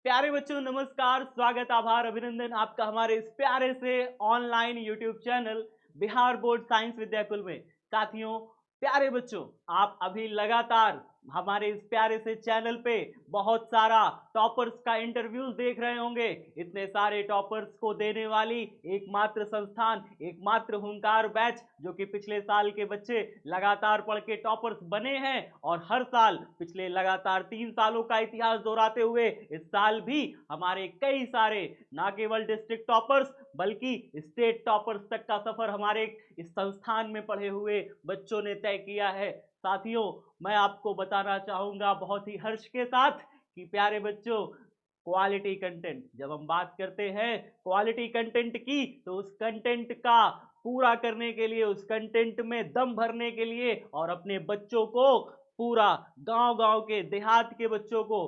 प्यारे बच्चों नमस्कार, स्वागत, आभार, अभिनंदन आपका हमारे इस प्यारे से online YouTube channel Bihar board science Vidyakul में। साथियों, प्यारे बच्चों, आप अभी लगातार हमारे इस प्यारे से चैनल पे बहुत सारा टॉपर्स का इंटरव्यूज देख रहे होंगे। इतने सारे टॉपर्स को देने वाली एकमात्र संस्थान, एकमात्र हुंकार बैच, जो कि पिछले साल के बच्चे लगातार पढ़ के टॉपर्स बने हैं और हर साल पिछले लगातार 3 सालों का इतिहास दोहराते हुए इस साल भी हमारे कई सारे ना केवल डिस्ट्रिक्ट टॉपर्स बल्कि स्टेट टॉपर्स तक का सफर हमारे इस संस्थान में पढ़े हुए बच्चों ने तय किया है। साथियों, मैं आपको बताना चाहूंगा बहुत ही हर्ष के साथ कि प्यारे बच्चों, क्वालिटी कंटेंट, जब हम बात करते हैं क्वालिटी कंटेंट की, तो उस कंटेंट का पूरा करने के लिए, उस कंटेंट में दम भरने के लिए और अपने बच्चों को पूरा गांव-गांव के, देहात के बच्चों को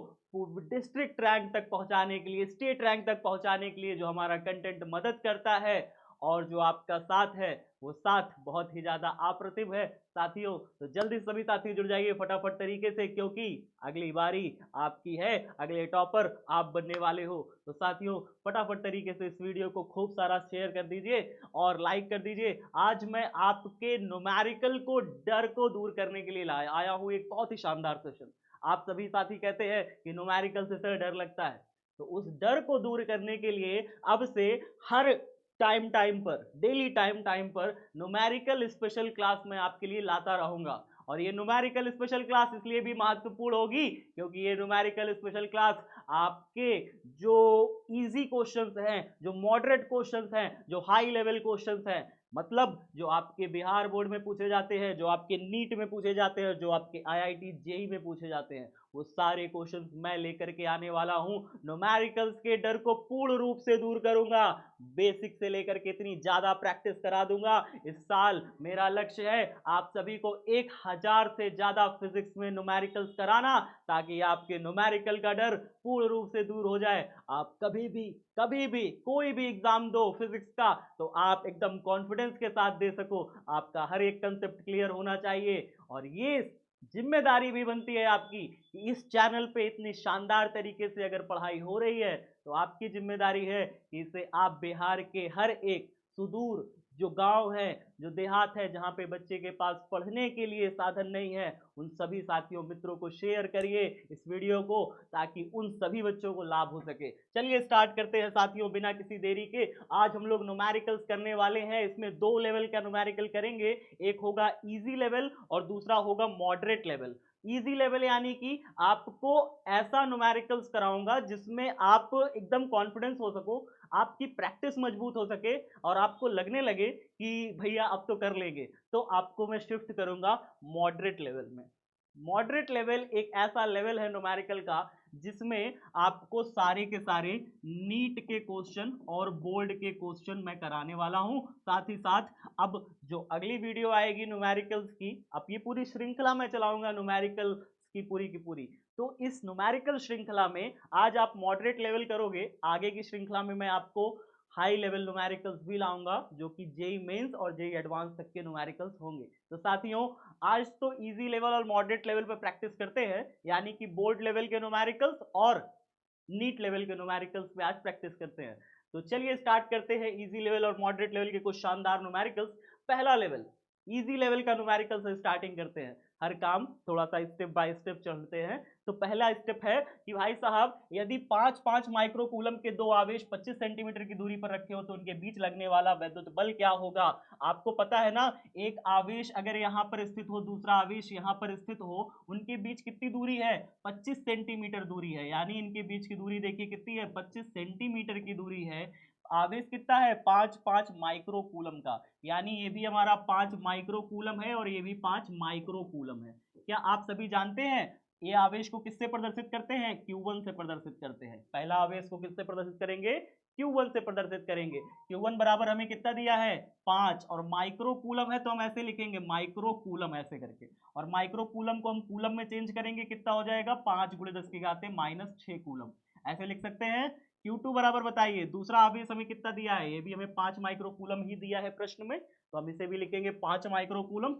डिस्ट्रिक्ट रैंक तक पहुंचाने के लिए, स्टेट रैंक तक पहुंचाने के लिए जो हमारा कंटेंट मदद करता है और जो आपका साथ है, वो साथ बहुत ही ज्यादा अप्रतिम है। साथियों, तो जल्दी सभी साथी जुड़ जाइए फटाफट तरीके से, क्योंकि अगली बारी आपकी है, अगले टॉपर आप बनने वाले हो। तो साथियों, फटाफट तरीके से इस वीडियो को खूब सारा शेयर कर दीजिए और लाइक कर दीजिए। आज मैं आपके न्यूमेरिकल को, डर को दूर करने के लिए आया हूँ एक बहुत ही शानदार सेशन। आप सभी साथी कहते हैं कि न्यूमेरिकल से सर डर लगता है, तो उस डर को दूर करने के लिए अब से हर टाइम पर, डेली टाइम पर न्यूमेरिकल स्पेशल क्लास मैं आपके लिए लाता रहूंगा। और ये न्यूमेरिकल स्पेशल क्लास इसलिए भी महत्वपूर्ण होगी क्योंकि ये न्यूमेरिकल स्पेशल क्लास आपके जो इजी क्वेश्चंस हैं, जो मॉडरेट क्वेश्चंस हैं, जो हाई लेवल क्वेश्चंस हैं, मतलब जो आपके बिहार बोर्ड में पूछे जाते हैं, जो आपके नीट में पूछे जाते हैं, जो आपके आईआईटी जेई में पूछे जाते हैं, वो सारे क्वेश्चंस मैं लेकर के आने वाला हूं। न्यूमेरिकल्स के डर को पूर्ण रूप से दूर करूंगा, बेसिक से लेकर के इतनी ज्यादा प्रैक्टिस करा दूंगा। इस साल मेरा लक्ष्य है आप सभी को 1000 से ज्यादा फिजिक्स में न्यूमेरिकल्स कराना, ताकि आपके न्यूमेरिकल का डर पूर्ण रूप से दूर हो जाए। आप कभी भी कोई भी एग्जाम दो फिजिक्स का, तो आप एकदम कॉन्फिडेंस के साथ दे सको। आपका हर एक कंसेप्ट क्लियर होना चाहिए और ये जिम्मेदारी भी बनती है आपकी कि इस चैनल पे इतनी शानदार तरीके से अगर पढ़ाई हो रही है, तो आपकी जिम्मेदारी है कि इसे आप बिहार के हर एक सुदूर जो गांव है, जो देहात है, जहां पे बच्चे के पास पढ़ने के लिए साधन नहीं है, उन सभी साथियों मित्रों को शेयर करिए इस वीडियो को, ताकि उन सभी बच्चों को लाभ हो सके। चलिए स्टार्ट करते हैं साथियों, बिना किसी देरी के। आज हम लोग न्यूमेरिकल्स करने वाले हैं। इसमें 2 लेवल का न्यूमेरिकल करेंगे, एक होगा इजी लेवल और दूसरा होगा मॉडरेट लेवल। इजी लेवल यानी कि आपको ऐसा न्यूमेरिकल्स कराऊंगा जिसमें आप एकदम कॉन्फिडेंस हो सको, आपकी प्रैक्टिस मजबूत हो सके और आपको लगने लगे कि भैया अब तो कर लेंगे। तो आपको मैं शिफ्ट करूंगा मॉडरेट लेवल में। मॉडरेट लेवल एक ऐसा लेवल है न्यूमेरिकल का जिसमें आपको सारे के सारे नीट के क्वेश्चन और बोर्ड के क्वेश्चन मैं कराने वाला हूं। साथ ही साथ अब जो अगली वीडियो आएगी न्यूमेरिकल्स की, अब ये पूरी श्रृंखला मैं चलाऊंगा न्यूमेरिकल की पूरी। तो इस न्यूमेरिकल श्रृंखला में आज आप मॉडरेट लेवल करोगे, आगे की श्रृंखला में मैं आपको हाई लेवल न्यूमेरिकल्स भी लाऊंगा, जो कि जेई मेंस और जेई एडवांस तक के न्यूमेरिकल्स होंगे। तो साथियों, आज तो इजी लेवल और मॉडरेट लेवल पे प्रैक्टिस करते हैं, यानी कि बोर्ड लेवल के न्यूमेरिकल्स और नीट लेवल के न्यूमेरिकल्स पे आज प्रैक्टिस करते हैं। तो चलिए स्टार्ट करते हैं इजी लेवल और मॉडरेट लेवल के कुछ शानदार न्यूमेरिकल्स। पहला लेवल, इजी लेवल का न्यूमेरिकल से स्टार्टिंग करते हैं। हर काम थोड़ा सा स्टेप बाय स्टेप चलते हैं। तो पहला स्टेप है कि भाई साहब, यदि 5-5 माइक्रो कूलम के दो आवेश 25 सेंटीमीटर की दूरी पर रखे हो तो उनके बीच लगने वाला वैद्युत बल क्या होगा। आपको पता है ना, एक आवेश अगर यहाँ पर स्थित हो, दूसरा आवेश यहाँ पर स्थित हो, उनके बीच कितनी दूरी है, 25 सेंटीमीटर दूरी है। यानी इनके बीच की दूरी देखिए कितनी है, 25 सेंटीमीटर की दूरी है। आवेश कितना है, 5-5 माइक्रो कूलम का, यानी ये भी हमारा 5 माइक्रो कूलम है और ये भी 5 माइक्रो कूलम है। क्या आप सभी जानते हैं ये आवेश को किससे प्रदर्शित करते हैं, Q1 से प्रदर्शित करते हैं। पहला आवेश को किससे प्रदर्शित करेंगे, Q1 से प्रदर्शित करेंगे। Q1 बराबर हमें कितना दिया है, 5, और माइक्रो कूलम है तो हम ऐसे लिखेंगे माइक्रो कूलम ऐसे करके, और माइक्रो कूलम को हम कूलम में चेंज करेंगे, कितना हो जाएगा, 5 × 10⁻⁻6 कूलम, ऐसे लिख सकते हैं। Q2 बराबर बताइए, दूसरा आवेश हमें कितना दिया है, ये भी हमें 5 माइक्रो कूलम ही दिया है प्रश्न में, तो हम इसे भी लिखेंगे 5 माइक्रो कूलम।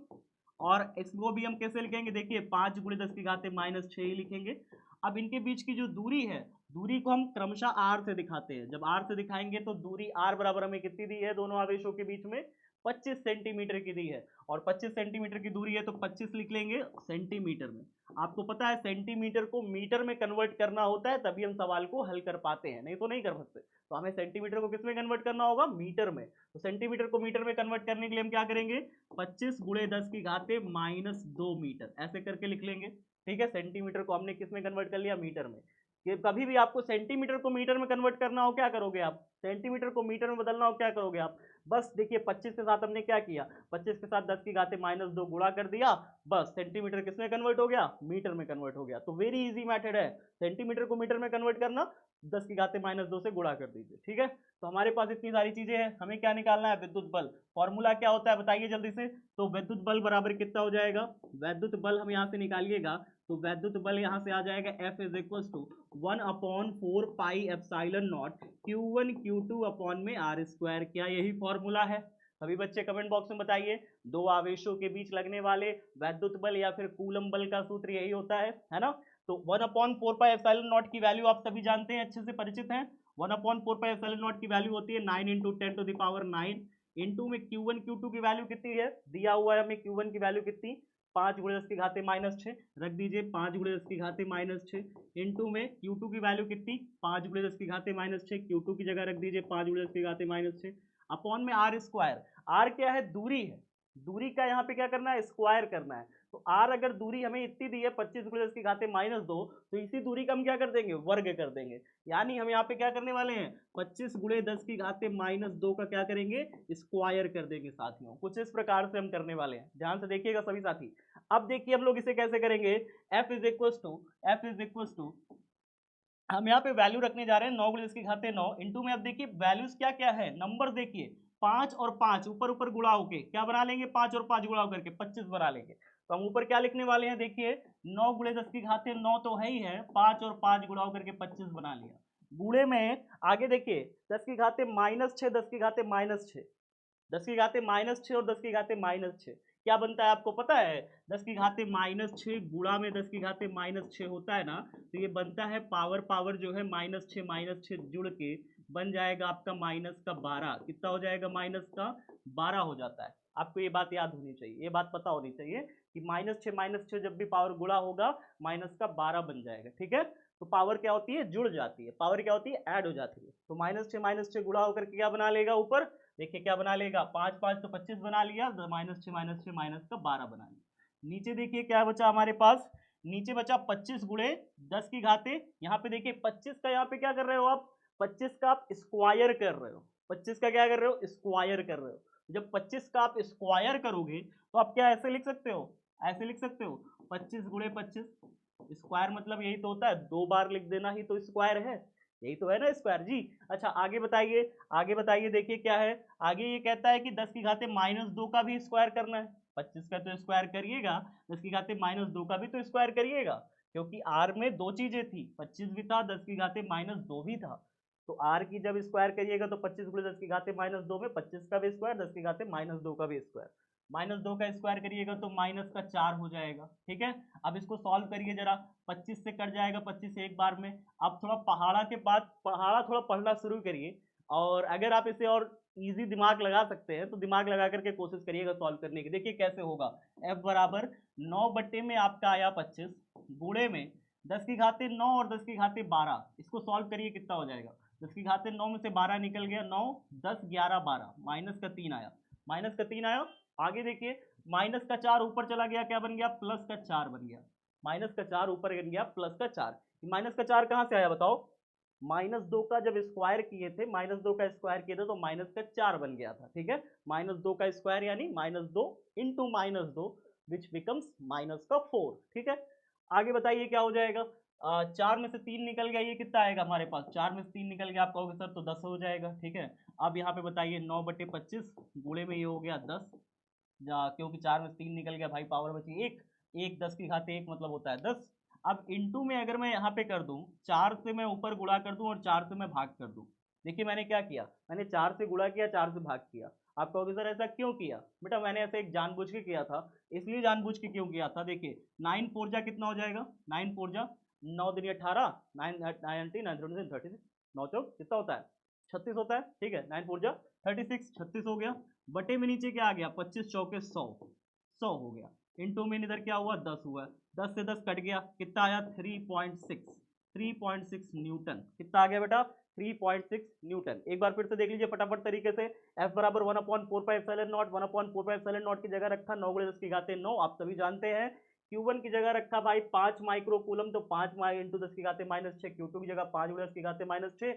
और इसको भी हम कैसे लिखेंगे, देखिए 5 × 10⁻⁻6 ही लिखेंगे। अब इनके बीच की जो दूरी है दूरी को हम क्रमशः r से दिखाते हैं। जब r से दिखाएंगे तो दूरी r बराबर हमें कितनी दी है दोनों आवेशों के बीच में, 25 सेंटीमीटर की दी है, और 25 सेंटीमीटर की दूरी है तो 25 लिख लेंगे सेंटीमीटर में। आपको पता है सेंटीमीटर को मीटर में कन्वर्ट करना होता है, तभी हम सवाल को हल कर पाते हैं, नहीं तो नहीं कर सकते। तो हमें सेंटीमीटर को किस में कन्वर्ट करना होगा, मीटर में। तो सेंटीमीटर को मीटर में कन्वर्ट करने के लिए हम क्या करेंगे, 25 गुणे 10 की घाते -2 मीटर ऐसे करके लिख लेंगे। ठीक है, सेंटीमीटर को हमने किस में कन्वर्ट कर लिया, मीटर में। कि कभी भी आपको सेंटीमीटर को मीटर में कन्वर्ट करना हो, क्या करोगे आप, सेंटीमीटर को मीटर में बदलना हो, क्या करोगे आप, बस देखिए 25 के साथ हमने क्या किया, 25 के साथ 10 की घाते -2 गुणा कर दिया, बस सेंटीमीटर किस में कन्वर्ट हो गया, मीटर में कन्वर्ट हो गया। तो वेरी इजी मेथड है, सेंटीमीटर को मीटर में कन्वर्ट करना, 10 की घाते -2 से गुणा कर दीजिए। ठीक है, तो हमारे पास इतनी सारी चीजें हैं, हमें क्या निकालना है, विद्युत बल। फॉर्मूला क्या होता है बताइए जल्दी से। तो विद्युत बल बराबर कितना हो जाएगा, विद्युत बल हम यहाँ से निकालिएगा तो विद्युत बल यहाँ से आ जाएगा F is equal to 1/4 pi epsilon nought Q1 Q2 upon में R स्क्वायर। क्या यही फॉर्मूला है, सभी बच्चे कमेंट बॉक्स में बताइए। दो आवेशों के बीच लगने वाले वैद्युत बल या फिर कूलम बल का सूत्र यही होता है ना। तो 1/4 पाई एप्सिलॉन नॉट की वैल्यू आप सभी जानते हैं, अच्छे से परिचित हैं। 1/4 पाई एप्सिलॉन नॉट की वैल्यू होती है 9 × 10⁹ इंटू में Q1 Q2 की वैल्यू कितनी है, दिया हुआ है हमें Q1 की वैल्यू कितनी, 5 × 10 की घाते -6 रख दीजिए, 5 × 10 की घाते -6 इंटू में Q2 की वैल्यू कितनी, 5 × 10 की घाते -6, Q2 की जगह रख दीजिए 5 × 10 की घाते -6 अपॉन में R स्क्वायर। R क्या है, दूरी है, दूरी का यहाँ पे क्या करना है, स्क्वायर करना है। तो R अगर दूरी हमें इतनी दी है 25 × 10 की घाते -2, तो इसी दूरी का हम क्या कर देंगे, वर्ग कर देंगे। यानी हम यहाँ पे क्या करने वाले हैं, 25 × 10 की घाते -2 का क्या करेंगे, स्क्वायर कर देंगे साथियों। कुछ इस प्रकार से हम करने वाले हैं, ध्यान से देखिएगा सभी साथी। अब देखिए हम लोग इसे कैसे करेंगे, F इज इक्वल टू हम यहाँ पे वैल्यू रखने जा रहे हैं 9 × 10 की घाते 9 इंटू में, अब देखिए वैल्यूज क्या क्या है, नंबर देखिए 5 और 5 ऊपर ऊपर गुणा होके क्या बना लेंगे, 5 और 5 गुणा करके 25 बना लेंगे। तो हम ऊपर क्या लिखने वाले हैं, देखिए 9 × 10 की घाते 9 तो है ही है, 5 और 5 गुणा करके 25 बना लिया। गुणे में आगे देखिए 10 की घाते -6, 10 की घाते -6, 10 की घाते -6 और 10 की घाते -6 क्या बनता है आपको पता है, 10 की घाते -6 गुणा में 10 की घाते -6 होता है ना, तो ये बनता है पावर जो है -6 जुड़ के बन जाएगा आपका -12। कितना हो जाएगा, -12 हो जाता है। आपको ये बात याद होनी चाहिए, ये बात पता होनी चाहिए कि -6 जब भी पावर गुणा होगा -12 बन जाएगा। ठीक है, तो पावर क्या होती है, जुड़ जाती है, पावर क्या होती है, ऐड हो जाती है। तो -6 गुणा होकर के क्या बना लेगा ऊपर, देखिए क्या बना लेगा, 5 5 तो 25 बना लिया, -6 -12 बना लिया। नीचे देखिए क्या बचा हमारे पास, नीचे बचा 25 गुणे 10 की घाते, यहाँ पे देखिए 25 का यहाँ पे क्या कर रहे हो आप, 25 का आप स्क्वायर कर रहे हो, 25 का क्या कर रहे हो, स्क्वायर कर रहे हो। जब 25 का आप स्क्वायर करोगे तो आप क्या ऐसे लिख सकते हो, ऐसे लिख सकते हो 25 गुणे 25, स्क्वायर मतलब यही तो होता है, 2 बार लिख देना ही तो स्क्वायर है, यही तो है ना स्क्वायर जी। अच्छा आगे बताइए, आगे बताइए, देखिए क्या है आगे, ये कहता है कि 10 की घाते -2 का भी स्क्वायर करना है। 25 का तो स्क्वायर करिएगा, 10 की घाते -2 का भी तो स्क्वायर करिएगा, क्योंकि आर में दो चीजें थी, 25 भी था, 10 की घाते -2 भी था। तो आर की जब स्क्वायर करिएगा तो 25 गुणे 10 की घाते -2 में 25 का भी स्क्वायर, 10 की घाते -2 का भी स्क्वायर, -2 का स्क्वायर करिएगा तो -4 हो जाएगा। ठीक है, अब इसको सॉल्व करिए जरा, 25 से कट जाएगा 25 एक बार में। अब थोड़ा पहाड़ा के बाद पहाड़ा थोड़ा पढ़ना शुरू करिए, और अगर आप इसे और इजी दिमाग लगा सकते हैं तो दिमाग लगा करके कोशिश करिएगा सॉल्व करने की। देखिए कैसे होगा, f बराबर 9 बट्टे में आपका आया 25 गुणे में 10 की घाते 9 और 10 की घाते 12, इसको सॉल्व करिए कितना हो जाएगा, 10 की घाते 9 में से 12 निकल गया, 9 10 11 12, माइनस का 3 आया, माइनस का 3 आया। आगे देखिए -4 ऊपर चला गया, क्या बन गया, +4 बन गया, -4 ऊपर बन गया +4। -4 कहाँ से आया बताओ, -2 का जब स्क्वायर किए थे, -2 का स्क्वायर किए थे तो -4 बन गया था। ठीक है, -2 का स्क्वायर यानी -2 इंटू -2 विच बिकम्स -4। ठीक है, आगे बताइए क्या हो जाएगा, 4 में से 3 निकल गया, ये कितना आएगा हमारे पास, 4 में से 3 निकल गया, आप कहोगे सर तो 10 हो जाएगा। ठीक है, अब यहाँ पे बताइए 9/25 गुणे में ये हो गया 10, क्योंकि 4 में से 3 निकल गया भाई, पावर बची 1, 1 10 की घाते 1 मतलब होता है 10। अब इंटू में अगर मैं यहाँ पे कर दूं, 4 से मैं ऊपर गुणा कर दूं और 4 से मैं भाग कर दूं, देखिए मैंने क्या किया, मैंने 4 से गुणा किया, 4 से भाग किया। आप कहोगे सर ऐसा क्यों किया, बेटा मैंने ऐसा एक जानबूझ के किया था, इसलिए जानबूझ के क्यों किया था, देखिए 9 4 जा कितना हो जाएगा, 9 4 जा 9 दूनी 18, 9 19 9 36, 9 चौक कितना होता है 36 होता है, ठीक है, 9 4 जा 36, 36 हो गया, बटे में नीचे क्या आ गया 25 चौके 100, 100 हो गया, इनटू में इधर क्या हुआ 10 हुआ, 10 से 10 कट गया, कितना आया 3.6 न्यूटन, कितना आ गया बेटा 3.6 न्यूटन। एक बार फिर से देख लीजिए फटाफट तरीके से, F बराबर 1/4πε0, 1/4πε0 की जगह रखा 9 × 10⁹ आप सभी जानते हैं। Q1 की जगह रखा भाई 5 माइक्रो कूलम, तो 5 × 10⁻⁻6, Q2 की जगह 5 × 10⁻⁻6।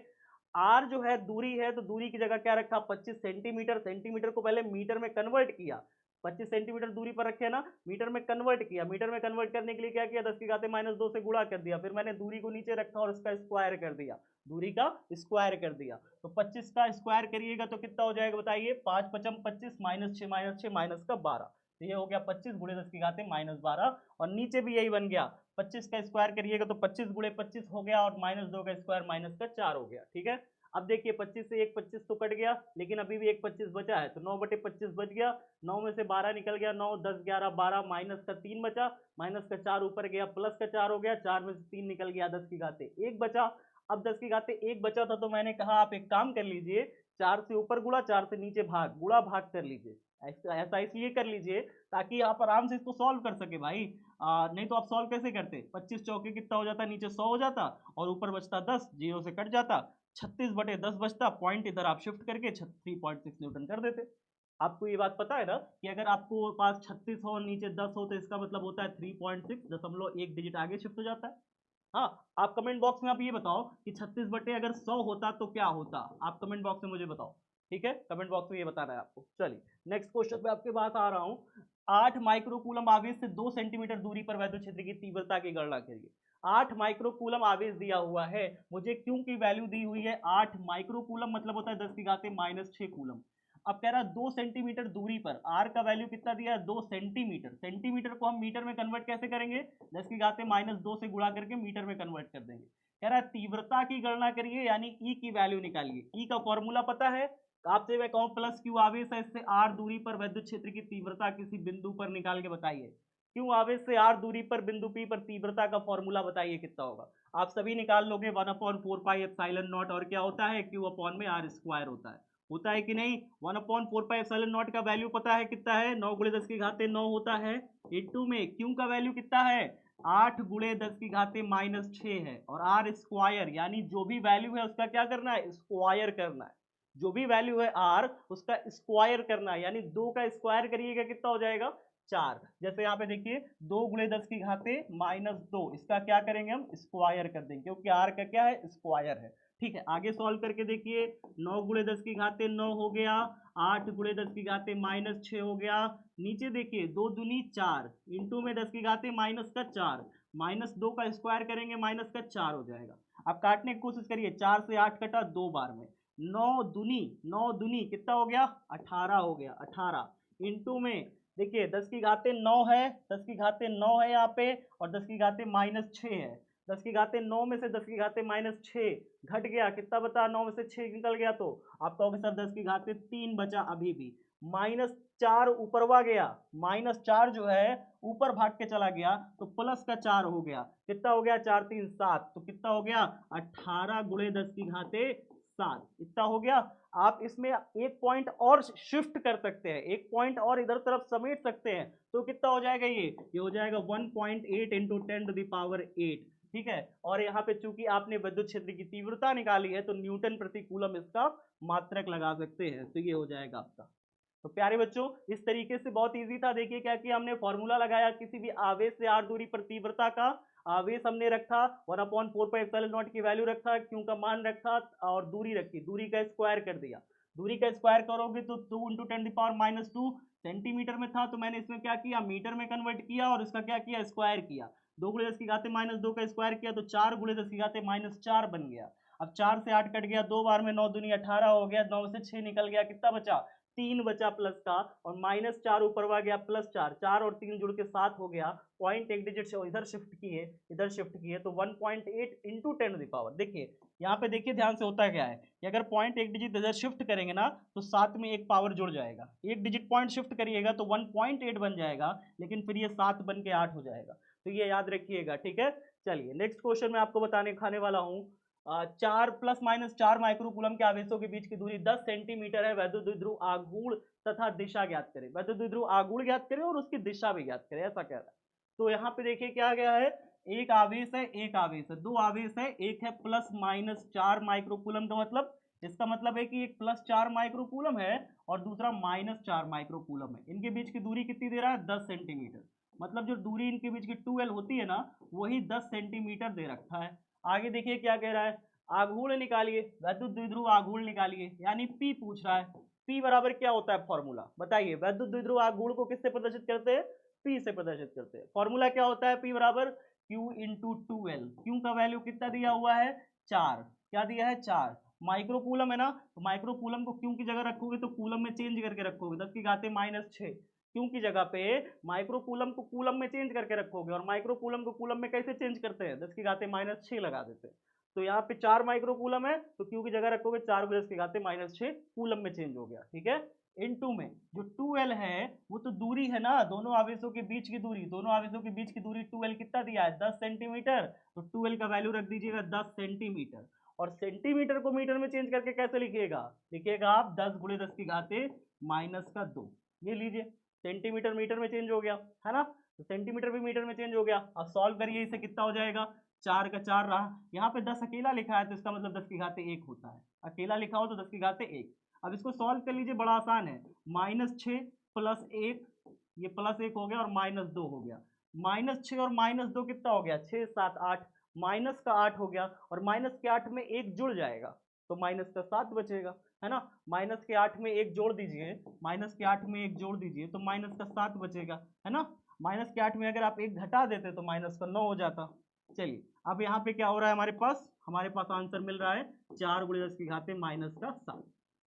आर जो है दूरी है, तो दूरी की जगह क्या रखा 25 सेंटीमीटर, सेंटीमीटर को पहले मीटर में कन्वर्ट किया, 25 सेंटीमीटर दूरी पर रखे ना, मीटर में कन्वर्ट किया, मीटर में कन्वर्ट करने के लिए क्या किया 10⁻2 से गुणा कर दिया, फिर मैंने दूरी को नीचे रखा और उसका स्क्वायर कर दिया, दूरी का स्क्वायर कर दिया, तो 25 का स्क्वायर करिएगा तो कितना हो जाएगा बताइए 5 × 5 = 25 -6 माइनस का 12, तो ये हो गया 25 × 10⁻12 और नीचे भी यही बन गया 25 का स्क्वायर करिएगा तो 25 × 25 हो गया और -2 का स्क्वायर -4 हो गया, ठीक है। अब देखिए 25 से एक 25 तो कट गया, लेकिन अभी भी एक 25 बचा है, तो 9/25 बच गया, 9 में से 12 निकल गया, 9 10 11 12 माइनस का 3 बचा, माइनस का 4 ऊपर गया, प्लस का 4 हो गया, 4 में से 3 निकल गया, 10⁻1 बचा। अब 10⁻1 बचा था तो मैंने कहा आप एक काम कर लीजिए, 4 से ऊपर गुणा 4 से नीचे भाग, गुणा भाग कर लीजिए, ऐसा इसलिए कर लीजिए ताकि आप आराम से इसको सॉल्व कर सके भाई। नहीं तो आप सॉल्व कैसे करते, 25 चौके कितना हो जाता, नीचे 100 हो जाता और ऊपर बचता 10, 0 से कट जाता, 36/10 बचता, पॉइंट इधर आप शिफ्ट करके 3.6 न्यूटन कर देते। आपको ये बात पता है ना कि अगर आपको पास 36 हो नीचे 10 हो तो इसका मतलब होता है 3.6 दशमलव एक डिजिट आगे शिफ्ट हो जाता है। हाँ, आप कमेंट बॉक्स में आप ये बताओ कि 36 बटे अगर 100 होता तो क्या होता, आप कमेंट बॉक्स में मुझे बताओ, ठीक है, कमेंट बॉक्स में ये बताना है आपको। चलिए नेक्स्ट क्वेश्चन पे आपके पास आ रहा हूँ। 8 माइक्रोकूलम आवेश से 2 सेंटीमीटर दूरी पर वैद्युत क्षेत्र की तीव्रता की गणना करिए। 8 माइक्रोकूलम आवेश दिया हुआ है, मुझे क्यू की वैल्यू दी हुई है 8 माइक्रोकूलम, मतलब होता है 10⁻⁻6 कूलम। अब कह रहा है 2 सेंटीमीटर दूरी पर, आर का वैल्यू कितना दिया है 2 सेंटीमीटर, सेंटीमीटर को हम मीटर में कन्वर्ट कैसे करेंगे 10⁻⁻2 से गुणा करके मीटर में कन्वर्ट कर देंगे। कह रहा है तीव्रता की गणना करिए, यानी ई की वैल्यू निकालिए। ई का फॉर्मूला पता है, आपसे मैं कहूं प्लस क्यू आवेश है, इससे आर दूरी पर वैद्युत क्षेत्र की तीव्रता किसी बिंदु पर निकाल के बताइए। क्यू आवेश से आर दूरी पर बिंदु पी पर तीव्रता का फॉर्मूला बताइए कितना होगा। आप सभी निकाल लोगे 1/4πε0, और क्या होता है क्यू अपॉन में आर स्क्वायर होता है कि नहीं। 1/4πε0 का वैल्यू पता है कितना है 9 × 10⁻9 होता है, इंटू में क्यू का वैल्यू कितना है 8 × 10⁻6 है, और आर स्क्वायर यानी जो भी वैल्यू है उसका क्या करना है स्क्वायर करना है, जो भी वैल्यू है आर उसका स्क्वायर करना है, यानी 2 का स्क्वायर करिएगा कितना हो जाएगा 4। जैसे यहाँ पे देखिए 2 × 10⁻2, इसका क्या करेंगे हम स्क्वायर कर देंगे, क्योंकि आर का क्या है स्क्वायर है। ठीक है, आगे सॉल्व करके देखिए 9 × 10⁻9 हो गया, 8 × 10⁻6 हो गया, नीचे देखिए 2 दूनी 4, इंटू में 10⁻4, -2 का स्क्वायर करेंगे -4 हो जाएगा। अब काटने की कोशिश करिए, 4 से 8 कटा 2 बार में, 9 दूनी कितना हो गया 18 हो गया, 18 इंटू में देखिए 10⁻9 है, 10⁻9 है यहाँ पे, और 10⁻6 है, 10⁻9 में से 10⁻6 घट गया, कितना बता 9 में से 6 निकल गया, तो आप कहोगे सर 10⁻3 बचा अभी भी, -4 ऊपरवा गया, -4 जो है ऊपर भाग के चला गया तो प्लस का 4 हो गया, कितना हो गया 4 3 7, तो कितना हो गया 18 × 10⁻7, इतना हो गया। आप इसमें एक पॉइंट और शिफ्ट कर सकते हैं, एक पॉइंट और इधर तरफ समेट सकते हैं, तो कितना हो जाएगा ये हो जाएगा 1.8 × 10⁸, ठीक है। और यहाँ पे चूंकि आपने विद्युत क्षेत्र की तीव्रता निकाली है तो न्यूटन प्रति कूलम इसका मात्रक लगा सकते हैं, तो ये हो जाएगा आपका। तो प्यारे बच्चों इस तरीके से बहुत इजी था, देखिए क्या किया हमने फॉर्मूला लगाया किसी भी आवेश से आर दूरी पर तीव्रता का, आवेश हमने रखा 1/4πε0 की वैल्यू रखा, क्यू का मान रखा और दूरी रखी, दूरी का स्क्वायर कर दिया, दूरी का स्क्वायर करोगे तो 2 × 10⁻2 सेंटीमीटर में था, तो मैंने इसमें क्या किया मीटर में कन्वर्ट किया और इसका क्या किया स्क्वायर किया, 2 × 10⁻2 का स्क्वायर किया तो 4 × 10⁻4 बन गया। अब 4 से 8 कट गया, 2 बार में 9 दूनी 18 हो गया, 9 से 6 निकल गया, कितना बचा 3 बचा प्लस का, और -4 ऊपर गया +4, 4 और 3 जुड़ के 7 हो गया, पॉइंट एक डिजिट इधर शिफ्ट किए तो 1.8 × 10⁻। देखिए यहाँ पे देखिए ध्यान से होता क्या है कि अगर पॉइंट एक डिजिट इधर शिफ्ट करेंगे ना तो साथ में एक पावर जुड़ जाएगा, एक डिजिट पॉइंट शिफ्ट करिएगा तो 1.8 बन जाएगा, लेकिन फिर ये 7 बन के 8 हो जाएगा, तो ये याद रखिएगा, ठीक है। चलिए नेक्स्ट क्वेश्चन मैं आपको बताने खाने वाला हूँ। 4 ± 4 माइक्रोकूलम के आवेशों के बीच की दूरी 10 सेंटीमीटर है। वैद्युत द्विध्रुव आघूर्ण तथा दिशा ज्ञात करें। वैद्युत द्विध्रुव आघूर्ण ज्ञात करें और उसकी दिशा भी ज्ञात करें, ऐसा कह रहा है। तो यहाँ पे देखिए क्या गया है, एक आवेश है, एक आवेश है, दो आवेश है, एक है ±4 माइक्रोकूलम का मतलब, इसका मतलब है कि एक +4 माइक्रोकूलम है और दूसरा -4 माइक्रोकूलम है। इनके बीच की दूरी कितनी दे रहा है, 10 सेंटीमीटर। मतलब जो दूरी इनके बीच की 2L होती है ना, वही 10 सेंटीमीटर दे रखा है। आगे देखिए क्या कह रहा है, आघूर्ण निकालिए, वैद्युत द्विध्रुव आघूर्ण निकालिए, यानी P पूछ रहा है। P बराबर क्या होता है फॉर्मूला बताइए, वैद्युत द्विध्रुव आघूर्ण को किससे प्रदर्शित करते हैं, P से प्रदर्शित करते हैं। फॉर्मूला क्या होता है, P बराबर Q इंटू 2L। Q का वैल्यू कितना दिया हुआ है, 4। क्या दिया है, 4। माइक्रोकूलम है ना, तो माइक्रोकूलम को Q की जगह रखोगे तो कूलम में चेंज करके रखोगे, 10 की घाते -6। क्यों की जगह पे माइक्रोकूलम को कूलम में चेंज करके रखोगे, और माइक्रोकूलम को कूलम में कैसे चेंज करते हैं, 10 की घाते -6 लगा देते हैं। तो यहाँ पे 4 माइक्रोकूलम है, तो क्यू की जगह रखोगे 4 को 10 की घाते -6 कूलम में चेंज हो गया, ठीक है। इनटू में जो 2L है वो तो दूरी है ना, दोनों आवेशों के बीच की दूरी, दोनों आवेशों के बीच की दूरी 2L कितना दिया है, 10 सेंटीमीटर। तो 2L का वैल्यू रख दीजिएगा 10 सेंटीमीटर। और सेंटीमीटर को मीटर में चेंज करके कैसे लिखिएगा, लिखिएगा आप 10 गुणे 10 की घाते -2। ये लीजिए, सेंटीमीटर मीटर में चेंज हो गया है ना, तो सेंटीमीटर भी मीटर में चेंज हो गया। अब सॉल्व करिए, इसे कितना हो जाएगा, 4 का 4 रहा, यहाँ पे 10 अकेला लिखा है तो इसका मतलब 10 की घाते 1 होता है, अकेला लिखा हो तो 10 की घाते 1। अब इसको सॉल्व कर लीजिए, बड़ा आसान है, -6 + 1, ये +1 हो गया और -2 हो गया। -6 और -2 कितना हो गया, 6 7 8, माइनस का 8 हो गया, और माइनस के 8 में 1 जुड़ जाएगा तो माइनस का 7 बचेगा, है ना। माइनस के 8 में 1 जोड़ दीजिए, माइनस के 8 में 1 जोड़ दीजिए तो माइनस का 7 बचेगा, है ना। माइनस के 8 में अगर आप 1 घटा देते तो माइनस का 9 हो जाता। चलिए अब यहाँ पे क्या हो रहा है, हमारे पास आंसर मिल रहा है 4 गुणे 10 की घाते -7।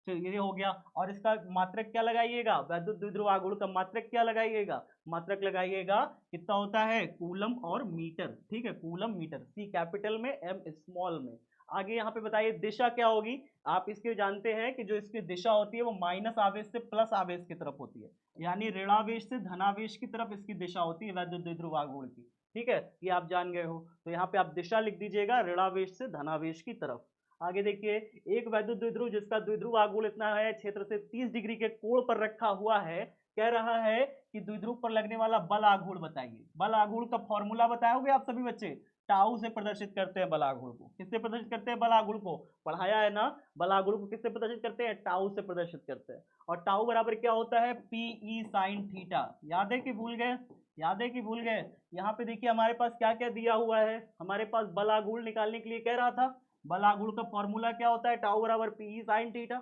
चलिए ये हो गया, और इसका मात्रक क्या लगाइएगा, वैद्युत द्विध्रुव आघूर्ण का मात्रक क्या लगाइएगा, मात्रक लगाइएगा कितना होता है, कूलम और मीटर, ठीक है, कूलम मीटर, C कैपिटल में M स्मॉल में। आगे यहाँ पे बताइए दिशा क्या होगी, आप इसके जानते हैं कि जो इसकी दिशा होती है वो माइनस आवेश से प्लस आवेश की तरफ होती है, यानी ऋणावेश से धनावेश की तरफ इसकी दिशा होती है वैद्युत द्विध्रुव आघूर्ण की, ठीक है, ये आप जान गए हो। तो यहाँ पे आप दिशा लिख दीजिएगा ऋणावेश से धनावेश की तरफ। आगे देखिए, एक वैद्युत द्विध्रुव जिसका द्विध्रुव आघूर्ण इतना है, क्षेत्र से 30 डिग्री के कोण पर रखा हुआ है, कह रहा है कि द्विध्रुव पर लगने वाला बल आघूर्ण बताइए। बल आघूर्ण का फॉर्मूला बताओगे आप सभी बच्चे, टाउ से प्रदर्शित करते हैं बल आघूर्ण को। किससे प्रदर्शित करते हैं बल आघूर्ण को, पढ़ाया है ना, बल आघूर्ण को किससे प्रदर्शित करते हैं, टाउ से प्रदर्शित करते हैं। और टाउ बराबर क्या होता है, PE sin थीटा। याद है कि भूल गए, याद है कि भूल गए। यहाँ पे देखिए हमारे पास क्या क्या दिया हुआ है, हमारे पास बल आघूर्ण निकालने के लिए कह रहा था, बल आघूर्ण का फॉर्मूला क्या होता है, टाउ बराबर PE sin थीटा।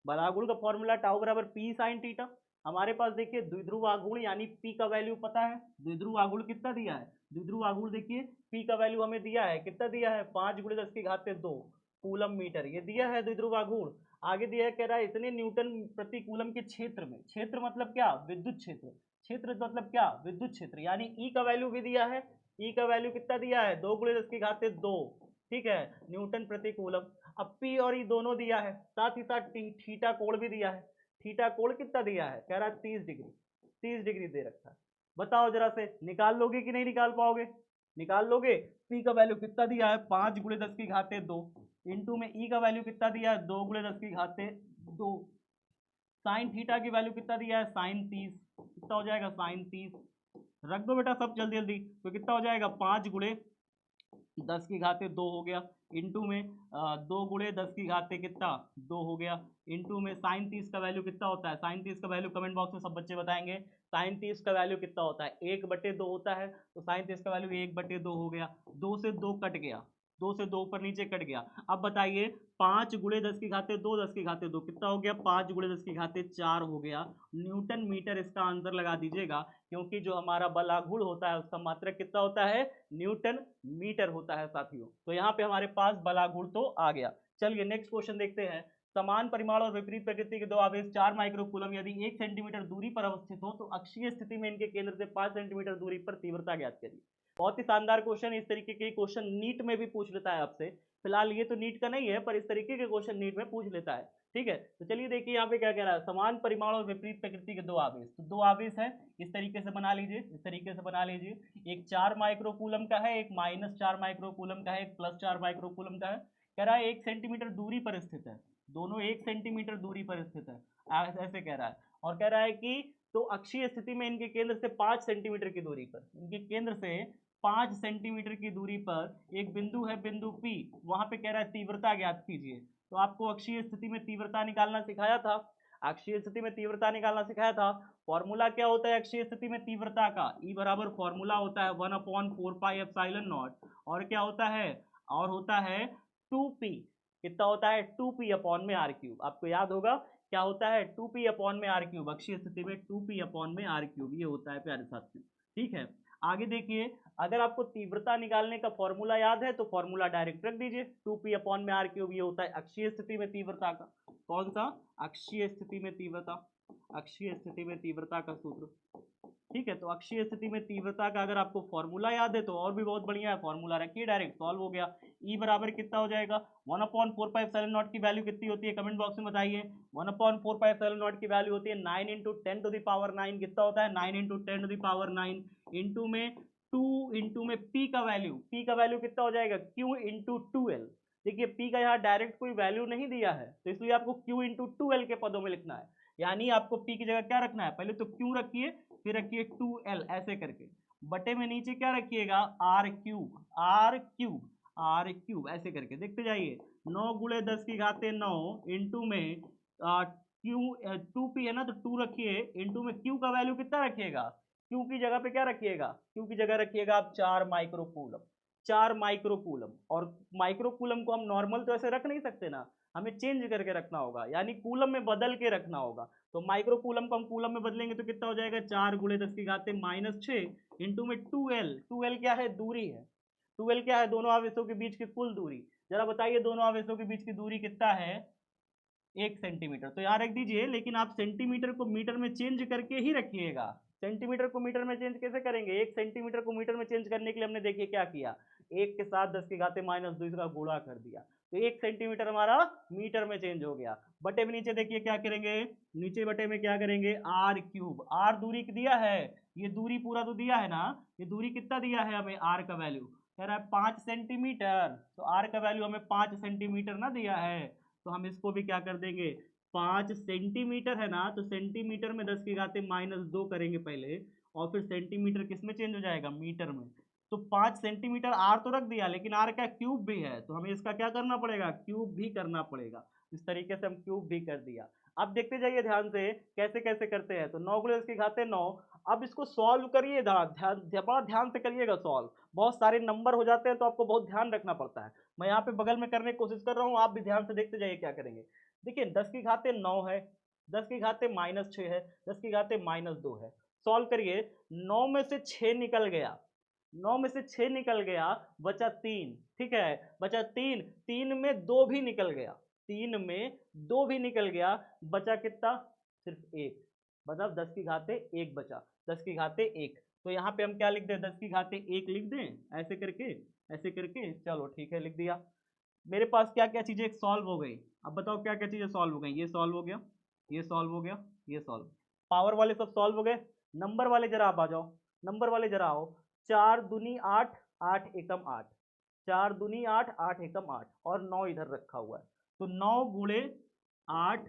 बल आघूर्ण का फॉर्मूला टाउ बराबर PE sin थीटा। हमारे पास देखिए द्विध्रुव आघूर्ण यानी P का वैल्यू पता है, द्विध्रुव आघूर्ण कितना दिया है, द्विध्रुव आघूर्ण देखिए P का वैल्यू हमें दिया है, कितना दिया है, 5 गुणे 10 की घात 2 कूलम मीटर, ये दिया है द्विध्रुव आघूर्ण। आगे दिया है, कह रहा है इतने न्यूटन प्रति कूलम के क्षेत्र में, क्षेत्र मतलब क्या, विद्युत क्षेत्र, क्षेत्र मतलब क्या, विद्युत क्षेत्र, यानी E का वैल्यू भी दिया है, E का वैल्यू कितना दिया है, 2 गुणे 10 की घात 2, ठीक है, न्यूटन प्रति कूलम। अब P और E दोनों दिया है, साथ ही साथ थीटा कोण भी दिया है, थीटा कोण कितना दिया है, कह रहा है 30 डिग्री, 30 डिग्री दे रखा है। बताओ जरा से, निकाल लोगे कि नहीं निकाल पाओगे, निकाल लोगे। P का वैल्यू कितना दिया है, 5 गुणे 10 की घाते 2, इंटू में E का वैल्यू कितना दिया है, 2 गुणे 10 की घाते 2, साइन थीटा की वैल्यू कितना दिया है, साइन 30, कितना हो जाएगा, साइन 30, रख दो बेटा सब जल्दी जल्दी, तो कितना हो जाएगा, 5 गुणे 10 की घाते 2 हो गया, इंटू में 2 गुणे 10 की घाते कितना, 2 हो गया, इंटू में साइन 30 का वैल्यू कितना होता है, साइन 30 का वैल्यू कमेंट बॉक्स में सब बच्चे बताएंगे, साइन 30 का वैल्यू कितना होता है, 1/2 होता है, तो साइन 30 का वैल्यू 1/2 हो गया, 2 से 2 कट गया, 2 से 2 ऊपर नीचे कट गया। अब बताइए 5 गुणे 10 की घाते 2, 10 की घाते 2 कितना हो गया, 5 गुणे 10 की घाते 4 हो गया, न्यूटन मीटर इसका आंसर लगा दीजिएगा, क्योंकि जो हमारा बल आघूर्ण होता है उसका मात्रक कितना होता है, न्यूटन मीटर होता है साथियों। तो यहाँ पे हमारे पास बल आघूर्ण तो आ गया। चलिए नेक्स्ट क्वेश्चन देखते हैं, समान परिमाण और विपरीत प्रकृति के दो आवेश 4 माइक्रोकूलम यदि 1 सेंटीमीटर दूरी पर अवस्थित हो तो अक्षीय स्थिति में इनके केंद्र से 5 सेंटीमीटर दूरी पर तीव्रता ज्ञात करिए। बहुत ही शानदार क्वेश्चन, इस तरीके के क्वेश्चन नीट में भी पूछ लेता है आपसे। फिलहाल ये तो नीट का नहीं है, पर इस तरीके के क्वेश्चन नीट में पूछ लेता है, ठीक है। तो चलिए देखिए यहाँ पे क्या कह रहा है, समान परिमाण और विपरीत प्रकृति के दो आवेश। तो दो आवेश है, इस तरीके से बना लीजिए, इस तरीके से बना लीजिए। एक 4 माइक्रोकूलम का है, एक -4 माइक्रोकूलम का है, एक +4 माइक्रोकूलम का है। कह रहा है 1 सेंटीमीटर दूरी पर स्थित है, दोनों 1 सेंटीमीटर दूरी पर स्थित है, ऐसे कह रहा है। और कह रहा है कि तो अक्षीय स्थिति में इनके केंद्र से 5 सेंटीमीटर की दूरी पर, इनके केंद्र से 5 सेंटीमीटर की दूरी पर एक बिंदु है, बिंदु P, वहां पे कह रहा है तीव्रता ज्ञात कीजिए। तो आपको अक्षीय स्थिति में तीव्रता निकालना सिखाया था, अक्षीय स्थिति में तीव्रता निकालना सिखाया था। फॉर्मूला क्या होता है अक्षीय स्थिति में तीव्रता का, E बराबर फॉर्मूला होता है 1/4πε0, और क्या होता है, और होता है 2p, कितना होता है 2p अपॉन में r3। आपको याद होगा क्या होता है 2p अपॉन में r3, अक्षीय स्थिति में 2p अपॉन में r3, ये होता है प्यारे साथियों। ठीक है, आगे देखिए, अगर आपको तीव्रता निकालने का फॉर्मूला याद है तो फॉर्मूला डायरेक्ट रख दीजिए, 2p अपॉन में r3, ये होता है अक्षीय स्थिति में तीव्रता का, कौन सा, अक्षीय स्थिति में तीव्रता, अक्षीय स्थिति में तीव्रता का सूत्र। ठीक है, तो अक्षीय स्थिति में तीव्रता का अगर आपको फॉर्मूला याद है तो और भी बहुत बढ़िया है, फॉर्मूला रखिए, डायरेक्ट सॉल्व हो गया। E बराबर कितना हो जाएगा, 1/4πε0 की वैल्यू कितनी होती है, कमेंट बॉक्स में बताइए। 1/4πε0 की वैल्यू होती है 9 × 10⁹, कितना होता है 9 × 10⁹, इंटू में 2 इंटू में P का वैल्यू कितना हो जाएगा, Q इंटू 2L। देखिए P का यहाँ डायरेक्ट कोई वैल्यू नहीं दिया है, तो इसलिए आपको Q इंटू 2L के पदों में लिखना है, यानी आपको P की जगह क्या रखना है, पहले तो Q रखिए, फिर रखिए 2L ऐसे करके, बटे में नीचे क्या रखिएगा, R³ ऐसे करके देखते जाइए। 9 × 10⁹ इंटू में Q 2P है ना, तो 2 रखिए, इंटू में Q का वैल्यू कितना रखिएगा, Q की जगह पे क्या रखिएगा, Q की जगह रखिएगा आप 4 माइक्रोकूलम, 4 माइक्रोकूलम। और माइक्रोकूलम को हम नॉर्मल तो ऐसे रख नहीं सकते ना, हमें चेंज करके रखना होगा, यानी कूलम में बदल के रखना होगा। तो माइक्रोकूलम को हम कूलम में बदलेंगे तो कितना हो जाएगा, 4 × 10⁻⁶ इंटू में 2L क्या है, दूरी है, 2L क्या है, दोनों आवेशों के बीच की कुल दूरी। जरा बताइए दोनों आवेशों के बीच की दूरी कितना है, 1 सेंटीमीटर। तो यहाँ रख दीजिए, लेकिन आप सेंटीमीटर को मीटर में चेंज करके ही रखिएगा। सेंटीमीटर को मीटर में चेंज कैसे करेंगे, 1 सेंटीमीटर को मीटर में चेंज करने के लिए हमने देखिए क्या किया, 1 के साथ 10⁻² का गुणा कर दिया, तो 1 सेंटीमीटर हमारा मीटर में चेंज हो गया। बटे में नीचे देखिए क्या करेंगे, नीचे बटे में क्या करेंगे, R³ R दूरी दिया है, ये दूरी पूरा तो दिया है ना, ये दूरी कितना दिया है हमें, R का वैल्यू कह रहा है 5 सेंटीमीटर, तो R का वैल्यू हमें 5 सेंटीमीटर ना दिया है, तो हम इसको भी क्या कर देंगे, 5 सेंटीमीटर है ना, तो सेंटीमीटर में 10⁻² करेंगे पहले, और फिर सेंटीमीटर किस में चेंज हो जाएगा, मीटर में। तो 5 सेंटीमीटर आर तो रख दिया, लेकिन आर का क्यूब भी है, तो हमें इसका क्या करना पड़ेगा, क्यूब भी करना पड़ेगा। इस तरीके से हम क्यूब भी कर दिया। अब देखते जाइए ध्यान से कैसे कैसे करते हैं। तो 9 × 10⁹ अब इसको सॉल्व करिए, बड़ा ध्यान से करिएगा सॉल्व, बहुत सारे नंबर हो जाते हैं तो आपको बहुत ध्यान रखना पड़ता है। मैं यहाँ पे बगल में करने की कोशिश कर रहा हूँ, आप भी ध्यान से देखते जाइए क्या करेंगे। देखिए 10⁻9 है, 10⁻⁻6 है, 10⁻2 है, सॉल्व करिए। 9 में से 6 निकल गया, 9 में से 6 निकल गया, बचा 3, ठीक है, बचा 3, 3 में 2 भी निकल गया, 3 में 2 भी निकल गया, बचा कितना, सिर्फ 1, मतलब 10⁻1 बचा, 10⁻1। तो यहाँ पे हम क्या लिख दें, 10⁻1 लिख दें, ऐसे करके चलो ठीक है लिख दिया। मेरे पास क्या क्या चीजें सॉल्व हो गई, अब बताओ क्या क्या चीजें सॉल्व हो गई, ये सॉल्व हो गया, ये सॉल्व हो गया, ये सॉल्व, पावर वाले सब सॉल्व हो गए। नंबर वाले जरा आप आ जाओ, नंबर वाले जरा आओ। 4 दूनी 8, 8 एकम 8, 4 दूनी 8, 8 एकम 8, और 9 इधर रखा हुआ है, तो 9 × 8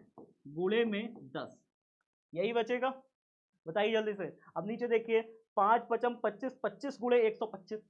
× में 10, यही बचेगा, बताइए जल्दी से। अब नीचे देखिए, 5 × 5 = 25, 25 × 125,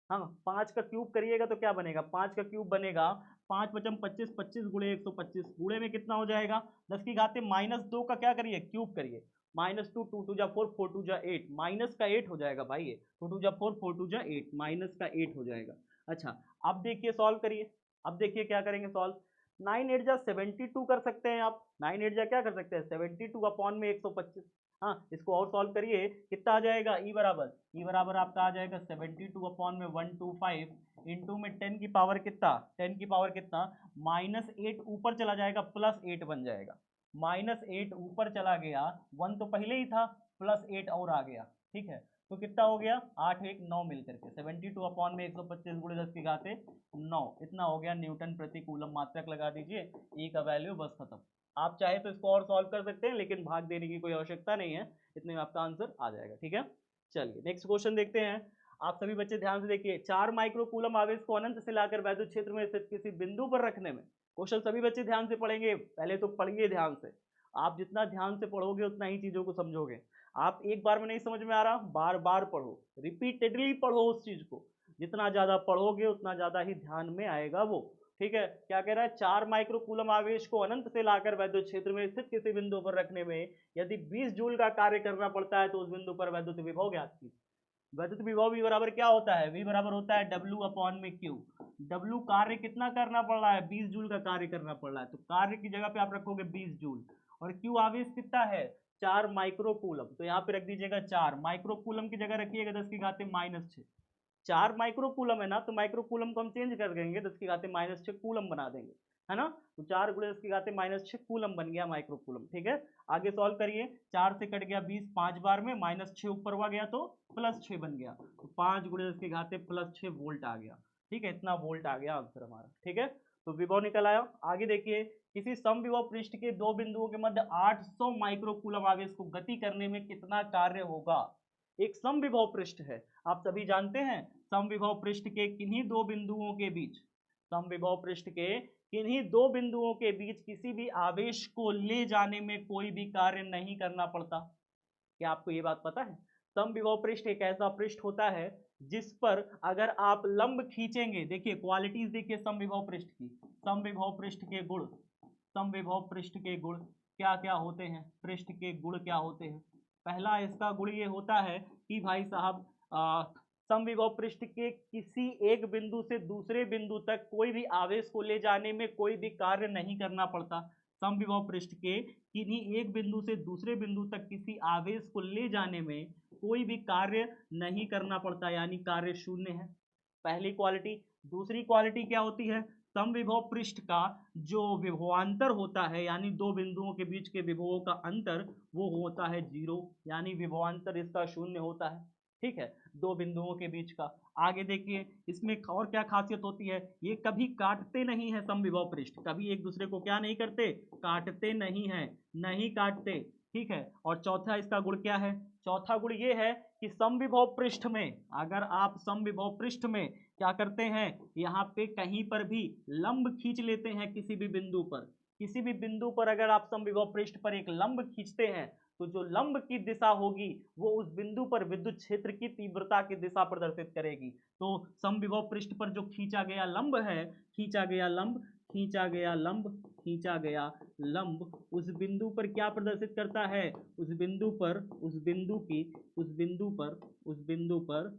हाँ 5 का क्यूब करिएगा तो क्या बनेगा, 5 का क्यूब बनेगा 5 × 5 = 25, 25 × 125, गुणे में कितना हो जाएगा, 10⁻2 का क्या करिए, क्यूब करिए, -2, 2 × 4, 4 × 8, माइनस का 8 हो जाएगा भाई, ये 2 × 4, 4 × 8, माइनस का 8 हो जाएगा। अच्छा अब देखिए सॉल्व करिए, अब देखिए क्या करेंगे सॉल्व। 9 8 जा 72 कर सकते हैं आप, 9 8 जा क्या कर सकते हैं, 72 अपॉन में 125। हाँ इसको और सॉल्व करिए, कितना आ जाएगा, ई बराबर आपका आ जाएगा 72 अपॉन में 125 इंटू में 10 की पावर कितना, 10 की पावर कितना, -8 ऊपर चला जाएगा, +8 बन जाएगा, -8 ऊपर चला गया, 1 तो पहले ही था, +8 और आ गया, ठीक है। तो कितना हो गया 8 1 9 मिलकर के 72 अपॉन में 125 गुणे 10 की घाते 9 इतना हो गया न्यूटन प्रति कूलम। मात्रक लगा दीजिए, ई का वैल्यू, बस खत्म। आप चाहे तो इसको और सॉल्व कर सकते हैं, लेकिन भाग देने की कोई आवश्यकता नहीं है, इतने में आपका आंसर आ जाएगा। ठीक है, चलिए नेक्स्ट क्वेश्चन देखते हैं। आप सभी बच्चे ध्यान से देखिए, 4 माइक्रो कूलम आवेश को अनंत से लाकर वैद्युत क्षेत्र में स्थित किसी बिंदु पर रखने में, क्वेश्चन सभी बच्चे ध्यान से पढ़ेंगे, पहले तो पढ़िए ध्यान से। आप जितना ध्यान से पढ़ोगे उतना ही चीजों को समझोगे। आप एक बार में नहीं समझ में आ रहा, बार बार पढ़ो, रिपीटेडली पढ़ो उस चीज को। जितना ज्यादा पढ़ोगे उतना ज्यादा ही ध्यान में आएगा वो। ठीक है, क्या कह रहा है, 4 माइक्रो कूलम आवेश को अनंत से लाकर वैद्युत क्षेत्र में स्थित किसी बिंदु पर रखने में यदि 20 जूल का कार्य करना पड़ता है तो उस बिंदु पर वैद्युत विभव ज्ञात कीजिए। वैद्युत विभव V बराबर क्या होता है, V बराबर होता है W अपॉन में Q। W कार्य कितना करना पड़ रहा है, 20 जूल का कार्य करना पड़ रहा है, तो कार्य की जगह पे आप रखोगे 20 जूल। और Q आवेश कितना है, 4 माइक्रो कूलम, तो यहाँ पे रख दीजिएगा 4 माइक्रो कूलम की जगह रखिएगा 10 की घाते -6। 4 माइक्रो कूलम है ना, तो माइक्रो कूलम को हम चेंज कर देंगे, 10 की घाते -6 कूलम बना देंगे, है ना। तो 4 गुणे 10 की घाते -6 कूलम बन गया माइक्रो कूलम। ठीक है, आगे सॉल्व करिए, 4 से कट गया 20 5 बार में, -6 ऊपर हुआ गया तो +6 बन गया, तो 5 गुणे 10 की घाते +6 वोल्ट आ गया। ठीक है, इतना वोल्ट आ गया आंसर हमारा। ठीक है, तो विभव निकल आया। आगे देखिए, किसी समविभव पृष्ठ के दो बिंदुओं के मध्य 800 माइक्रो कूलम आवेश को गति करने में कितना कार्य होगा। एक समविभव पृष्ठ है, आप सभी जानते हैं, समविभव पृष्ठ के किन्हीं दो बिंदुओं के बीच, समविभव पृष्ठ के किन्हीं दो बिंदुओं के बीच किसी भी आवेश को ले जाने में कोई भी कार्य नहीं करना पड़ता। क्या आपको ये बात पता है, समविभव पृष्ठ एक ऐसा पृष्ठ होता है जिस पर अगर आप लंब खींचेंगे, देखिए क्वालिटीज देखिए समविभव पृष्ठ की, समविभव पृष्ठ के गुण, समविभव पृष्ठ के गुण क्या क्या होते हैं, पृष्ठ के गुण क्या होते हैं। पहला इसका गुण ये होता है कि भाई साहब समविभव पृष्ठ के किसी एक बिंदु से दूसरे बिंदु तक कोई भी आवेश को ले जाने में कोई भी कार्य नहीं करना पड़ता। समविभव पृष्ठ के किन्हीं एक बिंदु से दूसरे बिंदु तक किसी आवेश को ले जाने में कोई भी कार्य नहीं करना पड़ता, यानी कार्य शून्य है, पहली क्वालिटी। दूसरी क्वालिटी क्या होती है, समविभव पृष्ठ का जो विभवांतर होता है, यानी दो बिंदुओं के बीच के विभवों का अंतर, वो होता है 0, यानी विभवांतर इसका शून्य होता है। ठीक है, दो बिंदुओं के बीच का। आगे देखिए, इसमें और क्या खासियत होती है, ये कभी काटते नहीं है, समविभव पृष्ठ कभी एक दूसरे को क्या नहीं करते, काटते नहीं है, नहीं काटते। ठीक है, और चौथा इसका गुण क्या है, चौथा गुण ये है कि समविभव पृष्ठ में, अगर आप समविभव पृष्ठ में क्या करते हैं, यहाँ पे कहीं पर भी लंब खींच लेते हैं, किसी भी बिंदु पर, किसी भी बिंदु पर अगर आप समविभव पृष्ठ पर एक लंब खींचते हैं, तो जो लंब की दिशा होगी वो उस बिंदु पर विद्युत क्षेत्र की तीव्रता की दिशा प्रदर्शित करेगी। तो समविभव पृष्ठ पर जो खींचा गया लंब है, खींचा गया लंब, खींचा गया लंब, खींचा गया लंब उस बिंदु पर क्या प्रदर्शित करता है, उस बिंदु पर, उस बिंदु की, उस बिंदु पर, उस बिंदु पर,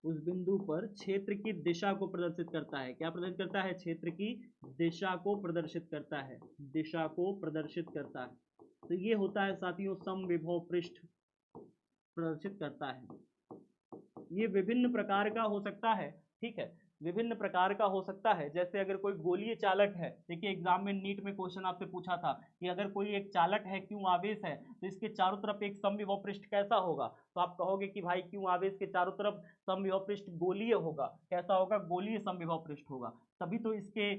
उस बिंदु पर क्षेत्र की दिशा को प्रदर्शित करता है। क्या प्रदर्शित करता है, क्षेत्र की दिशा को प्रदर्शित करता है, दिशा को प्रदर्शित करता है। तो ये होता है साथियों समविभव पृष्ठ प्रदर्शित करता है। ये विभिन्न प्रकार का हो सकता है, ठीक है, विभिन्न प्रकार का हो सकता है। जैसे अगर कोई गोलीय चालक है, देखिए एग्जाम में नीट में क्वेश्चन आपसे पूछा था कि अगर कोई एक चालक है, क्यों आवेश है, तो इसके चारों तरफ एक समविभव पृष्ठ कैसा होगा, तो आप कहोगे कि भाई क्यों आवेश के चारों तरफ समविभव पृष्ठ गोलीय होगा, कैसा होगा, गोलीय समविभव पृष्ठ होगा। तभी तो इसके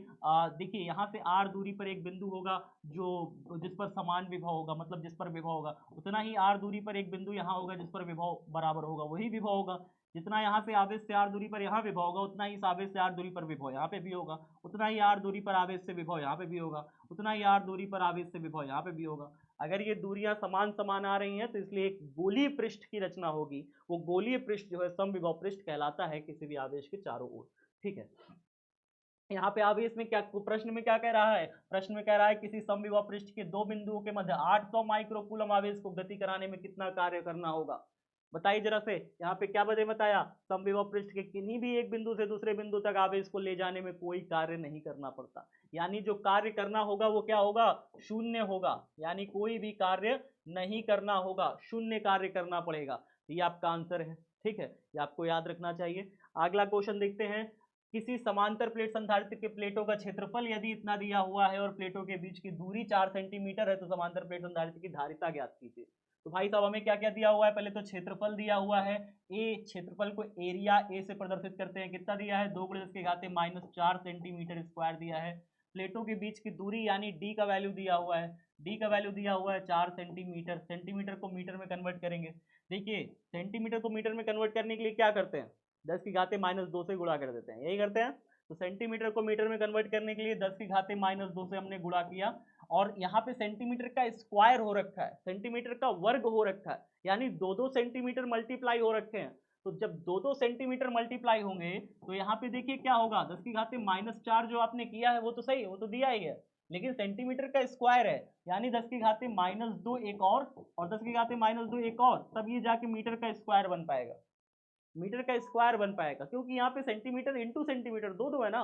देखिए यहाँ से r दूरी पर एक बिंदु होगा जो जिस पर समान विभव होगा, मतलब जिस पर विभव होगा, उतना ही r दूरी पर एक बिंदु यहाँ होगा जिस पर विभव बराबर होगा, वही विभव होगा। जितना यहाँ से आवेश से r दूरी पर यहाँ विभव होगा, उतना ही इस आवेश से r दूरी पर विभव यहाँ पे भी होगा, उतना ही r दूरी पर आवेश से विभव यहाँ पे भी होगा, उतना ही r दूरी पर आवेश से विभव यहाँ पे भी होगा। अगर ये दूरियां समान समान आ रही हैं तो इसलिए एक गोलीय पृष्ठ की रचना होगी। वो गोलीय पृष्ठ जो है समविभव पृष्ठ कहलाता है किसी भी आवेश के चारों ओर। ठीक है, यहाँ पे आवेश में क्या, प्रश्न में क्या कह रहा है, प्रश्न में कह रहा है किसी समविभव पृष्ठ के दो बिंदुओं के मध्य 800 माइक्रो कूलम आवेश को गति कराने में कितना कार्य करना होगा। बताइए जरा से, यहाँ पे क्या वजह बताया, समविभव पृष्ठ के किन्हीं भी एक बिंदु से दूसरे बिंदु तक आवेश को ले जाने में कोई कार्य नहीं करना पड़ता, यानी जो कार्य करना होगा वो क्या होगा, शून्य होगा, यानी कोई भी कार्य नहीं करना होगा, शून्य कार्य करना पड़ेगा। ये आपका आंसर है। ठीक है, ये आपको याद रखना चाहिए। अगला क्वेश्चन देखते हैं, किसी समांतर प्लेट संधारित्र के प्लेटों का क्षेत्रफल यदि इतना दिया हुआ है और प्लेटों के बीच की दूरी 4 सेंटीमीटर है तो समांतर प्लेट संधारित्र की धारिता ज्ञात कीजिए। तो तो भाई साहब हमें क्या क्या दिया हुआ है, पहले तो क्षेत्रफल दिया हुआ है ए, क्षेत्रफल को एरिया ए से प्रदर्शित करते हैं, कितना दिया है 2 × 10⁻⁴ सेंटीमीटर स्क्वायर दिया है। प्लेटों के बीच की दूरी यानी डी का वैल्यू दिया हुआ है, डी का वैल्यू दिया हुआ है 4 सेंटीमीटर, सेंटीमीटर को मीटर में कन्वर्ट करेंगे। देखिए सेंटीमीटर को मीटर में कन्वर्ट करने के लिए क्या करते हैं, 10⁻⁻² से गुणा कर देते हैं, यही करते हैं। तो सेंटीमीटर को मीटर में कन्वर्ट करने के लिए 10⁻⁻² से हमने गुणा किया, और यहाँ पे सेंटीमीटर का स्क्वायर हो रखा है, सेंटीमीटर का वर्ग हो रखा है, यानी 2-2 सेंटीमीटर मल्टीप्लाई हो रखे हैं। तो जब 2-2 सेंटीमीटर मल्टीप्लाई होंगे तो यहाँ पे देखिए क्या होगा, 10⁻⁻4 जो आपने किया है वो तो सही है, वो तो दिया ही है, लेकिन सेंटीमीटर का स्क्वायर है, यानी 10⁻⁻2 एक और 10⁻⁻2 एक और, तब ये जाके मीटर का स्क्वायर बन पाएगा, मीटर का स्क्वायर बन पाएगा, क्योंकि यहाँ पे सेंटीमीटर इंटू सेंटीमीटर दो है ना,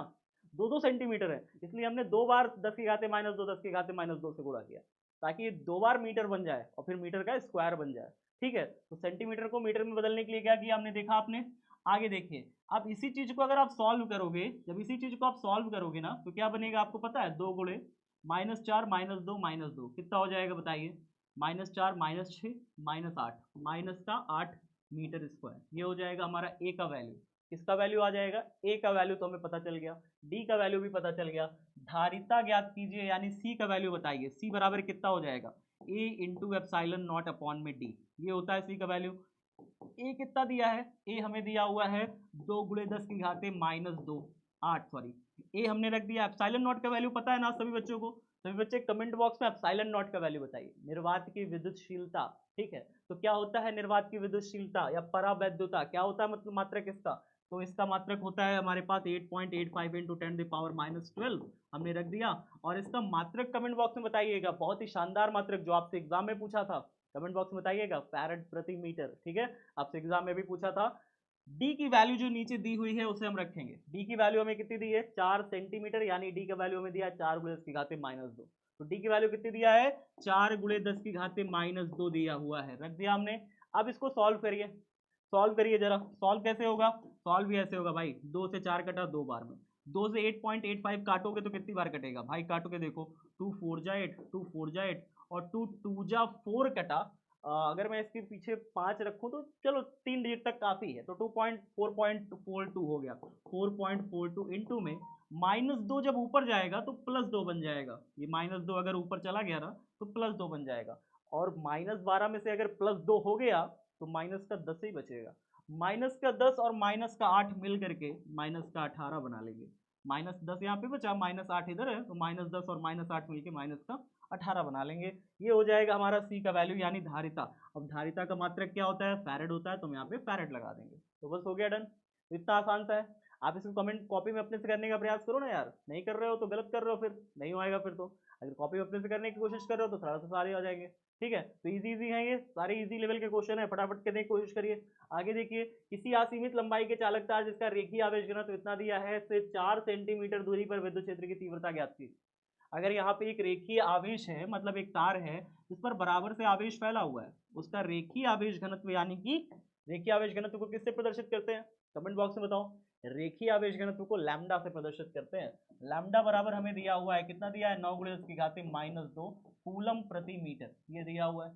2-2 सेंटीमीटर है, इसलिए हमने 2 बार 10⁻⁻2 10⁻⁻2 से गुणा किया, ताकि ये 2 बार मीटर बन जाए और फिर मीटर का स्क्वायर बन जाए। ठीक है, तो सेंटीमीटर को मीटर में बदलने के लिए क्या किया हमने, देखा आपने। आगे देखिए, अब इसी चीज को अगर आप सॉल्व करोगे, जब इसी चीज को आप सॉल्व करोगे ना, तो क्या बनेगा आपको पता है, 2 × -4 -2 कितना हो जाएगा बताइए, -4 -6 -8 -8 मीटर स्क्वायर, ये हो जाएगा हमारा ए का वैल्यू। किसका वैल्यू आ जाएगा, ए का वैल्यू तो हमें पता चल गया, डी का वैल्यू भी पता चल गया, धारिता ज्ञात कीजिए, यानी सी का वैल्यू बताइए, सी बराबर कितना हो जाएगा, ए इंटू एप्सिलॉन नॉट अपॉन में डी, ये होता है सी का वैल्यू। ए कितना दिया है, ए हमें दिया हुआ है 2 × 10⁻⁻2 8 सॉरी, ए हमने रख दिया, एप्सिलॉन नॉट का वैल्यू पता है ना सभी बच्चों को, सभी बच्चे कमेंट बॉक्स में एप्सिलॉन नॉट का वैल्यू बताइए। निर्वात की विद्युतशीलता, ठीक है, तो क्या होता है निर्वात की विद्युतशीलता या परावैद्युता, क्या होता है मतलब मात्रक इसका, तो इसका मात्रक होता है हमारे पास 8.85 × 10⁻⁻12 हमने रख दिया, और इसका मात्रक कमेंट बॉक्स में बताइएगा, बहुत ही शानदार मात्रक जो आपसे एग्जाम में पूछा था, कमेंट बॉक्स में बताइएगा, फैराड प्रति मीटर, ठीक है, आपसे एग्जाम में भी पूछा था। डी की वैल्यू जो नीचे दी हुई है उसे हम रखेंगे, डी की वैल्यू हमें कितनी दी है 4 सेंटीमीटर, यानी डी का वैल्यू हमें दिया है 4 × 10⁻⁻2, तो डी की वैल्यू कितनी दिया है 4 × 10⁻�2 दिया हुआ है, रख दिया हमने। अब इसको सॉल्व करिए, सॉल्व करिए जरा, सॉल्व कैसे होगा, सॉल्व भी ऐसे होगा भाई, 2 से 4 कटा 2 बार में, 2 से 8.85 काटोगे तो कितनी बार कटेगा भाई, काटो के देखो, 2 4 जा 8, 2 4 जा 8 और 2 2 जा 4 कटा, अगर मैं इसके पीछे 5 रखूं तो चलो 3 डिजिट तक काफी है, तो 4.42 हो गया, 4.42 इंटू में -2 जब ऊपर जाएगा तो +2 बन जाएगा, ये -2 अगर ऊपर चला गया ना तो +2 बन जाएगा, और -12 में से अगर +2 हो गया तो माइनस का 10 ही बचेगा, माइनस का 10 और माइनस का 8 मिल करके माइनस का 18 बना लेंगे, -10 यहाँ पे बचा, -8 इधर है, तो -10 और -8 मिलके माइनस का 18 बना लेंगे, ये हो जाएगा हमारा सी का वैल्यू यानी धारिता। अब धारिता का मात्रक क्या होता है, फैरेड होता है, तो हम यहाँ पे फैरेड लगा देंगे, तो बस हो गया डन, इतना आसान सा है। आप इसको कमेंट कॉपी में अपने से करने का प्रयास करो ना यार, नहीं कर रहे हो तो गलत कर रहे हो, फिर नहीं होएगा, फिर तो अगर कॉपी अपने से करने की कोशिश कर रहे हो तो सारा से सारे आ जाएंगे। ठीक है, तो इजी इजी है, ये सारे इजी लेवल के क्वेश्चन है, फटाफट करने की कोशिश करिए। आगे देखिए, किसी असीमित लंबाई के चालक तार जिसका रेखीय आवेश घनत्व इतना दिया है से 4 सेंटीमीटर दूरी पर विद्युत क्षेत्र की तीव्रता ज्ञात की। अगर यहाँ पे एक रेखीय आवेश है, मतलब एक तार है जिस पर बराबर से आवेश फैला हुआ है, उसका रेखीय आवेश घनत्व, यानी कि रेखीय आवेश घनत्व को किससे प्रदर्शित करते हैं, कमेंट बॉक्स में बताओ। रेखीय आवेश घनत्व को लैम्डा से प्रदर्शित करते हैं। लैम्डा बराबर हमें दिया हुआ है, कितना दिया है, 9 × 10⁻⁻2 कूलम प्रति मीटर, ये दिया हुआ है।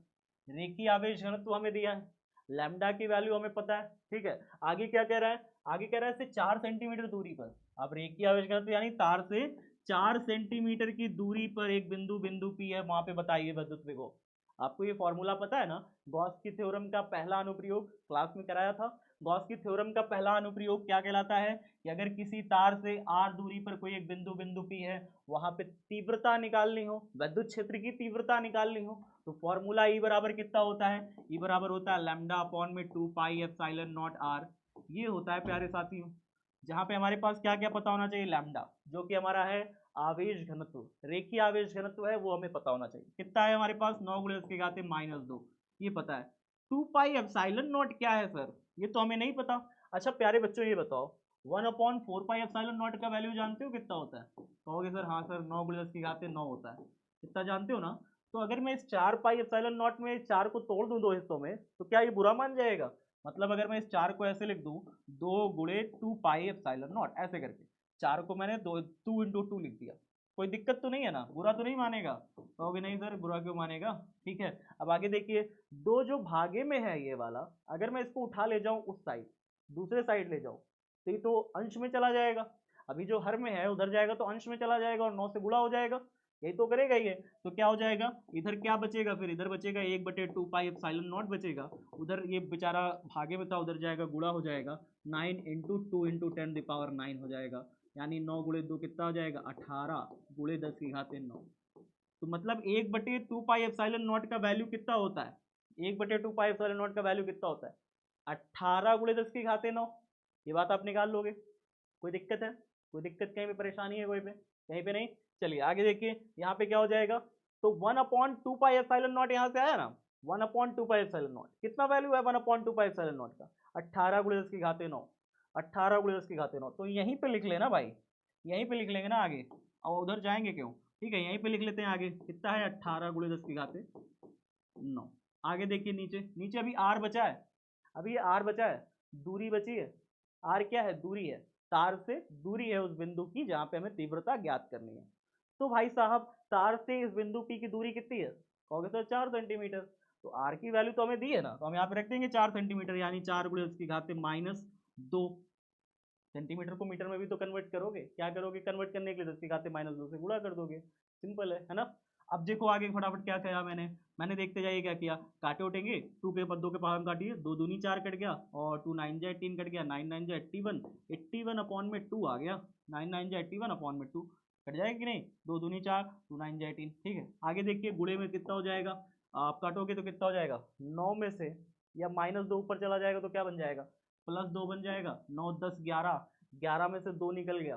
रेखीय आवेश घनत्व हमें दिया है, लैम्डा की वैल्यू हमें पता है। ठीक है, आगे क्या कह रहा है, आगे कह रहा है इससे 4 सेंटीमीटर दूरी पर, अब रेखीय आवेश घनत्व यानी तार से 4 सेंटीमीटर की दूरी पर एक बिंदु पी है, वहां पे बताइए विद्युत विभव। आपको ये फॉर्मूला पता है ना, गॉस की थ्योरम का पहला अनुप्रयोग क्लास में कराया था। गॉस की थ्योरम का पहला अनुप्रयोग क्या कहलाता है कि अगर किसी तार से r दूरी पर कोई एक बिंदु पी है, वहां पे तीव्रता निकालनी हो, विद्युत क्षेत्र की तीव्रता निकालनी हो, तो फॉर्मूला E बराबर कितना होता है, E बराबर होता है लैम्डा अपॉन में 2 पाई एप्सिलॉन नॉट r, ये होता है प्यारे साथियों। जहां पे हमारे पास क्या क्या पता होना चाहिए, लैम्डा जो कि हमारा है आवेश घनत्व, रेखीय आवेश घनत्व है, वो हमें पता होना चाहिए, कितना है हमारे पास 9 × 10⁻⁻2, ये पता है। 2 पाई एप्सिलॉन नॉट क्या है सर, ये तो हमें नहीं पता। अच्छा प्यारे बच्चों ये बताओ, 1/4 पाई एप्सिलॉन नॉट का वैल्यू जानते हो कितना होता है, कहोगे सर हाँ सर 9 × 10⁻9 होता है, कितना जानते हो ना। तो अगर मैं इस 4 पाई एप्सिलॉन नॉट में 4 को तोड़ दूं 2 हिस्सों में, तो क्या ये बुरा मान जाएगा, मतलब अगर मैं इस 4 को ऐसे लिख दूं 2 × 2 पाई एप्सिलॉन नॉट ऐसे करके, 4 को मैंने 2 × 2 लिख दिया, कोई दिक्कत तो नहीं है ना, बुरा तो नहीं मानेगा? कहोगे नहीं सर बुरा क्यों मानेगा, ठीक है। अब आगे देखिए, दो जो भागे में है ये वाला, अगर मैं इसको उठा ले जाऊं उस साइड, दूसरे साइड ले जाऊं, तो ये तो अंश में चला जाएगा। अभी जो हर में है उधर जाएगा तो अंश में चला जाएगा और 9 से गुणा हो जाएगा, यही तो करेगा ये। तो क्या हो जाएगा, इधर क्या बचेगा, फिर इधर बचेगा 1/2 पाई एप्सिलॉन नॉट बचेगा, उधर ये बेचारा भागे में था उधर जाएगा, गुणा हो जाएगा, 9 इंटू 2 इंटू 10 हो जाएगा, यानी 9 गुणे 2 कितना हो जाएगा, 18 गुणे 10 की घात 9। तो मतलब 1/2 पाई एप्सिलॉन नॉट का वैल्यू कितना होता है, 1/2 पाई एप्सिलॉन नॉट का वैल्यू कितना होता है, 18 गुणे 10 की घात 9। ये बात आप निकाल लोगे, कोई दिक्कत है, कोई दिक्कत कहीं पे परेशानी है कोई पे, कहीं पे नहीं। चलिए आगे देखिए, यहाँ पे क्या हो जाएगा, तो 1/2 पाई एप्सिलॉन नॉट यहाँ से आया ना, 1/2 पाई एप्सिलॉन नॉट कितना वैल्यू है 1/2 पाई एप्सिलॉन नॉट का, 18 गुणे 10 की घात 9, 18 गुणे 10 की घात 9। तो यहीं पे लिख लेना भाई, यहीं पे लिख लेंगे ना आगे, और उधर जाएंगे क्यों, ठीक है, यहीं पे लिख लेते हैं आगे, कितना है 18 गुणे 10 की घात 9। आगे देखिए नीचे, नीचे अभी आर बचा है, अभी आर बचा है, दूरी बची है, आर क्या है, दूरी है, तार से दूरी है उस बिंदु की जहां पे हमें तीव्रता ज्ञात करनी है। तो भाई साहब तार से इस बिंदु पी की दूरी कितनी है, कहोगे सर 4 सेंटीमीटर। तो आर की वैल्यू तो हमें दी है ना, तो हम यहाँ पे रख देंगे 4 सेंटीमीटर, यानी 4 गुणे उसकी घात -2। सेंटीमीटर को मीटर में भी तो कन्वर्ट करोगे, क्या करोगे कन्वर्ट करने के लिए, 10 की घात -2 से गुणा कर दोगे, सिंपल है ना। अब देखो आगे फटाफट क्या किया मैंने देखते जाइए क्या किया, काटे उठेंगे, 2 के पावर में काटिए, 2 दूनी 4 कट गया, और 2 9 जा 18 कट गया, 9 9 जा 81, 81 अपॉन में 2 आ गया, 9 9 जा 81 अपॉन में 2 कट जाएगा कि नहीं, 2 दूनी 4, 2 9 जा 18, ठीक है। आगे देखिए गुणे में कितना हो जाएगा, आप काटोगे तो कितना हो जाएगा, 9 में से या -2 ऊपर चला जाएगा तो क्या बन जाएगा, +2 बन जाएगा, 9 10 11, 11 में से 2 निकल गया,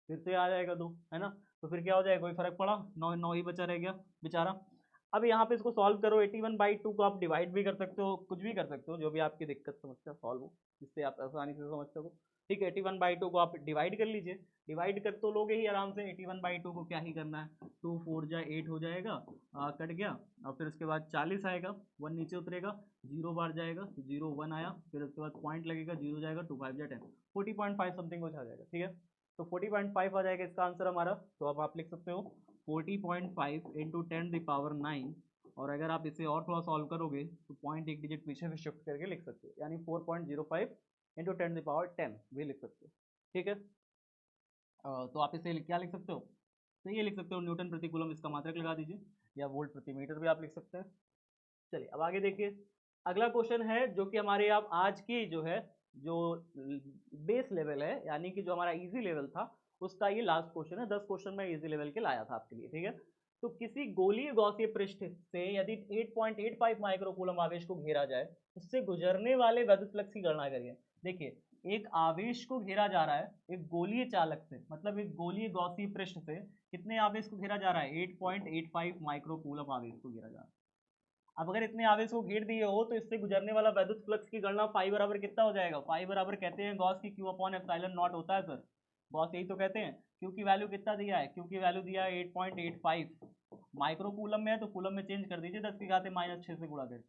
फिर से आ जाएगा 2, है ना। तो फिर क्या हो जाएगा, कोई फर्क पड़ा, 9 9 ही बचा रह गया बेचारा। अब यहाँ पे इसको सॉल्व करो, 81/2 को आप डिवाइड भी कर सकते हो, कुछ भी कर सकते हो, जो भी आपकी दिक्कत समस्या सॉल्व हो, जिससे आप आसानी से समझ सको, ठीक है। 81/2 को आप डिवाइड कर लीजिए, डिवाइड कर तो लोगे ही आराम से, 81/2 को क्या ही करना है, 2 4 जा 8 हो जाएगा, कट गया, और फिर उसके बाद 40 आएगा, 1 नीचे उतरेगा, 0 बार जाएगा, 0 1 आया, फिर उसके बाद पॉइंट लगेगा, 0 जाएगा, 2 5 जा 10, 40.5 समथिंग कुछ आ जाएगा, ठीक है। तो 40.5 आ जाएगा इसका आंसर हमारा। तो अब आप लिख सकते हो 40.5 इंटू 10⁹, और अगर आप इसे और थोड़ा सॉल्व करोगे तो पॉइंट एक डिजिट पीछे भी शिफ्ट करके लिख सकते हो, यानी 4.05 इंटू 10⁻10 भी लिख सकते हो, ठीक है। तो आप इसे क्या लिख सकते हो, तो ये लिख सकते हो न्यूटन प्रति कूलम, इसका मात्रक लगा दीजिए, या वोल्ट प्रति मीटर भी आप लिख सकते हैं। चलिए अब आगे देखिए, अगला क्वेश्चन है जो कि हमारे आप आज की जो है, जो बेस लेवल है, यानी कि जो हमारा इजी लेवल था उसका ये लास्ट क्वेश्चन है। 10 क्वेश्चन मैं इजी लेवल के लाया था आपके लिए, ठीक है। तो किसी गोलीय गॉसीय पृष्ठ से यदि 8.85 माइक्रोकूलम आवेश को घेरा जाए, उससे गुजरने वाले विद्युत फ्लक्स की गणना करिए। देखिए, एक आवेश को घेरा जा रहा है एक गोलीय चालक से, मतलब एक गोलीय गॉसीय पृष्ठ से कितने आवेश को घेरा जा रहा है, 8.85 माइक्रोकूलम आवेश को घेरा जा रहा है। अब अगर इतने आवेश को घेर दिए हो तो इससे गुजरने वाला विद्युत फ्लक्स की गणना फाई बराबर कितना हो जाएगा, फाई बराबर कहते हैं गॉस की क्यू अपॉन एप्सिलॉन नॉट होता है सर, गॉस यही तो कहते हैं। क्यू की वैल्यू कितना दिया है, क्यू की वैल्यू दिया है 8.85 माइक्रो कूलम में है, तो कूलम में चेंज कर दीजिए, 10 की घात -6 से गुणा कर।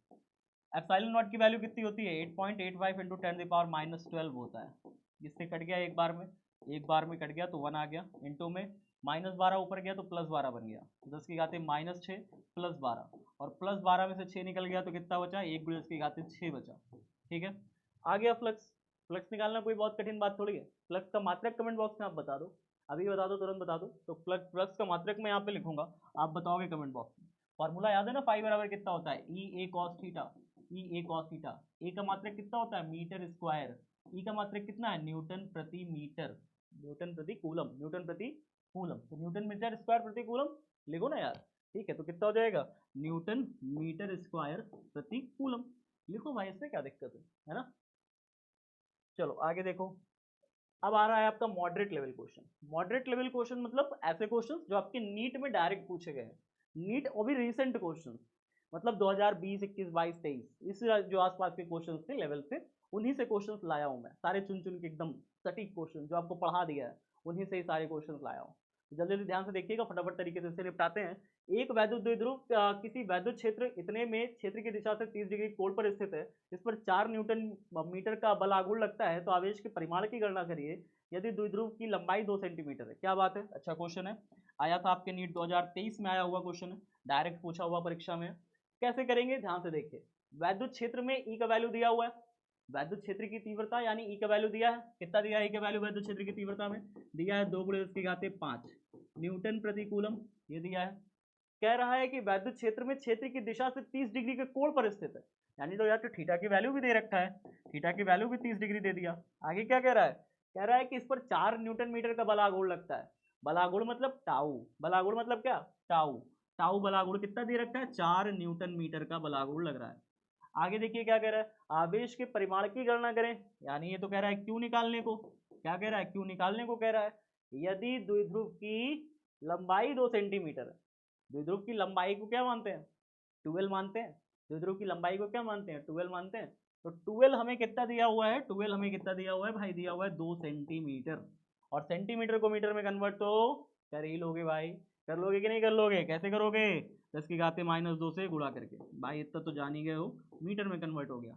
एप्सिलॉन नॉट की वैल्यू कितनी होती है, 8.85 इंटू 10⁻12 होता है, जिससे कट गया एक बार में, एक बार में कट गया तो 1 आ गया, इंटू में -12 ऊपर गया तो +12 बन गया, 10 की घात -6 +12, और +12 में से 6 निकल गया तो कितना बचा, 1 गुणे 10 की घात 6 बचा, ठीक है। आ गया फ्लक्स, फ्लक्स निकालना कोई बहुत कठिन बात थोड़ी है। फ्लक्स का मात्रक कमेंट बॉक्स में आप बता दो, अभी बता दो, तुरंत बता दो। तो फ्लक्स का मात्रक मैं यहाँ पे लिखूंगा, आप बताओगे कमेंट बॉक्स में। फॉर्मूला याद है ना, फाई बराबर कितना होता है, ई ए कॉस थीटा, ई ए कॉस थीटा। ए का मात्रक कितना होता है, मीटर स्क्वायर, ई का मात्रक कितना है, न्यूटन प्रति मीटर, न्यूटन प्रति कूलम, न्यूटन प्रति कूलम, तो न्यूटन मीटर स्क्वायर प्रति कूलम लिखो ना यार, ठीक है। तो कितना हो जाएगा, न्यूटन मीटर स्क्वायर प्रति कूलम, लिखो भाई, इसमें क्या दिक्कत है ना। चलो आगे देखो, अब आ रहा है आपका moderate level question. Moderate level question मतलब ऐसे क्वेश्चन जो आपके नीट में डायरेक्ट पूछे गए हैं, नीट और भी रिसेंट क्वेश्चन, मतलब 2020 21 22 23 इस जो आसपास के क्वेश्चन थे लेवल से, उन्हीं से क्वेश्चन लाया हूं मैं, सारे चुन चुन के एकदम सटीक क्वेश्चन जो आपको पढ़ा दिया है, उन्हीं से ही सारे क्वेश्चन लाया हूँ। जल्दी जल्दी ध्यान से देखिएगा, फटाफट तरीके से इसे निपटाते हैं। एक वैद्युत द्विध्रुव किसी वैद्युत क्षेत्र इतने में क्षेत्र की दिशा से 30 डिग्री कोण पर स्थित है, इस पर 4 न्यूटन मीटर का बल आघूर्ण लगता है, तो आवेश के परिमाण की गणना करिए यदि द्विध्रुव की लंबाई 2 सेंटीमीटर है। क्या बात है, अच्छा क्वेश्चन है। आया था आपके नीट 2023 में आया हुआ क्वेश्चन है, डायरेक्ट पूछा हुआ परीक्षा में। कैसे करेंगे ध्यान से देखिए, वैद्युत क्षेत्र में ई का वैल्यू दिया हुआ है, वैद्युत क्षेत्र की तीव्रता यानी ई का वैल्यू दिया है, कितना दिया है ई का वैल्यू वैद्युत क्षेत्र की तीव्रता में, दिया है 2 × 10⁵ न्यूटन प्रति कूलम, ये दिया है। कह रहा है कि वैद्युत क्षेत्र में क्षेत्र की दिशा से 30 डिग्री के कोण पर स्थित है, यानी तो यार तो थीटा की वैल्यू भी दे रखा है, थीटा की वैल्यू भी 30 डिग्री दे दिया। आगे क्या कह रहा है, कह रहा है कि इस पर 4 न्यूटन मीटर का बलागुण लगता है, बलागुण मतलब टाउ, बलागुण मतलब क्या, टाउ, टाउ बलागुण कितना दे रखा है, 4 न्यूटन मीटर का बलागुण लग रहा है। आगे देखिए क्या कह रहा है, आवेश के परिमाण की गणना करें, यानी ये तो कह रहा है क्यू निकालने को, क्या कह रहा है, क्यू निकालने को कह रहा है। यदि द्विध्रुव की लंबाई 2 सेंटीमीटर है, द्विध्रुव की लंबाई को क्या मानते हैं, 12 मानते हैं, द्विध्रुव की लंबाई को क्या मानते हैं, 12 मानते हैं। तो 12 हमें कितना दिया हुआ है, 12 हमें कितना दिया हुआ है भाई, दिया हुआ है 2 सेंटीमीटर, और सेंटीमीटर को मीटर में कन्वर्ट तो कर ही लोगे भाई, कर लोगे कि नहीं कर लोगे, कैसे करोगे, 10⁻² से गुणा करके, भाई इतना तो जान ही गए हो, मीटर में कन्वर्ट हो गया।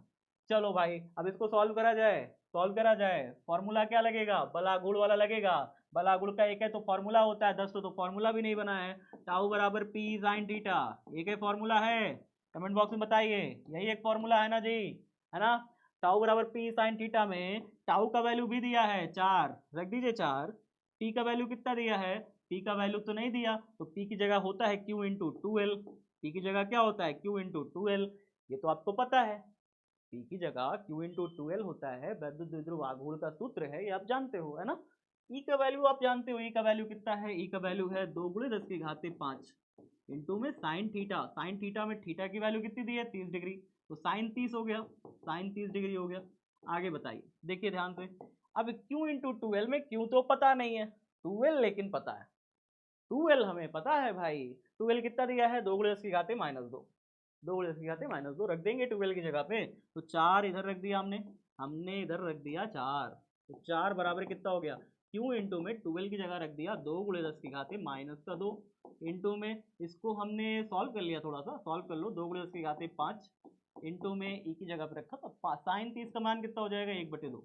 चलो भाई अब इसको सॉल्व करा जाए, सॉल्व करा जाए, फॉर्मूला क्या लगेगा, बलागुण वाला लगेगा, बलागुण का एक है तो फॉर्मूला होता है, 10 तो फॉर्मूला भी नहीं बना है, टाउ बराबर पी साइन थीटा, एक है फॉर्मूला है, कमेंट बॉक्स में बताइए, यही एक फॉर्मूला है ना जी, है ना। टाउ बराबर पी साइन थीटा में टाउ का वैल्यू भी दिया है 4, रख दीजिए 4, पी का वैल्यू कितना दिया है, पी का वैल्यू तो नहीं दिया, तो पी की जगह होता है क्यू इंटू 12, पी की जगह क्या होता है, क्यू इंटू 12, ये तो आपको पता है, पी की जगह क्यू इंटू 12 होता है, वैद्युत द्विध्रुव आघूर्ण का सूत्र है, ये आप जानते हो, है ना। ई का वैल्यू आप जानते हो, ई का वैल्यू कितना है, ई का वैल्यू है 2 × 10⁵ इंटू में साइन थीटा, साइन थीटा में थीटा की वैल्यू कितनी दी है, 30 डिग्री, तो साइन 30 हो गया, साइन 30 डिग्री हो गया। आगे बताइए, देखिए ध्यान से, अब क्यू इंटू 12 में क्यू तो पता नहीं है, 12 लेकिन पता है, 12 हमें पता है भाई, 12 कितना दिया है, 2 × 10⁻², 2 × 10⁻² रख देंगे 12 की जगह पे, तो 4 इधर रख दिया हमने, हमने इधर रख दिया 4, तो 4 बराबर कितना हो गया, क्यू इंटू में 12 की जगह रख दिया 2 × 10⁻² इंटू में, इसको हमने सॉल्व कर लिया, थोड़ा सा सॉल्व कर लो, 2 × 10⁵ इंटू में ई की जगह पे रखा, तो साइन 30 का मान कितना हो जाएगा, 1/2,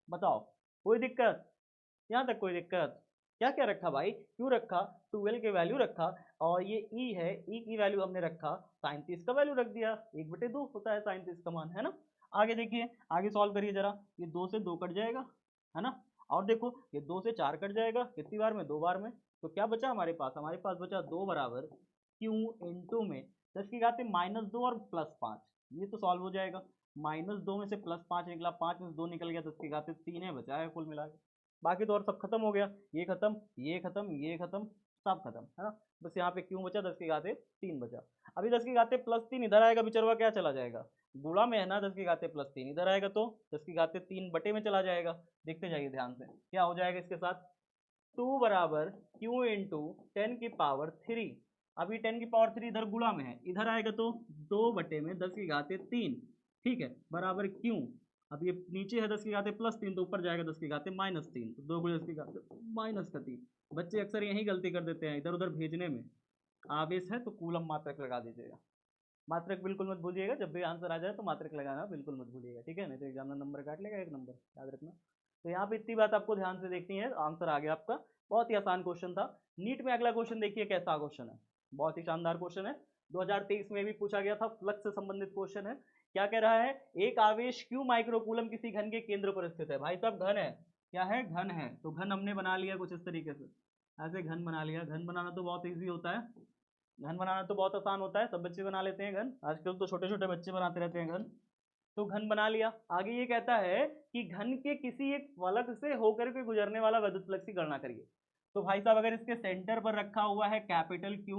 बताओ कोई दिक्कत, यहाँ तक कोई दिक्कत, क्या क्या रखा भाई, क्यों रखा, 12 के वैल्यू रखा, और ये ई है, ई की वैल्यू हमने रखा, साइन 30 का वैल्यू रख दिया, 1/2 होता है साइन 30 का मान, है ना। आगे देखिए, आगे सॉल्व करिए जरा, ये 2 से 2 कट जाएगा, है ना, और देखो ये 2 से 4 कट जाएगा, कितनी बार में, 2 बार में, तो क्या बचा हमारे पास, हमारे पास बचा 2 बराबर क्यू इंटू में 10⁻² और +5, ये तो सॉल्व हो जाएगा, -2 में से +5 निकला, 5 में से 2 निकल गया, 10⁻³ है, बचा है कुल मिला के, बाकी तो और सब खत्म हो गया, ये खत्म, ये खत्म, ये खत्म, सब खत्म, है ना, बस यहाँ पे क्यों बचा, 10⁻³ बचा। अभी 10⁻+3 इधर आएगा, बिचरवा क्या चला जाएगा, गुणा में है ना, 10⁻+3 इधर आएगा तो 10⁻³ बटे में चला जाएगा, देखते जाइए ध्यान से क्या हो जाएगा इसके साथ, 2 बराबर क्यू इंटू 10⁻3, अभी 10⁻3 इधर गुणा में है, इधर आएगा तो 2 बटे में 10⁻3, ठीक है, बराबर क्यों, अब ये नीचे है 10⁻+3 तो ऊपर जाएगा 10⁻−3, तो 2 × 10⁻−3, बच्चे अक्सर यही गलती कर देते हैं इधर उधर भेजने में, आवेश है तो कूलम मात्रक लगा दीजिएगा, मात्रक बिल्कुल मत भूलिएगा, जब भी आंसर आ जाए तो मात्रक लगाना बिल्कुल मत भूलिएगा, ठीक है, नहीं तो एग्जामिनर नंबर काट लेगा, 1 नंबर याद रखना। तो यहाँ पे इतनी बात आपको ध्यान से देखनी है, आंसर आ गया आपका, बहुत ही आसान क्वेश्चन था। नीट में अगला क्वेश्चन देखिए कैसा क्वेश्चन है, बहुत ही शानदार क्वेश्चन है, 2023 में भी पूछा गया था, फ्लक्स से संबंधित क्वेश्चन है। क्या कह रहा है, एक आवेश क्यू माइक्रोकूलम किसी घन के केंद्र पर स्थित है, भाई साहब घन है, क्या है, घन है, तो घन हमने बना लिया कुछ इस तरीके से, ऐसे घन बना लिया, घन बनाना तो बहुत ईजी होता है, घन बनाना तो बहुत आसान होता है, सब बच्चे बना लेते हैं घन, आजकल तो छोटे छोटे बच्चे बनाते रहते हैं घन, तो घन बना लिया। आगे ये कहता है कि घन के किसी एक फलक से होकर के गुजरने वाला विद्युत फ्लक्स की गणना करिए। तो भाई साहब अगर इसके सेंटर पर रखा हुआ है कैपिटल क्यू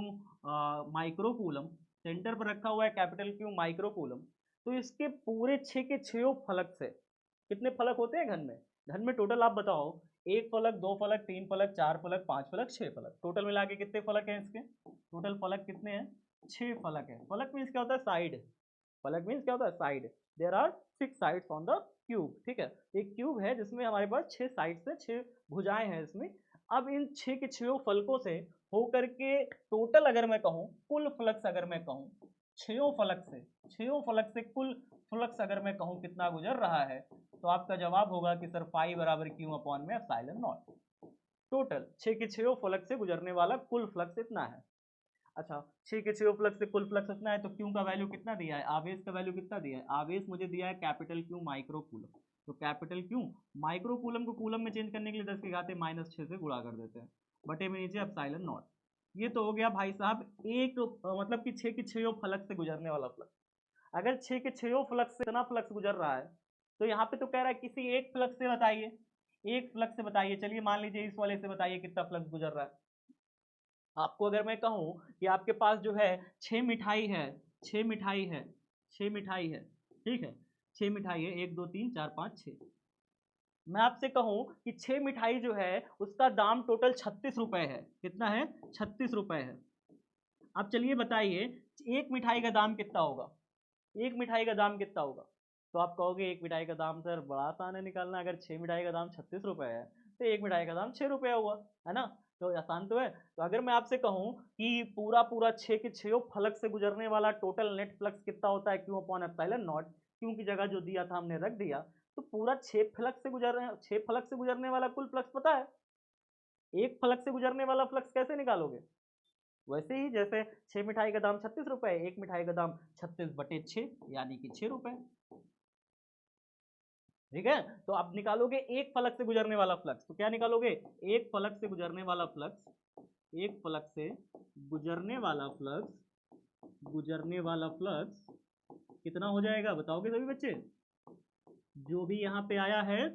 माइक्रोकूलम, सेंटर पर रखा हुआ है कैपिटल क्यू माइक्रोकूलम, तो इसके पूरे 6 के 6 फलक से, कितने फलक होते हैं घन में, घन में टोटल आप बताओ, 1 फलक, 2 फलक, 3 फलक, 4 फलक, 5 फलक, 6 फलक, टोटल मिला के कितने फलक हैं इसके, टोटल फलक कितने हैं, 6 फलक है। फलक मीन्स क्या होता है, साइड, फलक मीन्स क्या होता है, side, there are 6 sides on the cube, ठीक है, एक क्यूब है जिसमें हमारे पास 6 साइड्स है, 6 भुजाएं हैं इसमें। अब इन 6 के 6 फलकों से होकर के टोटल अगर मैं कहूँ, कुल फ्लक्स अगर मैं कहूँ, 6 फलक से, 6 फलक से कुल फ्लक्स अगर मैं कहूँ कितना गुजर रहा है, तो आपका जवाब होगा कि सर फाई बराबर क्यू अपॉन में एप्सिलॉन नॉट, टोटल 6 के 6 फ्लक्स से गुजरने वाला कुल फ्लक्स इतना है। अच्छा 6 के 6 फ्लक्स से कुल फ्लक्स इतना है, तो क्यू का वैल्यू कितना दिया है, आवेश का वैल्यू कितना दिया है, आवेश मुझे दिया है कैपिटल क्यू माइक्रो कूलम। तो कैपिटल क्यू माइक्रो कूलम को कूलम में चेंज करने के लिए 10 के घाते -6 से गुणा कर देते हैं, बटे में नीचे एप्सिलॉन नॉट। ये तो हो गया भाई साहब एक मतलब कि 6 के 6 फ्लक्स से गुजरने वाला फ्लक्स। अगर 6 के 6 फ्लक्स से इतना फ्लक्स गुजर रहा है, तो यहाँ पे तो कह रहा है किसी एक फ्लक्स से बताइए, एक फ्लक्स से बताइए। चलिए मान लीजिए इस वाले से बताइए कितना फ्लक्स गुजर रहा है। आपको अगर मैं कहूँ कि आपके पास जो है 6 मिठाई है, 6 मिठाई है, 6 मिठाई है, ठीक है, 6 मिठाई है, 1 2 3 4 5 6। मैं आपसे कहूँ कि 6 मिठाई जो है उसका दाम टोटल 36 रुपए है। कितना है, 36 रुपए है। अब चलिए बताइए एक मिठाई का दाम कितना होगा, एक मिठाई का दाम कितना होगा। तो आप कहोगे एक मिठाई का दाम सर बड़ा आसान है निकालना, अगर 6 मिठाई का दाम 36 रुपए है तो एक मिठाई का दाम 6 रुपया हुआ, है ना। तो आसान तो है। तो अगर मैं आपसे कहूँ कि पूरा पूरा 6 के 6 फलक से गुजरने वाला टोटल नेट फ्लक्स कितना होता है, Q upon epsilon not, Q की जगह जो दिया था हमने रख दिया, तो पूरा 6 फलक से गुजर रहे हैं, 6 फलक से गुजरने वाला कुल फ्लक्स पता है। एक फलक से गुजरने वाला फ्लक्स कैसे निकालोगे, वैसे ही जैसे 6 मिठाई का दाम 36 रुपए, एक मिठाई का दाम 36/6 यानी कि 6 रुपए। ठीक है, तो आप निकालोगे एक फलक से गुजरने वाला फ्लक्स, तो क्या निकालोगे, एक फलक से गुजरने वाला फ्लक्स, एक फलक से गुजरने वाला फ्लक्स, गुजरने वाला फ्लक्स कितना हो जाएगा बताओगे सभी बच्चे। जो भी यहाँ पे आया है,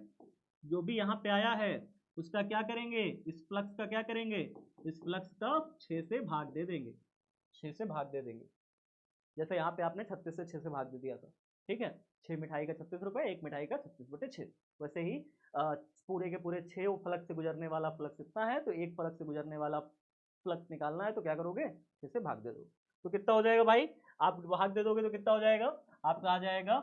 जो भी यहाँ पे आया है उसका क्या करेंगे, इस फ्लक्स का क्या करेंगे, इस फ्लक्स का 6 से भाग दे देंगे, 6 से भाग दे देंगे। जैसे यहाँ पे आपने 36 से 6 से भाग दे दिया था, ठीक है। 6 मिठाई का 36 रुपए, एक मिठाई का 36/6। वैसे ही पूरे के पूरे 6 फलक से गुजरने वाला फ्लक्स इतना है, तो एक फलक से गुजरने वाला फ्लक्स निकालना है, तो क्या करोगे 6 से भाग दे दो। तो कितना हो जाएगा भाई, आप भाग दे दोगे तो कितना हो जाएगा, आपका आ जाएगा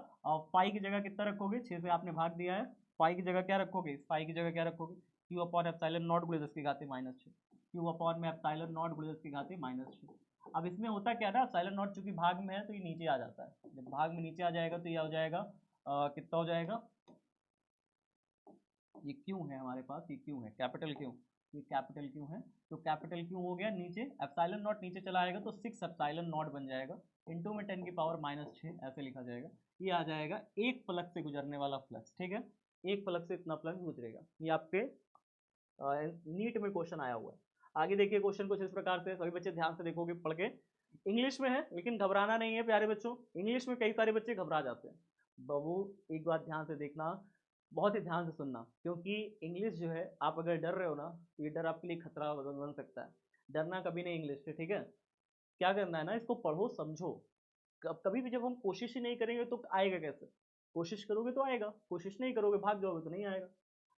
पाई की जगह कितना रखोगे, 6 से आपने भाग दिया है, पाई की जगह क्या रखोगे, इस पाई की जगह क्या रखोगे, क्यू अपॉन एप्सिलॉन नॉट गुणे 10 की घाते -6, क्यू अपॉन में एप्सिलॉन नॉट गुणे 10 की घाते -6। अब इसमें होता क्या था, साइलेंट नॉट चूंकि भाग में है तो ये नीचे आ जाता है, जब भाग में नीचे आ जाएगा तो ये हो जाएगा कितना हो जाएगा, ये क्यों है हमारे पास, ये क्यों है कैपिटल क्यों, ये कैपिटल क्यों है, तो कैपिटल क्यों हो गया, नीचे एप्सिलॉन नॉट नीचे चला आएगा तो 6 एप्सिलॉन नॉट बन जाएगा, इनटू में 10 की पावर -6 ऐसे लिखा जाएगा। ये आ जाएगा एक फलक से गुजरने वाला फ्लक्स, ठीक है, एक फलक से इतना फ्लक्स गुजरेगा। ये आपके नीट में क्वेश्चन आया हुआ है। आगे देखिए क्वेश्चन कुछ इस प्रकार से, सभी बच्चे ध्यान से देखोगे पढ़ के, इंग्लिश में है लेकिन घबराना नहीं है प्यारे बच्चों, इंग्लिश में कई सारे बच्चे घबरा जाते हैं। बाबू एक बात ध्यान से देखना, बहुत ही ध्यान से सुनना, क्योंकि इंग्लिश जो है आप अगर डर रहे हो ना तो ये डर आपके लिए खतरा बन सकता है। डरना कभी नहीं इंग्लिश से, ठीक है। क्या करना है ना, इसको पढ़ो समझो। कभी भी जब हम कोशिश ही नहीं करेंगे तो आएगा कैसे, कोशिश करोगे तो आएगा, कोशिश नहीं करोगे भाग जाओगे तो नहीं आएगा।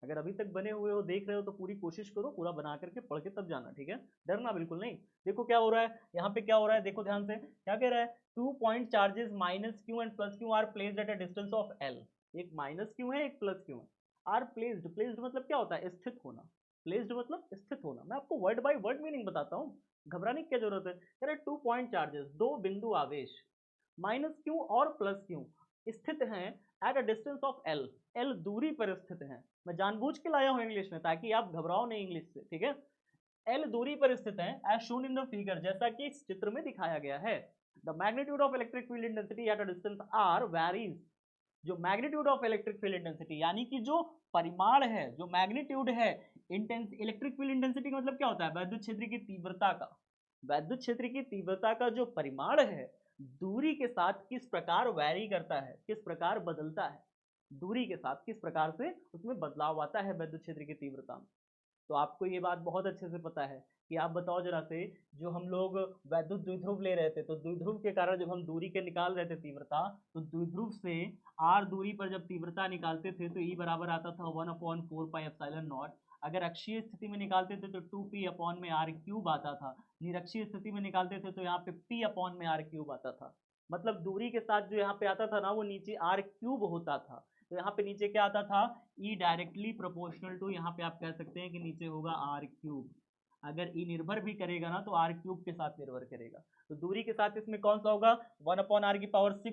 अगर अभी तक बने हुए हो देख रहे हो तो पूरी कोशिश करो, पूरा बना करके पढ़ के तब जाना, ठीक है। डरना बिल्कुल नहीं। देखो क्या हो रहा है यहाँ पे, क्या हो रहा है देखो ध्यान से, क्या कह रहा है, 2 point charges minus Q and plus Q R placed at a distance of L. एक माइनस क्यू है, एक प्लस क्यू है। आर प्लेस्ड, प्लेस्ड मतलब क्या होता है, स्थित होना, प्लेस्ड मतलब स्थित होना। मैं आपको वर्ड बाय वर्ड मीनिंग बताता हूँ, घबराने की क्या जरूरत है। कह रहे 2 पॉइंट चार्जेस, दो बिंदु आवेश, माइनस क्यू और प्लस क्यू स्थित हैं eight a distance of L, L दूरी पर स्थित हैं। मैं जानबूझ के लाया हूं इंग्लिश में ताकि आप घबराओ नहीं इंग्लिश से, ठीक है। एल दूरी पर स्थित है as shown in the figure, जैसा कि इस चित्र में दिखाया गया है। The magnitude of electric field intensity at a distance R varies. जो magnitude of electric field intensity यानी कि जो परिमाण है, जो मैग्नीट्यूड है इलेक्ट्रिक फील्ड इंटेंसिटी का मतलब क्या होता है, वैद्युत क्षेत्र की तीव्रता का, वैद्युत क्षेत्र की तीव्रता का जो परिमाण है दूरी के साथ किस प्रकार वैरी करता है, किस प्रकार बदलता है, दूरी के साथ किस प्रकार से उसमें बदलाव आता है वैद्युत क्षेत्र की तीव्रता में। तो आपको ये बात बहुत अच्छे से पता है कि आप बताओ जरा से, जो हम लोग वैद्युत द्विध्रुव ले रहे थे तो द्विध्रुव के कारण जब हम दूरी के निकाल रहे थे तीव्रता, तो द्विध्रुव से आर दूरी पर जब तीव्रता निकालते थे तो ई बराबर आता था 1/4πε0। अगर अक्षीय स्थिति में निकालते थे तो 2p/r³ आता था, निरक्षीय स्थिति में निकालते थे तो यहाँ पे p/r³ आता था। मतलब दूरी के साथ जो यहाँ पे आता था ना वो नीचे r³ होता था, तो यहाँ पे नीचे क्या आता था, ई डायरेक्टली प्रोपोर्शनल टू, यहाँ पे आप कह सकते हैं कि नीचे होगा r³। अगर ई निर्भर भी करेगा ना तो r³ के साथ निर्भर करेगा। तो दूरी के साथ इसमें कौन सा होगा, 1/r⁴, 1/r²,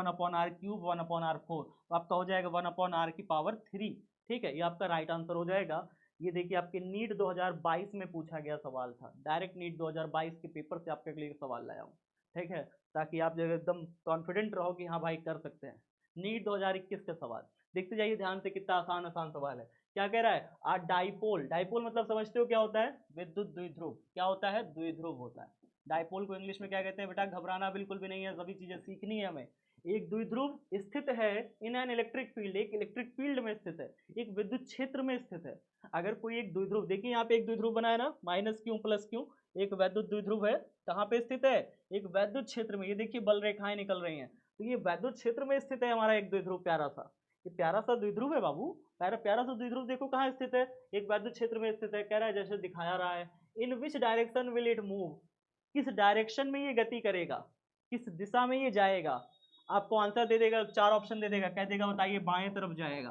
1/r³, 1/r4, तो आपका हो जाएगा 1/r⁴ ठीक है, ये आपका राइट आंसर हो जाएगा। ये देखिए आपके नीट 2022 में पूछा गया सवाल था, डायरेक्ट नीट 2022 के पेपर से आपके लिए सवाल लाया हूँ, ठीक है, ताकि आप जो एकदम कॉन्फिडेंट रहो कि हाँ भाई कर सकते हैं। नीट 2021 का सवाल देखते जाइए ध्यान से, कितना आसान आसान सवाल है। क्या कह रहा है, आ डाइपोल, डाइपोल मतलब समझते हो क्या होता है, विद्युत द्विध्रुव। क्या होता है, द्विध्रुव होता है। डाइपोल को इंग्लिश में क्या कहते हैं बेटा, घबराना बिल्कुल भी नहीं है, सभी चीजें सीखनी है हमें। एक द्विध्रुव स्थित है इन एन इलेक्ट्रिक फील्ड, एक इलेक्ट्रिक फील्ड में स्थित है, एक विद्युत क्षेत्र में स्थित है। अगर कोई एक द्विध्रुव, देखिए यहाँ पे एक द्विध्रुव बना है ना, माइनस क्यू प्लस क्यू, एक वैद्युत द्विध्रुव है, कहाँ पे स्थित है, एक वैद्युत क्षेत्र में। ये देखिए बल रेखाएं निकल रही हैं, तो ये वैद्युत क्षेत्र में स्थित है हमारा एक द्विध्रुव प्यारा सा। ये प्यारा सा द्विध्रुव है बाबू, प्यारा प्यारा सा द्विध्रुव देखो कहाँ स्थित है, एक वैद्युत क्षेत्र में स्थित है। कह रहा है जैसे दिखाया रहा है, in which direction will it move, किस डायरेक्शन में ये गति करेगा, किस दिशा में ये जाएगा। आपको आंसर दे देगा, चार ऑप्शन दे देगा, कह देगा बताइए बाएं तरफ जाएगा,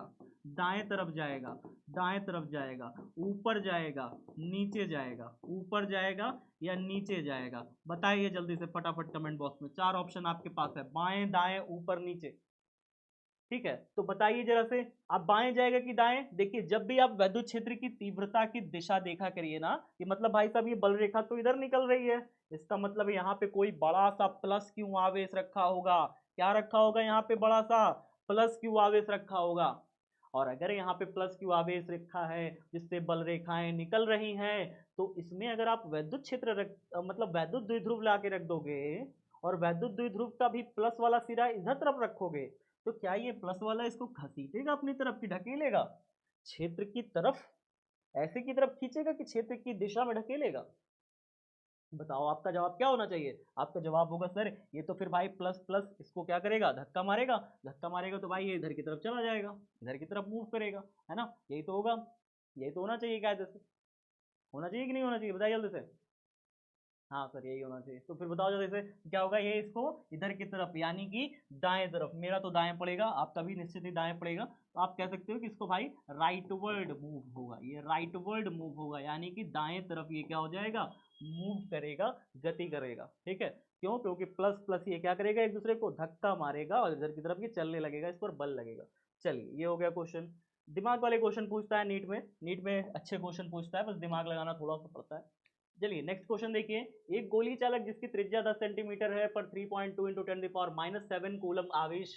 दाएं तरफ जाएगा, दाएं तरफ जाएगा, ऊपर जाएगा, नीचे जाएगा, ऊपर जाएगा या नीचे जाएगा। बताइए जल्दी से फटाफट कमेंट बॉक्स में, चार ऑप्शन आपके पास है, बाएं दाएं ऊपर नीचे। ठीक है, तो बताइए जरा से, आप बाएं जाएगा कि दाएं। देखिए जब भी आप वैद्युत क्षेत्र की तीव्रता की दिशा देखा करिए ना, कि मतलब भाई साहब ये बल रेखा तो इधर निकल रही है, इसका मतलब यहाँ पे कोई बड़ा सा प्लस क्यू आवेश रखा होगा। क्या रखा होगा यहाँ पे, बड़ा सा प्लस क्यू आवेश रखा होगा। और अगर यहाँ पे प्लस क्यू आवेश रखा है जिससे बल रेखाएं निकल रही हैं, तो इसमें अगर आप वैद्युत क्षेत्र मतलब वैद्युत द्विध्रुव ला के रख दोगे, और वैद्युत द्विध्रुव का भी प्लस वाला सिरा इधर तरफ रखोगे, तो क्या ये प्लस वाला इसको घसीटेगा अपनी तरफ की ढकेलेगा, क्षेत्र की तरफ, ऐसे की तरफ खींचेगा कि क्षेत्र की दिशा में ढकेलेगा। बताओ आपका जवाब क्या होना चाहिए, आपका जवाब होगा सर ये तो फिर भाई प्लस प्लस इसको क्या करेगा, धक्का मारेगा, धक्का मारेगा तो भाई ये इधर की तरफ चला जाएगा, इधर की तरफ मूव करेगा, है ना, यही तो होगा, यही तो होना चाहिए कायदे से। होना चाहिए कि नहीं होना चाहिए, बताइए जल्दी से। हाँ सर यही होना चाहिए, तो फिर बताओ जल्दी से क्या होगा, ये इसको इधर की तरफ यानी कि दाएं तरफ, मेरा तो दाएं पड़ेगा, आपका भी निश्चित ही दाएं पड़ेगा, तो आप कह सकते हो कि इसको भाई राइटवर्ड मूव होगा, ये राइटवर्ड मूव होगा, यानी कि दाएं तरफ ये क्या हो जाएगा, मूव करेगा, गति करेगा। ठीक है, क्यों, क्योंकि प्लस प्लस ये क्या करेगा, एक दूसरे को धक्का मारेगा और इधर की तरफ ये चलने लगेगा, इस पर बल लगेगा। चलिए ये हो गया क्वेश्चन। दिमाग वाले क्वेश्चन पूछता है नीट में, नीट में अच्छे क्वेश्चन पूछता है, बस दिमाग लगाना थोड़ा सा पड़ता है। चलिए नेक्स्ट क्वेश्चन देखिए, एक गोली चालक जिसकी त्रिज्या 10 सेंटीमीटर है पर 3.2 इंटू 10⁻⁷ कूलम आवेश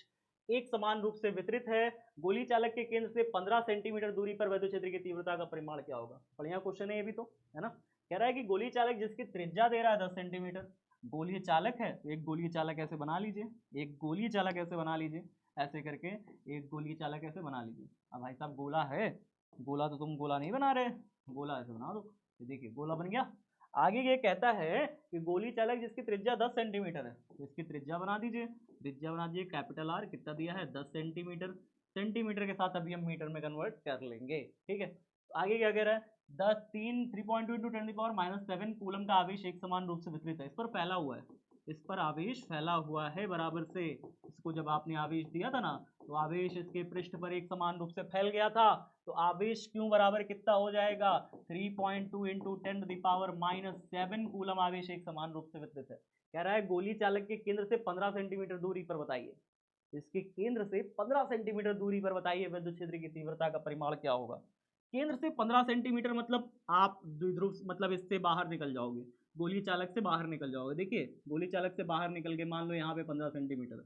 एक समान रूप से वितरित है, गोली चालक के केंद्र से 15 सेंटीमीटर दूरी पर वैद्युत क्षेत्र की तीव्रता का परिमाण क्या होगा। बढ़िया क्वेश्चन है ये भी तो, है ना। कह रहा है कि गोली चालक जिसकी त्रिज्या दे रहा है 10 सेंटीमीटर, गोली चालक है तो एक गोली चालक ऐसे बना लीजिए, एक गोली चालक ऐसे बना लीजिए, ऐसे करके एक गोली चालक ऐसे बना लीजिए। अब भाई साहब गोला है, गोला तो तुम गोला नहीं बना रहे, गोला ऐसे बना दो, देखिए गोला बन गया। आगे ये कहता है कि गोली चालक जिसकी त्रिज्या 10 सेंटीमीटर है, तो इसकी त्रिज्या बना दीजिए, त्रिज्या बना दीजिए कैपिटल आर, कितना दिया है 10 सेंटीमीटर, सेंटीमीटर के साथ अभी हम मीटर में कन्वर्ट कर लेंगे। ठीक है, तो आगे क्या कह रहा है, 3.2 इंटू 10⁻⁷ कूलम का आवेश एक समान रूप से वितरित है, इस पर फैला हुआ है, इस पर आवेश फैला हुआ है बराबर से, इसको जब आपने आवेश दिया था ना, तो आवेश इसके पृष्ठ पर एक समान रूप से फैल गया था, तो आवेश क्यों बराबर कितना हो जाएगा, 3.2 इंटू 10⁻⁷ कूलम आवेश एक समान रूप से वितरित है। कह रहा है गोली चालक के केंद्र से 15 सेंटीमीटर दूरी पर बताइए, इसके केंद्र से 15 सेंटीमीटर दूरी पर बताइए विद्युत क्षेत्र की तीव्रता का परिमाण क्या होगा। केंद्र से 15 सेंटीमीटर मतलब आप द्विध्रुव मतलब इससे बाहर निकल जाओगे, गोली चालक से बाहर निकल जाओगे। देखिए गोली चालक से बाहर निकल के मान लो यहाँ पे 15 सेंटीमीटर,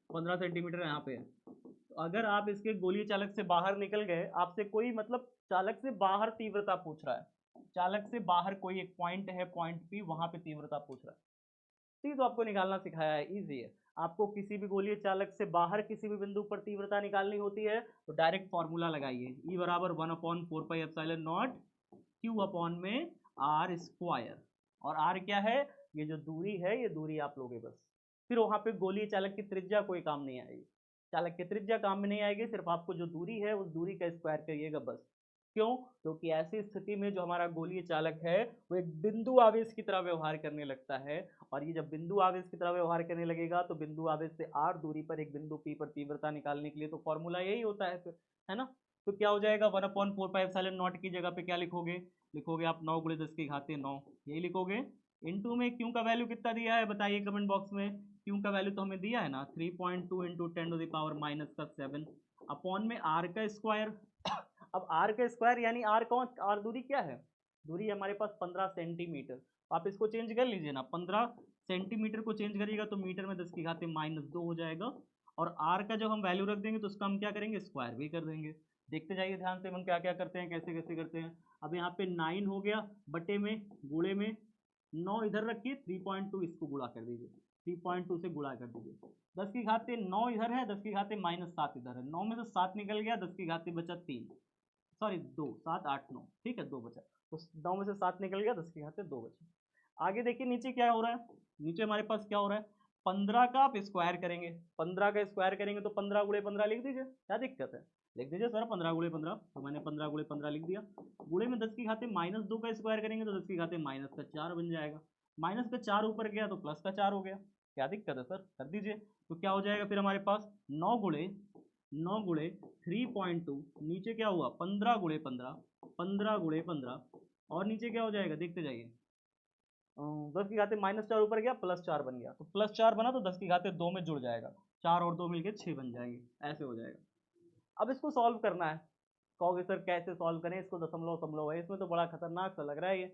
15 सेंटीमीटर यहाँ पे है, तो अगर आप इसके गोली चालक से बाहर निकल गए, आपसे कोई मतलब चालक से बाहर तीव्रता पूछ रहा है, चालक से बाहर कोई एक पॉइंट है, पॉइंट पी, वहां पे तीव्रता पूछ रहा है, तो तो आपको निकालना सिखाया है, इजी है। आपको किसी भी गोलीय चालक से बाहर किसी भी बिंदु पर तीव्रता निकालनी होती है, तो डायरेक्ट फॉर्मूला लगाइए, E बराबर 1/4πε0 Q अपॉन में आर स्क्वायर, और आर क्या है, ये जो दूरी है ये दूरी आप लोगे बस, फिर वहां पे गोलीय चालक की त्रिज्या कोई काम नहीं आएगी, चालक की त्रिज्या काम में नहीं आएगी, सिर्फ आपको जो दूरी है उस दूरी का स्क्वायर करिएगा बस। क्यों, क्योंकि ऐसी स्थिति में जो हमारा गोलीय चालक है वो एक बिंदु आवेश की तरह व्यवहार करने लगता है, और ये जब बिंदु आवेश की तरह व्यवहार करने लगेगा तो बिंदु आवेश से आर दूरी पर एक बिंदु पी पर तीव्रता निकालने के लिए तो फॉर्मूला यही होता है फिर, है ना। तो क्या हो जाएगा, 1/4πε0 की जगह पे क्या लिखोगे, लिखोगे आप 9 × 10⁹ यही लिखोगे, इनटू में क्यू का वैल्यू कितना दिया है बताइए कमेंट बॉक्स में, क्यू का वैल्यू तो हमें दिया है ना 3.2 इंटू 10⁻⁷ अपॉन में आर का स्क्वायर, अब आर का स्क्वायर यानी आर दूरी क्या है, दूरी है हमारे पास 15 सेंटीमीटर। आप इसको चेंज कर लीजिए ना, 15 सेंटीमीटर को चेंज करिएगा तो मीटर में 10 की घात -2 हो जाएगा। और आर का जब हम वैल्यू रख देंगे तो उसका हम क्या करेंगे, स्क्वायर भी कर देंगे। देखते जाइए ध्यान से हम क्या क्या करते हैं, कैसे कैसे करते हैं। अब यहाँ पे 9 हो गया, बटे में गुणे में 9 इधर रखिए, 3.2 इसको गुणा कर दीजिए, 3.2 से गुणा कर दीजिए। 10 की घात 9 इधर है, 10 की घात -7 इधर है, 9 में से 7 निकल गया, 10 की घात बचा 3, सॉरी 2, 7 8 9, ठीक है 2 बचा, तो 9 में से 7 निकल गया, 10 की घात 2 बचा। आगे देखिए नीचे क्या हो रहा है, नीचे हमारे पास क्या हो रहा है, 15 का आप स्क्वायर करेंगे, 15 का स्क्वायर करेंगे तो 15 गुणे 15 लिख दीजिए, क्या दिक्कत है, लिख दीजिए सर 15 गुणे 15, तो मैंने 15 गुणे 15 लिख दिया। गुणे में 10 की घात -2 का स्क्वायर करेंगे तो 10 की घात -4 बन जाएगा, -4 ऊपर गया तो +4 हो गया, क्या दिक्कत है सर, कर दीजिए। तो क्या हो जाएगा फिर हमारे पास 9 गुणे 3.2, नीचे क्या हुआ 15 गुणे 15, 15 गुणे 15, और नीचे क्या हो जाएगा देखते जाइए, 10 की घाते -4 ऊपर गया, +4 बन गया, तो +4 बना तो 10 की घाते 2 में जुड़ जाएगा, 4 और 2 मिलके 6 बन जाएंगे, ऐसे हो जाएगा। अब इसको सॉल्व करना है, कहोगे सर कैसे सॉल्व करें इसको, दशमलव है इसमें तो बड़ा खतरनाक सा लग रहा है ये।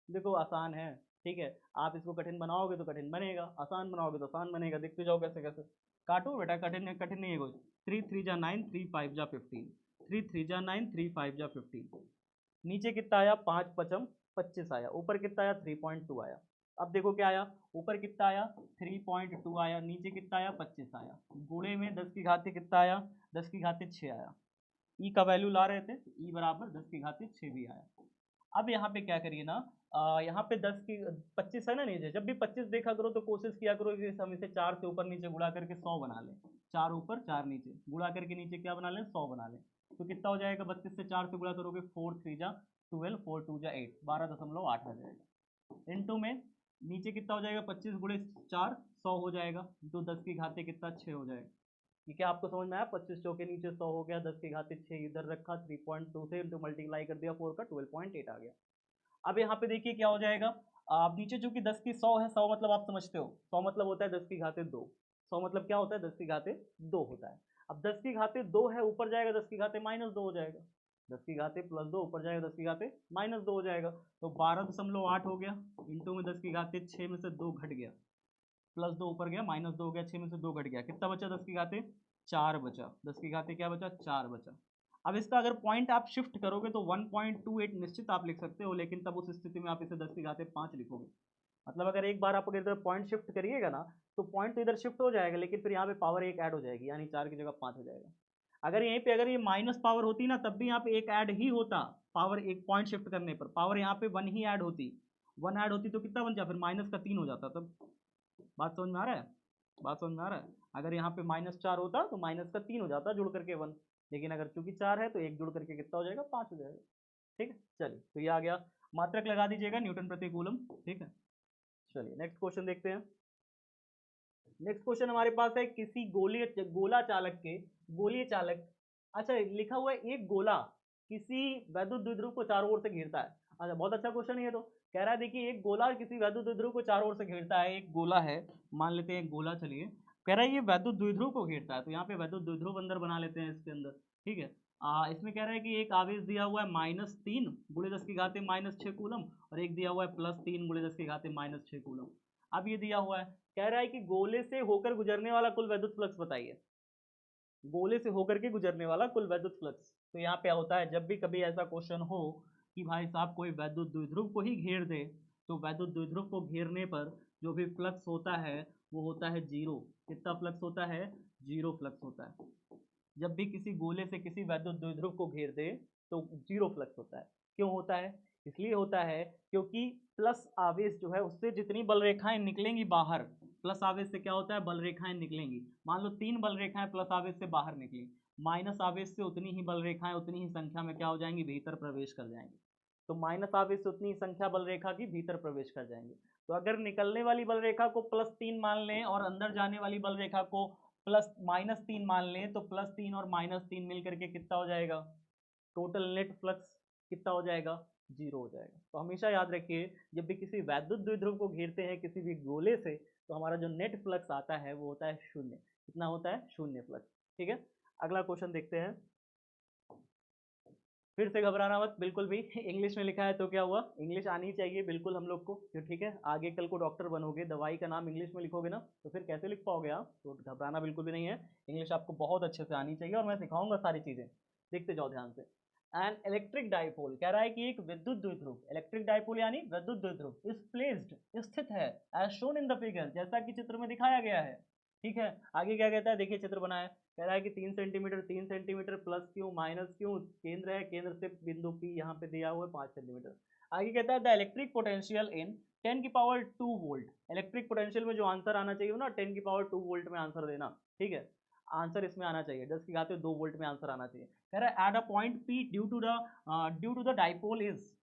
देखो आसान है, ठीक है, आप इसको कठिन बनाओगे तो कठिन बनेगा, आसान बनाओगे तो आसान बनेगा, देखते जाओ कैसे कैसे। काटो बेटा, कठिन कठिन नहीं है कोई। 3 3 जा 9, 3 5 जा 15, 3 3 जा 9, 3 5 जा 15, नीचे कितना आया 5 पचम 25 आया, ऊपर कितना आया 3.2 आया। अब देखो क्या आया, ऊपर कितना आया 3.2 आया, नीचे कितना आया 25 आया, गुणे में 10 की घाते कितना आया, 10 की घाते 6 आया। ई का वैल्यू ला रहे थे, ई बराबर 10 की घाते 6 भी आया। अब यहाँ पे क्या करिए ना, यहाँ पे 10 की 25 है ना नीचे, जब भी 25 देखा करो तो कोशिश किया करो कि हम इसे 4 से ऊपर नीचे गुणा करके 100 बना लें, 4 ऊपर 4 नीचे, गुणा करके नीचे क्या बना लें 100 बना लें। तो कितना हो जाएगा, 32 से 4 से गुणा करोगे 4 3 जा 12, 4 2 जा 8, 12.8 आ जाएगा। इनटू में नीचे कितना हो जाएगा 25 गुणे 4 100 हो जाएगा, तो 10 की घाते कितना 6 हो जाएगा। ये क्या आपको समझ में आया, 25 चौके नीचे 100 हो गया, 10 की घाते 6 इधर रखा, 3.2 से इंटू मल्टीप्लाई कर दिया 4 का 12.8 आ गया। अब यहाँ पे देखिए क्या हो जाएगा, आप नीचे चूंकि 10 की 100 है, 100 मतलब आप समझते हो, 100 मतलब होता है 10 की घाते 2, 100 मतलब क्या होता है 10 की घाते 2 होता है। अब 10 की घाते 2 है, ऊपर जाएगा 10 की घाते -2 हो जाएगा, 10 की घाते +2 ऊपर जाएगा 10 की घाते -2 हो जाएगा, तो 12.8 हो गया, इंटू में 10 की घाते 6 में से 2 घट गया, +2 ऊपर गया -2 हो गया, 6 में से 2 घट गया, कितना बचा 10 की घाते 4 बचा, 10 की घाते क्या बचा 4 बचा। अब इसका अगर पॉइंट आप शिफ्ट करोगे तो 1.28 निश्चित आप लिख सकते हो, लेकिन तब उस स्थिति में आप इसे 10 की घाते 5 लिखोगे। मतलब अगर एक बार आप अगर इधर पॉइंट शिफ्ट करिएगा ना, तो पॉइंट तो इधर शिफ्ट हो जाएगा, लेकिन फिर यहाँ पे पावर एक ऐड हो जाएगी, यानी 4 की जगह 5 हो जाएगा। अगर यहीं पे अगर ये माइनस पावर होती ना, तब भी यहाँ पे एक ऐड ही होता, पावर एक पॉइंट शिफ्ट करने पर पावर यहाँ पे 1 ही ऐड होती, 1 ऐड होती तो कितना बन जाता, फिर -3 हो जाता। तब बात समझ में आ रहा है, बात समझ में आ रहा है। अगर यहाँ पे -4 होता तो -3 हो जाता जुड़ करके 1, लेकिन अगर चूंकि 4 है तो एक जुड़ करके कितना हो जाएगा 5 हो जाएगा। ठीक है, चलिए तो ये आ गया, मात्रक लगा दीजिएगा न्यूटन प्रति कूलम। ठीक है, चलिए नेक्स्ट क्वेश्चन देखते हैं। नेक्स्ट क्वेश्चन हमारे पास है, किसी गोलीय चालक, अच्छा लिखा हुआ है एक गोला किसी वैद्युत द्विध्रुव को चारों ओर से घेरता है। अच्छा बहुत अच्छा क्वेश्चन है ये तो, कह रहा है देखिए एक गोला किसी वैद्युत द्विध्रुव को चारों ओर से घेरता है, एक गोला है, मान लेते हैं एक गोला, चलिए कह रहा है ये वैद्युत द्विध्रुव को घेरता है, तो यहाँ पे वैद्युत द्विध्रुव अंदर बना लेते हैं इसके अंदर। ठीक है, इसमें कह रहा है कि एक आवेश दिया हुआ है -3 गुणे 10 की घाते -6 कूलम, और एक दिया हुआ है +3 गुणे 10 की घाते -6 कूलम। अब ये दिया हुआ है, कह रहा है कि गोले से होकर गुजरने वाला कुल वैद्युत फ्लक्स बताइए, गोले से होकर के गुजरने वाला कुल वैद्युत फ्लक्स। तो यहाँ पे होता है जब भी कभी ऐसा क्वेश्चन हो कि भाई साहब कोई वैद्युत द्विध्रुव को ही घेर दे, तो वैद्युत द्विध्रुव को घेरने पर जो भी फ्लक्स होता है वो होता है जीरो। कितना फ्लक्स होता है, जीरो फ्लक्स होता है। जब भी किसी गोले से किसी वैद्युत द्विध्रुव को घेर दे तो जीरो फ्लक्स होता है। क्यों होता है, इसलिए होता है क्योंकि प्लस आवेश जो है उससे जितनी बल रेखाएं निकलेंगी बाहर, प्लस आवेश से क्या होता है बल रेखाएं निकलेंगी, मान लो 3 बल रेखाएं प्लस आवेश से बाहर निकली, माइनस आवेश से उतनी ही बल रेखाएं उतनी ही संख्या में क्या हो जाएंगी, भीतर प्रवेश कर जाएंगी। तो माइनस आवेश से उतनी संख्या बल रेखा की भीतर प्रवेश कर जाएंगे। तो अगर निकलने वाली बल रेखा को +3 मान लें और अंदर जाने वाली बल रेखा को -3 मान लें, तो +3 और -3 मिल करके कितना हो जाएगा, टोटल नेट फ्लक्स कितना हो जाएगा, जीरो हो जाएगा। तो हमेशा याद रखिए जब भी किसी वैद्युत द्विध्रुव को घेरते हैं किसी भी गोले से, तो हमारा जो नेट फ्लक्स आता है वो होता है 0। कितना होता है, 0 फ्लक्स। ठीक है, अगला क्वेश्चन देखते हैं। फिर से घबराना मत बिल्कुल भी। इंग्लिश में लिखा है तो क्या हुआ, इंग्लिश आनी चाहिए बिल्कुल हम लोग को, तो ठीक है। आगे कल को डॉक्टर बनोगे, दवाई का नाम इंग्लिश में लिखोगे ना, तो फिर कैसे लिख पाओगे आप, तो घबराना बिल्कुल भी नहीं है। इंग्लिश आपको बहुत अच्छे से आनी चाहिए और मैं सिखाऊंगा सारी चीज़ें, देखते जाओ ध्यान से। एन इलेक्ट्रिक डाइपोल, कह रहा है कि एक विद्युत द्विध्रुव, इलेक्ट्रिक डाइपोल यानी विद्युत द्विध्रुव इज प्लेस्ड, स्थित है, as shown in the figure, जैसा कि चित्र में दिखाया गया है। ठीक है, आगे क्या कहता है, देखिए चित्र बनाया, कह रहा है कि 3 centimetre plus Q minus Q केंद्र है, केंद्र से बिंदु पी यहाँ पे दिया हुआ है 5 सेंटीमीटर। आगे कहता है द इलेक्ट्रिक पोटेंशियल इन 10 की पावर 2 वोल्ट, इलेक्ट्रिक पोटेंशियल में जो आंसर आना चाहिए ना 10 की पावर 2 वोल्ट में आंसर देना, ठीक है। आंसर इसमें आना चाहिए 10 की घात 2 वोल्ट में आंसर आना चाहिए। कह रहा है at a point p due to the dipole is,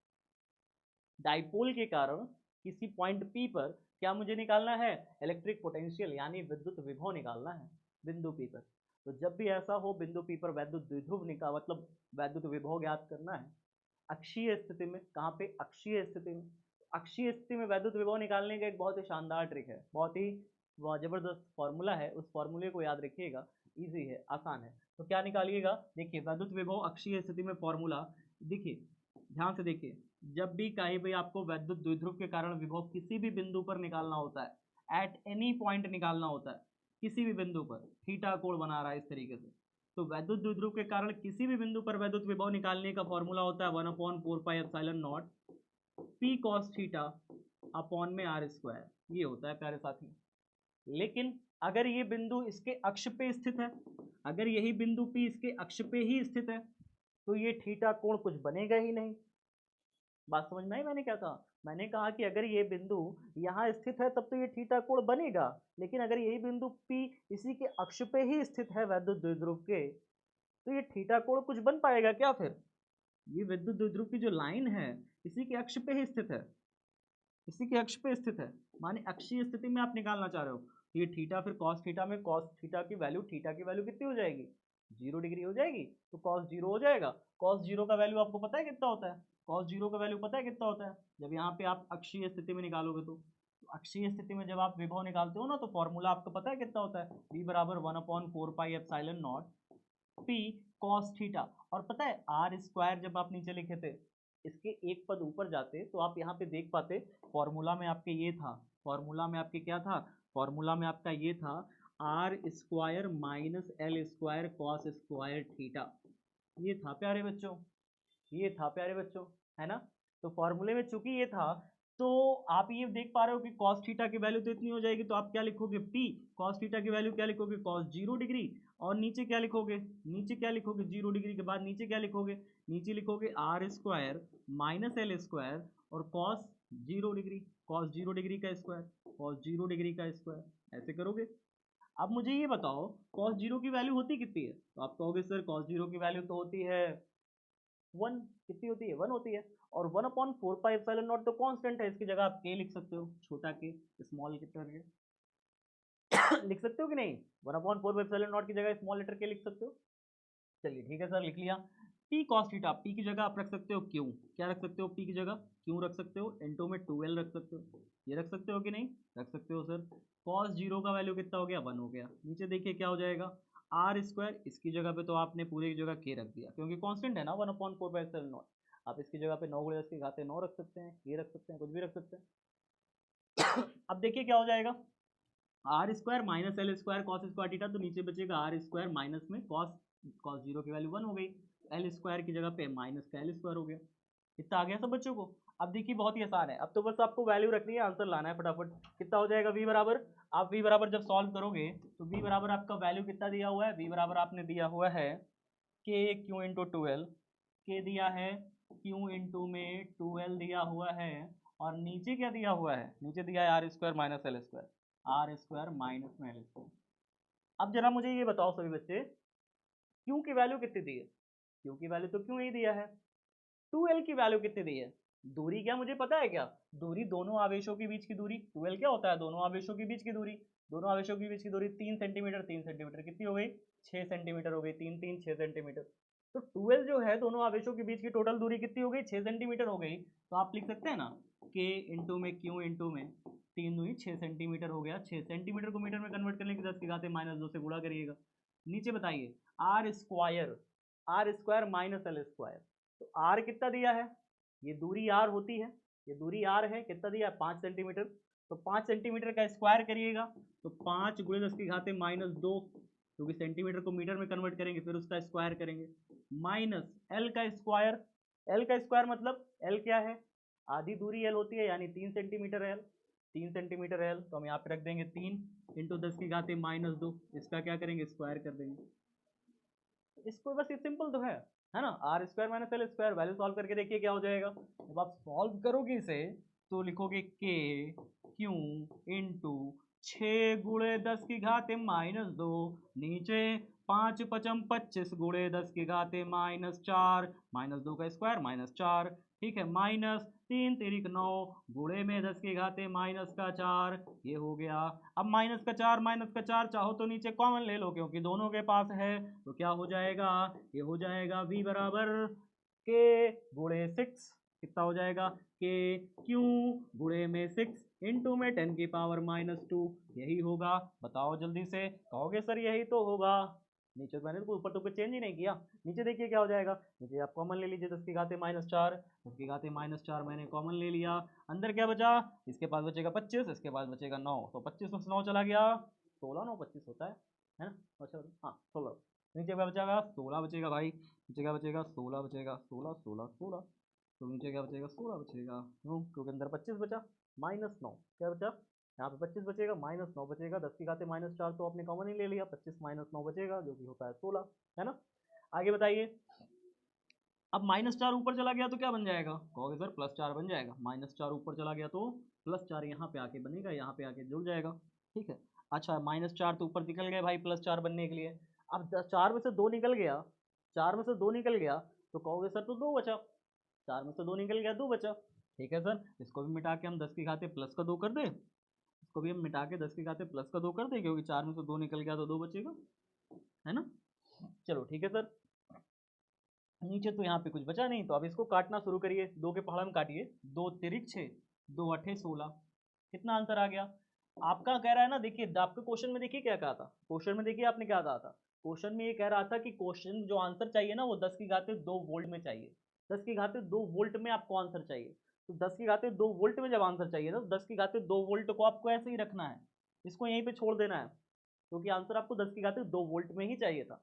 dipole के कारण किसी पॉइंट पी पर क्या मुझे निकालना है, इलेक्ट्रिक पोटेंशियल यानी विद्युत विभव निकालना है बिंदु पी पर। तो जब भी ऐसा हो बिंदु पी पर वैद्युत द्विध्रुव निकाल, मतलब वैद्युत विभव ज्ञात करना है अक्षीय स्थिति में। कहाँ पे, अक्षीय स्थिति में। अक्षीय स्थिति में वैद्युत विभव निकालने का एक बहुत ही शानदार ट्रिक है, बहुत ही जबरदस्त फॉर्मूला है, उस फॉर्मूले को याद रखिएगा, इजी है, आसान है। तो क्या निकालिएगा, देखिए वैद्युत विभव अक्षीय स्थिति में फॉर्मूला, देखिए ध्यान से देखिए, जब भी कहीं भी आपको वैद्युत द्विध्रुव के कारण विभव किसी भी बिंदु पर निकालना होता है, एट एनी पॉइंट निकालना होता है, किसी भी बिंदु पर, थीटा कोण बना रहा है इस तरीके से, तो वैद्युत द्विध्रुव के कारण किसी भी बिंदु पर वैद्युत विभव निकालने का फॉर्मूला होता है 1/4πε0 पी कॉस थीटा अपॉन में आर स्क्वायर, ये होता है प्यारे साथी। लेकिन अगर ये बिंदु इसके अक्ष पे स्थित है, अगर यही बिंदु पी इसके अक्ष पे ही स्थित है, तो ये थीटा कोण कुछ बनेगा ही नहीं। बात समझ में आई मैंने क्या कहा, मैंने कहा कि अगर ये बिंदु यहाँ स्थित है तब तो ये थीटा कोण बनेगा, लेकिन अगर यही बिंदु P इसी के अक्ष पे ही स्थित है वैद्युत द्विध्रुव के, तो ये थीटा कोण कुछ बन पाएगा क्या फिर। ये विद्युत द्विध्रुव की जो लाइन है इसी के अक्ष पे ही स्थित है, इसी के अक्ष पे स्थित है, माने अक्षीय स्थिति में आप निकालना चाह रहे हो, तो ये थीटा फिर कॉस थीटा में, कॉस थीटा की वैल्यू कितनी हो जाएगी, 0 डिग्री हो जाएगी, तो कॉस 0 हो जाएगा। कॉस 0 का वैल्यू आपको पता है कितना होता है, कॉस 0 का वैल्यू पता है कितना होता है, जब यहाँ पे आप अक्षीय स्थिति में निकालोगे तो अक्षीय स्थिति में जब आप विभव निकालते हो ना, तो फॉर्मूला आपको पता है कितना होता है, v बराबर 1/4πε0 p cos थीटा। और पता है आर स्क्वायर जब आप नीचे लिखे थे, इसके एक पद ऊपर जाते तो आप यहाँ पे देख पाते, फॉर्मूला में आपके ये था, फॉर्मूला में आपके क्या था, फॉर्मूला में आपका ये था r square minus l square cos square theta, ये था प्यारे बच्चों, ये था प्यारे बच्चों, है ना। तो फॉर्मूले में चूंकि ये था, तो आप ये देख पा रहे हो कि cos थीटा की वैल्यू तो इतनी हो जाएगी, तो आप क्या लिखोगे p cos थीटा की वैल्यू क्या लिखोगे, cos 0 डिग्री, और नीचे क्या लिखोगे, नीचे क्या लिखोगे, 0 डिग्री के बाद नीचे क्या लिखोगे, नीचे लिखोगे r square minus l square और cos 0 डिग्री, cos 0 डिग्री का स्क्वायर, cos 0 डिग्री का स्क्वायर, ऐसे करोगे। अब मुझे ये बताओ cos 0 की वैल्यू होती कितनी है, तो आप कहोगे सर cos 0 की वैल्यू तो होती है 1, कितनी होती है, 1 होती है, और 1/4πε0 तो कांस्टेंट है, इसकी जगह आप के लिख सकते हो, छोटा के, स्मॉल लेटर के लिख सकते हो कि नहीं, 1/4πε0 की जगह स्मॉल लेटर के लिख सकते हो। चलिए ठीक है सर, लिख लिया। पी कॉस थीटा, पी की जगह आप रख सकते हो क्यू, क्या रख सकते हो, पी की जगह क्यू रख सकते हो, इनटू में 2l रख सकते हो, ये रख सकते हो कि नहीं, रख सकते हो सर। कॉस 0 का वैल्यू कितना हो गया, 1 हो गया, नीचे देखिए क्या हो जाएगा, आर स्क्वायर, इसकी जगह पे तो आपने पूरी जगह के रख दिया क्योंकि कांस्टेंट है ना 1/4πε0, आप इसकी जगह पे 9 × 10 की घात 9 रख सकते हैं, ये रख सकते हैं, कुछ भी रख सकते हैं। अब देखिए क्या हो जाएगा, r square minus l square cos square theta, तो नीचे बचेगा आर स्क्वायर माइनस में कॉस, कॉस 0 की वैल्यू 1 हो गई, एल स्क्वायर की जगह पे माइनस का एल स्क्वायर हो गया, कितना आ गया सब बच्चों को। अब देखिए बहुत ही आसान है, अब तो बस आपको वैल्यू रखनी है, आंसर लाना है फटाफट। कितना हो जाएगा v बराबर, आप v बराबर जब सॉल्व करोगे तो v बराबर आपका वैल्यू कितना दिया हुआ है, v बराबर आपने दिया हुआ है k q into 2l, k दिया है q इंटू में 2l दिया हुआ है, और नीचे क्या दिया हुआ है, नीचे दिया है r square minus l square, r square minus में एल स्क्वायर। अब जरा मुझे ये बताओ सभी बच्चे, क्यू की वैल्यू कितनी दी है, क्यू की वैल्यू तो क्यों ही दिया है, 2l की वैल्यू कितनी दी है, दूरी क्या मुझे पता है क्या, दूरी दोनों आवेशों के बीच की दूरी, 2l क्या होता है, दोनों आवेशों के बीच की दूरी, दोनों आवेशों के बीच की दूरी 3 सेंटीमीटर, 3 सेंटीमीटर कितनी हो गई, 6 सेंटीमीटर हो गई, 3 3 6 सेंटीमीटर। तो 2l जो है दोनों आवेशों के बीच की टोटल दूरी कितनी हो गई, 6 सेंटीमीटर हो गई, तो आप लिख सकते हैं ना k इंटू में q इंटू में 3 दूनी 6 सेंटीमीटर हो गया, 6 सेंटीमीटर को मीटर में कन्वर्ट करने की 10 की घात -2 से गुणा करिएगा। नीचे बताइए r square minus l square, तो आर कितना दिया है, ये दूरी आर होती है, ये दूरी आर है, कितना दिया है 5 सेंटीमीटर। तो 5 सेंटीमीटर का स्क्वायर करिएगा तो 5 गुणे 10 की घाते -2, क्योंकि सेंटीमीटर को मीटर में कन्वर्ट करेंगे फिर उसका स्क्वायर करेंगे, माइनस एल का स्क्वायर। एल का स्क्वायर मतलब एल क्या है, आधी दूरी एल होती है यानी 3 सेंटीमीटर एल, 3 सेंटीमीटर एल, तो हम यहाँ पे रख देंगे 3 इंटू 10 की घाते -2, इसका क्या करेंगे स्क्वायर कर देंगे। इसको बस ये सिंपल तो है ना, r square minus l square, value solve करके देखिए क्या हो जाएगा। जब आप सॉल्व करोगे इसे तो लिखोगे के क्यू इंटू 6 गुणे 10 की घाते -2, नीचे 5 पचम 25 गुणे 10 की घाते -4, -2 का स्क्वायर -4, ठीक है, माइनस 3 तिरिक 9 गुणे में 10 की घाते -4, ये हो गया। अब -4 चाहो तो नीचे कॉमन ले लो क्योंकि दोनों के पास है, तो क्या हो जाएगा, ये हो जाएगा v बराबर के गुणे 6, कितना हो जाएगा के क्यू गुणे में 6 इंटू में 10 की पावर -2, यही होगा। बताओ जल्दी से, कहोगे सर यही तो होगा, नीचे मैंने तो ऊपर तो कुछ चेंज ही नहीं किया, नीचे देखिए क्या हो जाएगा, नीचे आप कॉमन ले लीजिए 10 की घाते -4, 10 की घाते -4 मैंने कॉमन ले लिया, अंदर क्या बचा, इसके पास बचेगा 25, इसके पास बचेगा 9, तो 25 में 9 चला गया, 16 9 25 होता है ना, अच्छा हाँ 16, नीचे क्या बचेगा 16 बचेगा भाई, नीचे क्या बचेगा 16 बचेगा, 16 16 16, तो नीचे क्या बचेगा 16 बचेगा, क्यों, क्योंकि अंदर 25 बचा, -9 क्या बचा, यहाँ पे 25 बचेगा, -9 बचेगा, 10 की घाते -4 तो आपने कॉमन ही ले लिया, 25 -9 बचेगा जो कि होता है 16, है ना। आगे बताइए, अब -4 ऊपर चला गया तो क्या बन जाएगा, कहोगे सर +4 बन जाएगा, -4 ऊपर चला गया तो +4 यहाँ पे आके बनेगा, यहाँ पे आके जुड़ जाएगा, ठीक है। अच्छा -4 तो ऊपर निकल गए भाई +4 बनने के लिए, अब 4 में से 2 निकल गया, 4 में से 2 निकल गया तो कहोगे सर तो 2 बचा, 4 में से 2 निकल गया 2 बचा, ठीक है सर, इसको भी मिटा के हम 10 की घाते प्लस का 2 कर दें, इसको भी हम मिटा के 10 की घाते प्लस का 2 कर दें, क्योंकि 4 में से 2 निकल गया तो 2 बचेगा, है ना। चलो ठीक है सर, नीचे तो यहाँ पे कुछ बचा नहीं, तो अब इसको काटना शुरू करिए, 2 के पहाड़ा में काटिए, 2 तिरिक 6, 2 अठे 16, कितना आंसर आ गया आपका, कह रहा है ना, देखिए आपके क्वेश्चन में देखिए क्या कहा था, क्वेश्चन में देखिए आपने क्या कहा था, क्वेश्चन में ये कह रहा था कि क्वेश्चन जो आंसर चाहिए ना वो 10 की घाते 2 वोल्ट में चाहिए, 10 की घाते 2 वोल्ट में आपको आंसर चाहिए, तो 10 की घाते 2 वोल्ट में जब आंसर चाहिए ना तो 10 की घाते 2 वोल्ट को आपको ऐसे ही रखना है, इसको यहीं पे छोड़ देना है, क्योंकि आंसर आपको 10 की घाते 2 वोल्ट में ही चाहिए था,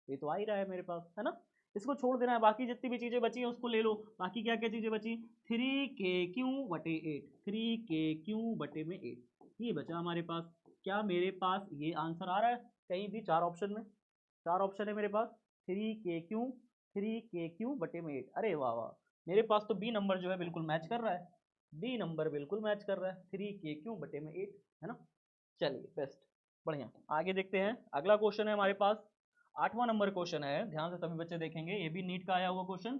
ये तो आ ही रहा है मेरे पास, है ना। इसको छोड़ देना है, बाकी जितनी भी चीजें बची हैं उसको ले लो, बाकी क्या क्या चीजें बची, 3k/8, 3k/8, ये बचा हमारे पास, क्या मेरे पास ये आंसर आ रहा है कहीं भी, 4 ऑप्शन में, 4 ऑप्शन है मेरे पास, 3k/8, अरे वाह वाह, मेरे पास तो बी नंबर जो है बिल्कुल मैच कर रहा है, बी नंबर बिल्कुल मैच कर रहा है, 3k/8, है ना। चलिए बेस्ट, बढ़िया, आगे देखते हैं, अगला क्वेश्चन है हमारे पास, 8वां नंबर क्वेश्चन है, ध्यान से सभी बच्चे देखेंगे, ये भी नीट का आया हुआ क्वेश्चन,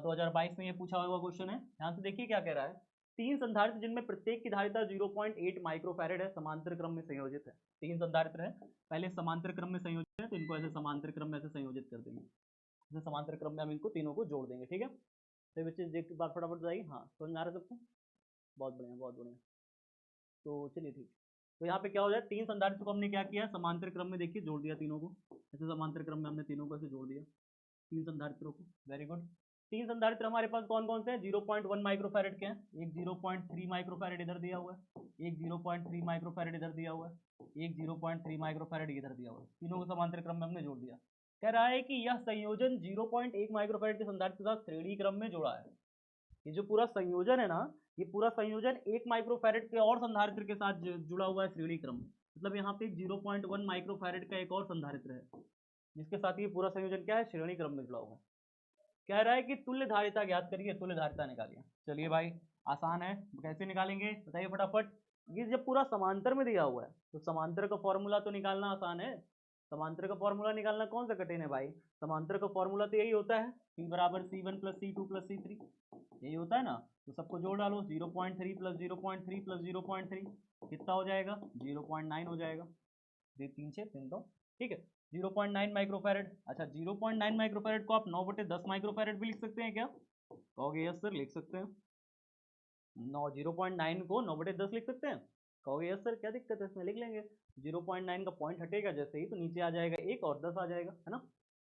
2022 में ये पूछा हुआ क्वेश्चन है, ध्यान से देखिए क्या कह रहा है, 3 संधारित्र जिनमें प्रत्येक की धारिता 0.8 माइक्रोफैरेड है, समांतर क्रम में संयोजित है, 3 संधारित्र है, पहले समांतर क्रम में संयोजित है तो इनको ऐसे समांतर क्रम में ऐसे संयोजित कर देंगे, जैसे समांतर क्रम में हम इनको तीनों को जोड़ देंगे, ठीक है, तो बच्चे देख के बात फटाफट बताइए, हाँ समझ में आ रहा है सबको, बहुत बढ़िया बहुत बढ़िया, तो चलिए ठीक, तो यहाँ पे क्या हो जाए, 3 संधारित्र को हमने क्या किया, समांतर क्रम में देखिए जोड़ दिया तीनों को, ऐसे समांतर क्रम में हमने तीनों को ऐसे जोड़ दिया, 3 संधारित्रों को, वेरी गुड। 3 संधारित्र हमारे पास कौन कौन से हैं, 0.1 माइक्रोफैरेड के हैं, एक 0.3 माइक्रोफैरेड इधर दिया हुआ है, एक 0.3 माइक्रोफैरेड इधर दिया हुआ है, एक 0.3 माइक्रोफैरेड इधर दिया हुआ है, तीनों को समांतर क्रम में हमने जोड़ दिया, कह रहा है कि यह संयोजन 0.1 माइक्रोफैरेड के संधारित्र के साथ श्रेणी क्रम में जोड़ा है, ये जो पूरा संयोजन है ना, ये पूरा संयोजन 1 माइक्रोफैरेड के और संधारित्र के साथ जुड़ा हुआ है श्रेणी क्रम, मतलब यहाँ पे 0.1 माइक्रोफैरेड का एक और संधारित्र है जिसके साथ ये पूरा संयोजन क्या है, श्रेणी क्रम में जुड़ा हुआ है, कह रहा है कि तुल्य धारिता ज्ञात करिए, तुल्य धारिता निकालिए, चलिए भाई आसान है, कैसे निकालेंगे बताइए फटाफट, ये जब पूरा समांतर में दिया हुआ है तो समांतर का फॉर्मूला तो निकालना आसान है, समांतर का फॉर्मूला निकालना कौन सा कठिन है भाई, समांतर का फॉर्मूला तो यही होता है, P बराबर C1 + C2 + C3, यही होता है ना, तो सबको जोड़ डालो, 0.3 + 0.3 + 0.3 कितना हो जाएगा, 0.9 हो जाएगा, 3 6 3 2, ठीक है, 0.9 माइक्रोफैरेड, अच्छा 0.9 माइक्रोफैरेड को आप 9/10 माइक्रोफैरेड भी लिख सकते हैं क्या, कहोगे यस सर लिख सकते हैं, 0.9 को 9/10 लिख सकते हैं, कहोगे यस सर क्या दिक्कत है इसमें, लिख लेंगे, 0.9 का पॉइंट हटेगा जैसे ही तो नीचे आ जाएगा 1 और 10 आ जाएगा, है ना,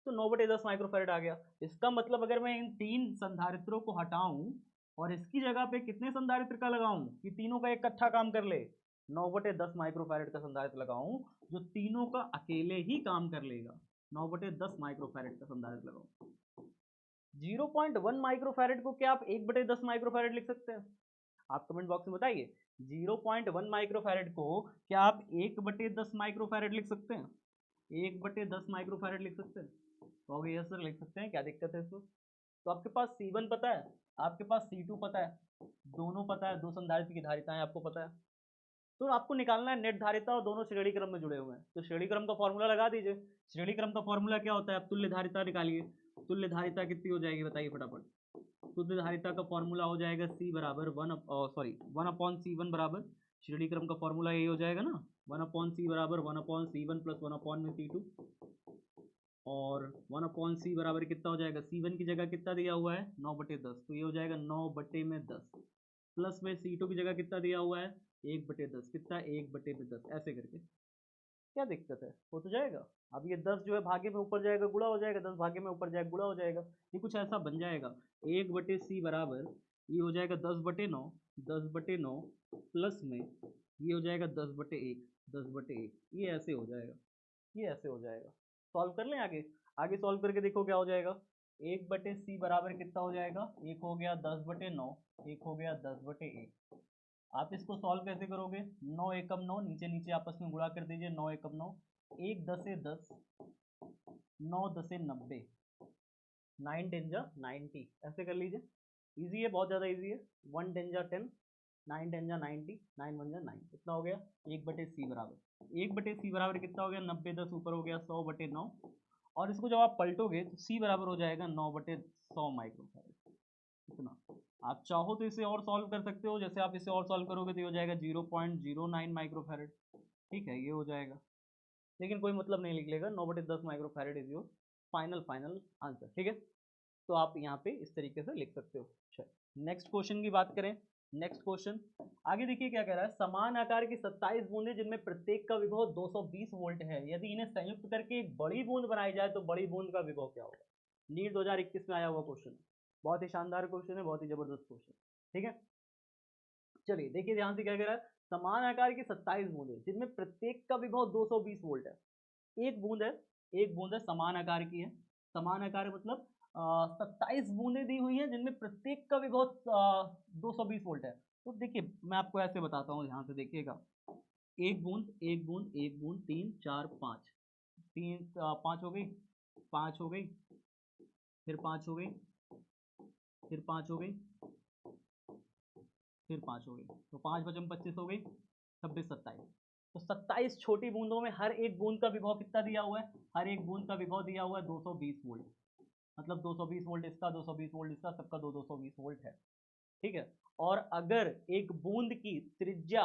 तो 9/10 माइक्रोफैरेड आ गया। इसका मतलब अगर मैं इन 3 संधारित्रों को हटाऊं और इसकी जगह पे कितने संधारित्र का लगाऊं कि तीनों का इकट्ठा काम कर ले, 9/10 माइक्रोफैरेड का संधारित्र लगाऊं जो तीनों का अकेले ही काम कर लेगा। 9/10 माइक्रोफैरेड का संधारित्र लगाऊं। 0.1 माइक्रोफैरेड को क्या आप 1/10 माइक्रोफैरेड लिख सकते हैं? आप कमेंट बॉक्स में बताइए। 0.1 माइक्रोफैरेड को क्या आप 1/10 माइक्रोफैरेड लिख सकते हैं? 1/10 माइक्रोफैरेड लिख सकते हैं? तो यस सर लिख सकते हैं, क्या दिक्कत है इसमें? तो आपके पास C1 पता है, आपके पास C2 पता है, दोनों पता है, दो संधारित्र की धारिताएं आपको पता है। तो आपको निकालना है नेट धारिता और दोनों श्रेणी क्रम में जुड़े हुए हैं। तो श्रेणी क्रम का फॉर्मूला लगा दीजिए। श्रेणी क्रम का फॉर्मूला क्या होता है? आप तुल्य धारिता निकालिए। तुल्य धारिता कितनी हो जाएगी बताइए फटाफट। तुल्य धारिता का फॉर्मूला हो जाएगा C बराबर 1/C1 बराबर श्रेणी क्रम का फॉर्मूला यही हो जाएगा ना, 1/C बराबर 1/C1 प्लस 1/C2 और 1/C बराबर कितना हो जाएगा? C1 की जगह कितना दिया हुआ है? 9/10, तो ये हो जाएगा 9/10 प्लस में C2 की जगह कितना दिया हुआ है? 1/10, कितना? 1/10, ऐसे करके। क्या दिक्कत है? हो तो जाएगा। अब ये 10 जो है भागे में ऊपर जाएगा गुणा हो जाएगा, 10 भागे में ऊपर जाएगा गुणा हो जाएगा, ये कुछ ऐसा बन जाएगा। 1/C बराबर ये हो जाएगा 10/9, 10/9 प्लस में ये हो जाएगा 10/1, 10/1, ये ऐसे हो जाएगा, ये ऐसे हो जाएगा। सॉल्व कर लें आगे, आगे सॉल्व करके देखो क्या हो जाएगा। 1/C बराबर कितना हो जाएगा? एक हो गया 10/9, एक हो गया 10/1। आप इसको सॉल्व कैसे करोगे? 9 एकम 9, नीचे नीचे आपस में गुणा कर दीजिए। 9 एकम 9, 1 10 10, 9 10 90, 9 10 जा 90, ऐसे कर लीजिए। इजी है, बहुत ज़्यादा इजी है। 1 10 जा 10, 9 10 जा 90, 9 1 जा 9, कितना हो गया? 1/C बराबर 1/C बराबर कितना हो गया? 90 10 ऊपर हो गया 100/9, और इसको जब आप पलटोगे तो C बराबर हो जाएगा 9/100 माइक्रोफैरेड। इतना। आप चाहो तो इसे और सॉल्व कर सकते हो, जैसे आप इसे और सॉल्व करोगे तो ये हो जाएगा 0.09 माइक्रोफैरेड, ठीक है, ये हो जाएगा। लेकिन कोई मतलब नहीं निकलेगा, 9/10 microfarad is your final answer, ठीक है। तो आप यहाँ पे इस तरीके से लिख सकते हो। चलिए नेक्स्ट क्वेश्चन की बात करें। नेक्स्ट क्वेश्चन आगे देखिए क्या कह रहा है। समान आकार की 27 बूंदें जिनमें प्रत्येक का विभव 220 वोल्ट है, यदि इन्हें संयुक्त करके एक बड़ी बूंद बनाई जाए तो बड़ी बूंद का विभव क्या होगा? नीट 2021 में आया हुआ क्वेश्चन, बहुत ही शानदार क्वेश्चन है, बहुत ही जबरदस्त क्वेश्चन, ठीक है। चलिए देखिए ध्यान से क्या कह रहा है। समान आकार की 27 बूंदें जिनमें प्रत्येक का विभव 220 वोल्ट है। एक बूंद है, एक बूंद है, समान आकार की है। समान आकार मतलब 27 बूंदें दी हुई हैं जिनमें प्रत्येक का विभव 220 वोल्ट है। तो देखिए मैं आपको ऐसे बताता हूँ, ध्यान से देखिएगा। एक बूंद, एक बूंद, एक बूंद, 3 4 5, 3 5 हो गई, 5 हो गई, फिर 5 हो गई, फिर 5 हो गई, फिर 5 हो गई, तो 5 बचम 25 हो गई, 26 27। तो 27 छोटी बूंदों में हर एक बूंद का विभव कितना दिया हुआ है? हर एक बूंद का विभव दिया हुआ है 220 वोल्ट। मतलब 220 वोल्ट इसका, 220 वोल्ट इसका, सबका 220 वोल्ट है, ठीक है। और अगर एक बूंद की त्रिज्या